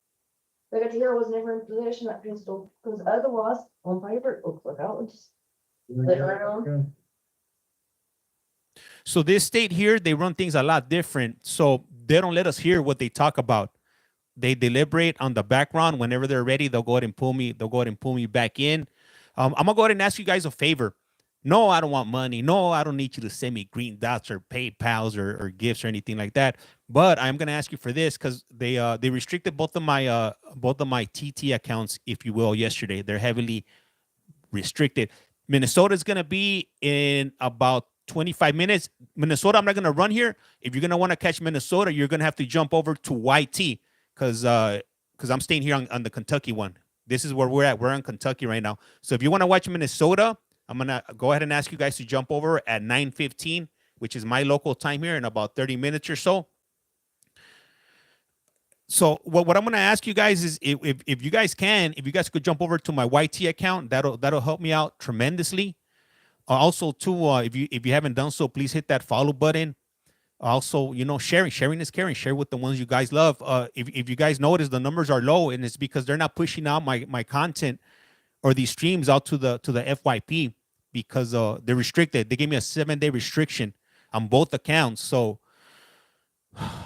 They got to hear I was never in possession of that pistol, because otherwise, on paper, it looks like I would just sit around. So this state here, they run things a lot different. So they don't let us hear what they talk about. They deliberate on the background. Whenever they're ready, they'll go ahead and pull me. They'll go ahead and pull me back in. I'm gonna go ahead and ask you guys a favor. No, I don't want money. No, I don't need you to send me green dots or PayPals or gifts or anything like that. But I'm gonna ask you for this, because they restricted both of my TT accounts, if you will, yesterday. They're heavily restricted. Minnesota's gonna be in about 25 minutes. Minnesota, I'm not gonna run here. If you're gonna want to catch Minnesota, you're gonna have to jump over to YT, because I'm staying here on the Kentucky one. This is where we're at. We're in Kentucky right now. So if you want to watch Minnesota, I'm gonna go ahead and ask you guys to jump over at 9:15, which is my local time here, in about 30 minutes or so. So what I'm gonna ask you guys is, if you guys could jump over to my YT account, that'll help me out tremendously. Also, too, if you haven't done so, please hit that follow button. Also, sharing is caring. Share with the ones you guys love. If you guys notice the numbers are low, and it's because they're not pushing out my content or these streams out to the FYP, because they're restricted. They gave me a 7-day restriction on both accounts. So,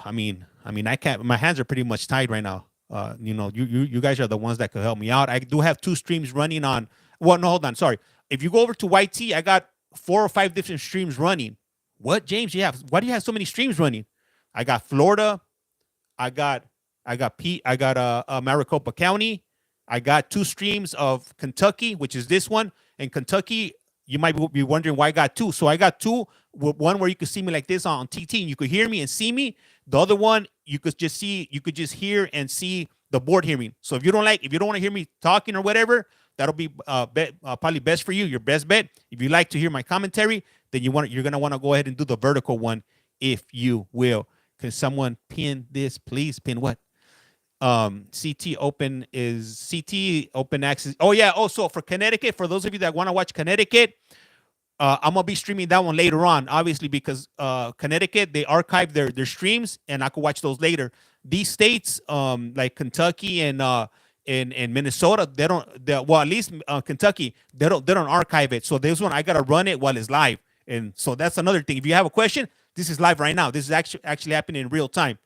I mean, I can't. My hands are pretty much tied right now. You guys are the ones that could help me out. I do have 2 streams running on. Well, no, hold on. Sorry. If you go over to YT, I got 4 or 5 different streams running. What, James? Why do you have so many streams running? I got Florida. I got Maricopa County. I got 2 streams of Kentucky, which is this one. And Kentucky, you might be wondering why I got 2. So I got 2. One where you could see me like this on TT, and you could hear me and see me. The other one, you could just hear and see the board hearing. So if you don't want to hear me talking or whatever, that'll be probably best for you. Your best bet. If you like to hear my commentary, then you're gonna want to go ahead and do the vertical one, if you will. Can someone pin this, please? Pin what? CT open is CT open access. Oh yeah. Also for Connecticut, for those of you that want to watch Connecticut, I'm gonna be streaming that one later on, obviously, because Connecticut, they archive their streams and I could watch those later. These states, like Kentucky and Minnesota, well, at least Kentucky, they don't archive it. So this one I gotta run it while it's live. And so that's another thing. If you have a question, this is live right now. This is actually happening in real time,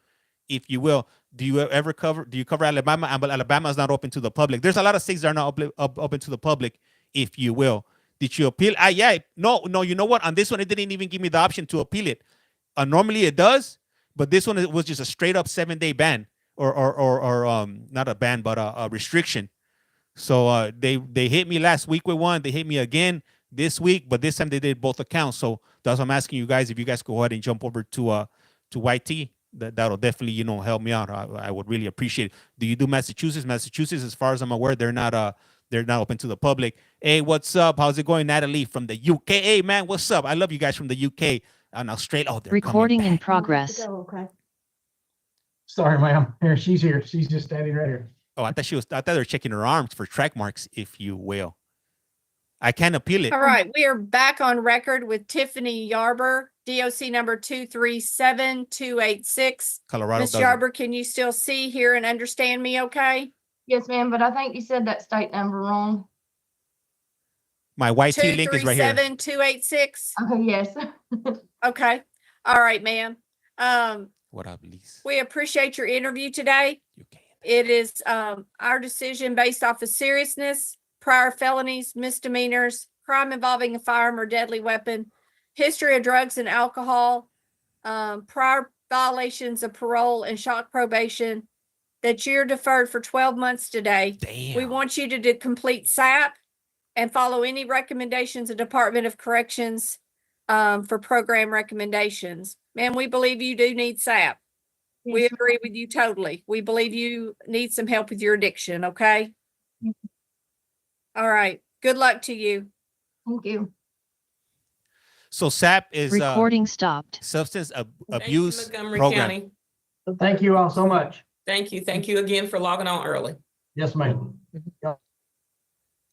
if you will. Do you cover Alabama? Alabama is not open to the public. There's a lot of states that are not open to the public, if you will. Did you appeal? Yeah. No, you know what? On this one, it didn't even give me the option to appeal it. Normally it does, but this one, it was just a straight up 7-day ban or not a ban, but a restriction. So they hit me last week with one. They hit me again this week, but this time they did both accounts. So that's what I'm asking you guys, if you guys go ahead and jump over to YT, that'll definitely, help me out. I would really appreciate it. Do you do Massachusetts? Massachusetts, as far as I'm aware, they're not open to the public. Hey, what's up? How's it going, Natalie from the UK? Hey, man, what's up? I love you guys from the UK and Australia. Oh, they're Recording coming in back. progress. Okay. Sorry, ma'am. Here, she's here. She's just standing right here. Oh, I thought they were checking her arms for track marks, if you will. I can't appeal it. All right, we are back on record with Tiffany Yarber, DOC number 237286. Colorado. Ms. doesn't. Yarber, can you still see, hear, and understand me okay? Yes, ma'am, but I think you said that state number wrong. My YT link is right here. 237286. Okay, yes. Okay. All right, ma'am. What up, Lise? We appreciate your interview today. UK. It is our decision based off of seriousness, prior felonies, misdemeanors, crime involving a firearm or deadly weapon, history of drugs and alcohol, prior violations of parole and shock probation, that you're deferred for 12 months today. Damn. We want you to complete SAP and follow any recommendations of Department of Corrections for program recommendations. Ma'am, we believe you do need SAP. We Yes. agree with you totally. We believe you need some help with your addiction, okay? All right. Good luck to you. Thank you. So SAP is Recording stopped. substance Thank you, abuse Montgomery program. County. Thank you all so much. Thank you. Thank you again for logging on early. Yes, ma'am.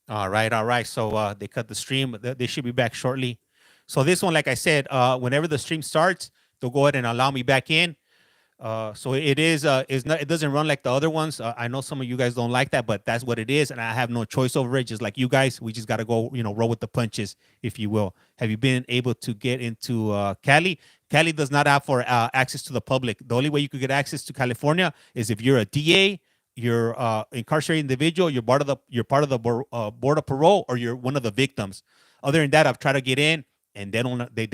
All right. So they cut the stream. They should be back shortly. So this one, like I said, whenever the stream starts, they'll go ahead and allow me back in. So it doesn't run like the other ones. I know some of you guys don't like that, but that's what it is, and I have no choice over it. Just like you guys, we just got to go, roll with the punches, if you will. Have you been able to get into Cali? Cali does not have for access to the public. The only way you could get access to California is if you're a DA, you're incarcerated individual, you're part of the board of parole, or you're one of the victims. Other than that, I've tried to get in, and they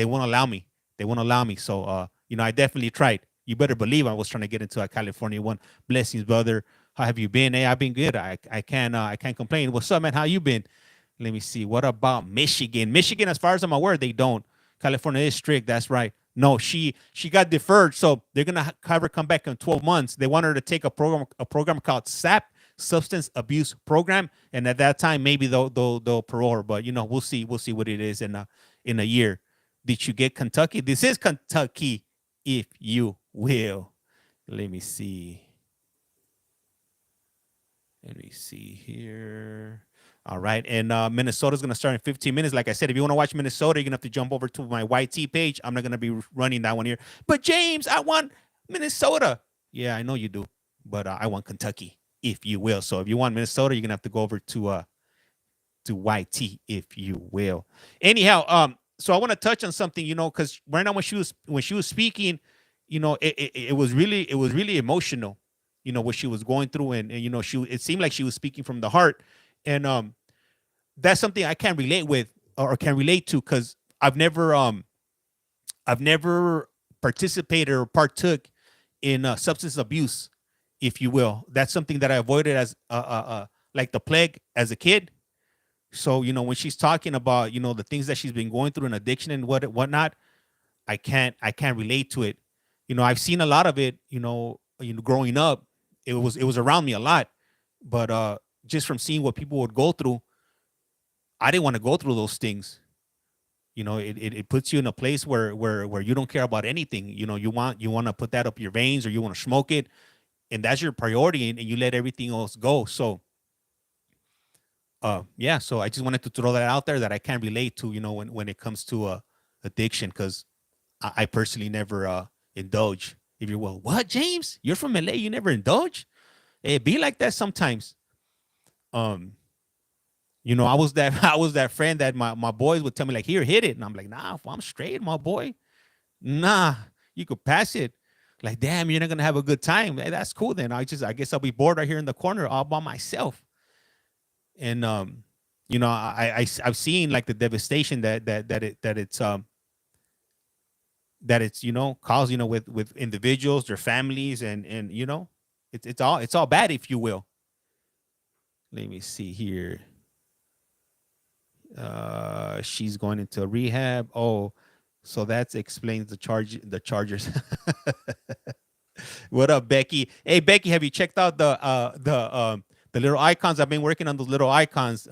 won't allow me. They won't allow me. So I definitely tried. You better believe I was trying to get into a California one. Blessings, brother. How have you been? Hey, I've been good. I can't complain. What's up, man? How you been? Let me see. What about Michigan? Michigan, as far as I'm aware, they don't. California is strict. That's right. No, she got deferred, so they're gonna have her come back in 12 months. They want her to take a program called SAP, Substance Abuse Program, and at that time maybe they'll parole her. But we'll see what it is in a year. Did you get Kentucky? This is Kentucky, if you will. Let me see. Let me see here. All right. And Minnesota's going to start in 15 minutes. Like I said, if you want to watch Minnesota, you're going to have to jump over to my YT page. I'm not going to be running that one here. But James, I want Minnesota. Yeah, I know you do. But I want Kentucky, if you will. So if you want Minnesota, you're going to have to go over to YT, if you will. Anyhow, so I want to touch on something, because right now when she was speaking, it was really emotional, what she was going through, and it seemed like she was speaking from the heart. And that's something I can't relate with or can relate to, because I've never participated or partook in substance abuse, if you will. That's something that I avoided as like the plague as a kid. So when she's talking about the things that she's been going through in addiction and whatnot, I can't relate to it. I've seen a lot of it. Growing up, it was around me a lot, but just from seeing what people would go through, I didn't want to go through those things. It puts you in a place where you don't care about anything. You want to put that up your veins, or you want to smoke it. and that's your priority, and you let everything else go. So yeah, so I just wanted to throw that out there, that I can relate to, you know, when it comes to addiction, because I personally never indulge. If you're, well, what, James, you're from LA, you never indulge? It be like that sometimes. You know, I was that friend that my boys would tell me, like, here, hit it, and I'm like, nah, I'm straight, my boy. Nah, you could pass it. Like, damn, you're not gonna have a good time. Hey, that's cool then. I guess I'll be bored right here in the corner all by myself. And you know, I've seen like the devastation that it's you know, caused, you know, with individuals, their families, and you know, it's all bad, if you will. Let me see here. She's going into rehab. Oh, so that explains the chargers. What up, Becky? Hey, Becky, have you checked out the little icons? I've been working on those little icons.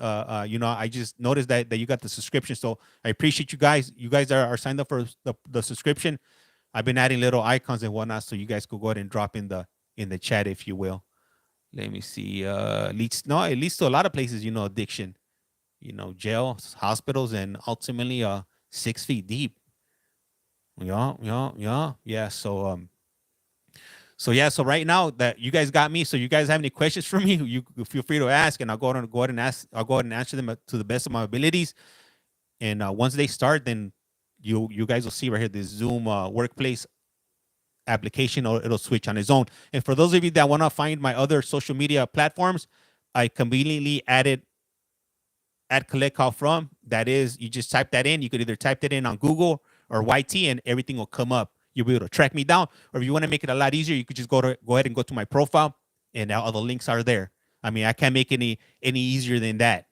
You know, I just noticed that you got the subscription, so I appreciate you guys. You guys are signed up for the subscription. I've been adding little icons and whatnot, so you guys could go ahead and drop in the chat, if you will. Let me see. It leads to a lot of places, you know, addiction. You know, jails, hospitals, and ultimately 6 feet deep. Yeah. So right now that you guys got me, so you guys have any questions for me, you feel free to ask, and I'll go ahead and ask. I'll go ahead and answer them to the best of my abilities. And once they start, then you guys will see right here the Zoom workplace application, or it'll switch on its own. And for those of you that want to find my other social media platforms, I conveniently added @CollectCallFrom. That is, you just type that in. You could either type that in on Google or YT, and everything will come up. You'll be able to track me down. Or if you want to make it a lot easier, you could just go ahead and go to my profile, and all the links are there. I mean, I can't make any easier than that,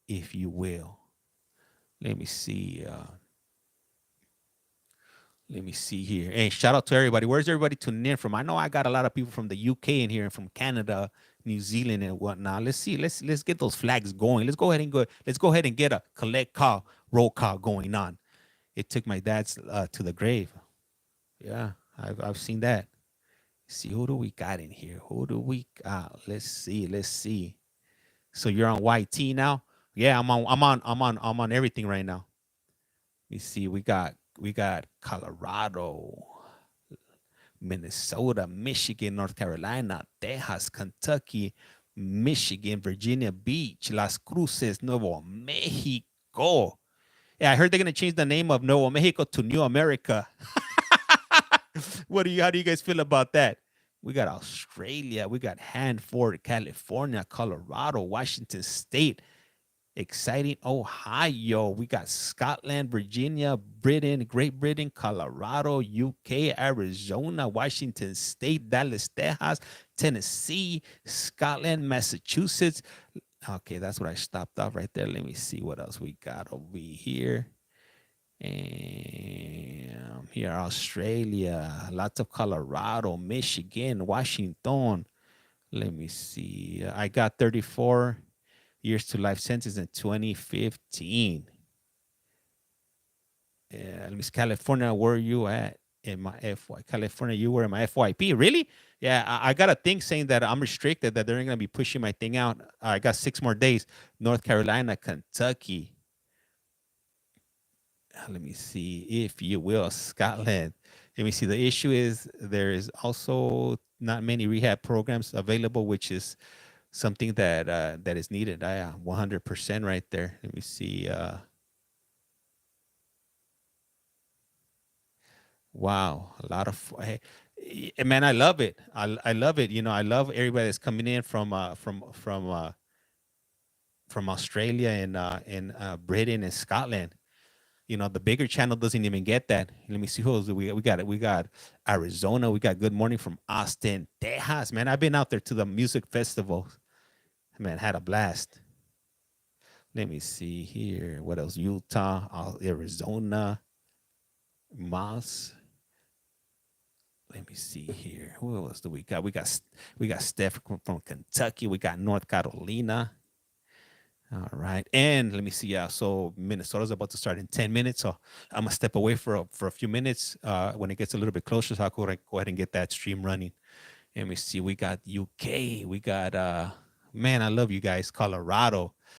if you will. Let me see. Let me see here. Hey, shout out to everybody. Where's everybody tuning in from? I know I got a lot of people from the UK in here, and from Canada, New Zealand, and whatnot. Let's see. Let's get those flags going. Let's go ahead and get a collect call roll call going on. It took my dad's to the grave. Yeah, I've seen that. Let's see, who do we got in here? Who do we got? Let's see. So you're on YT now? Yeah, I'm on everything right now. Let me see. We got Colorado, Minnesota, Michigan, North Carolina, Texas, Kentucky, Michigan, Virginia Beach, Las Cruces, Nuevo Mexico. Yeah, I heard they're gonna change the name of Nuevo Mexico to New America. How do you guys feel about that? We got Australia, we got Hanford, California, Colorado, Washington State, exciting Ohio. We got Scotland, Virginia, Britain, Great Britain, Colorado, UK, Arizona, Washington State, Dallas, Texas, Tennessee, Scotland, Massachusetts. Okay, that's what I stopped off right there. Let me see what else we got over here. And here, Australia, lots of Colorado, Michigan, Washington. Let me see. I got 34 years to life sentence in 2015. Let me see. California, where are you at in my FY? California, you were in my FYP. Really? Yeah, I got a thing saying that I'm restricted, that they're going to be pushing my thing out. I got 6 more days. North Carolina, Kentucky. Let me see, if you will, Scotland. Let me see. The issue is there is also not many rehab programs available, which is something that that is needed. 100% right there. Let me see. Wow, a lot of hey, man. I love it. I love it. You know, I love everybody that's coming in from Australia and Britain and Scotland. You know, the bigger channel doesn't even get that. Let me see who else we got. We got Arizona. We got Good Morning from Austin, Texas. Man, I've been out there to the music festival. Man, had a blast. Let me see here. What else? Utah, Arizona, Moss. Let me see here. Who else do we got? We got Steph from Kentucky. We got North Carolina. All right, and let me see. So Minnesota's about to start in 10 minutes. So I'm gonna step away for a few minutes. When it gets a little bit closer, so I'll go ahead and get that stream running. Let me see. We got UK. We got man, I love you guys. Colorado.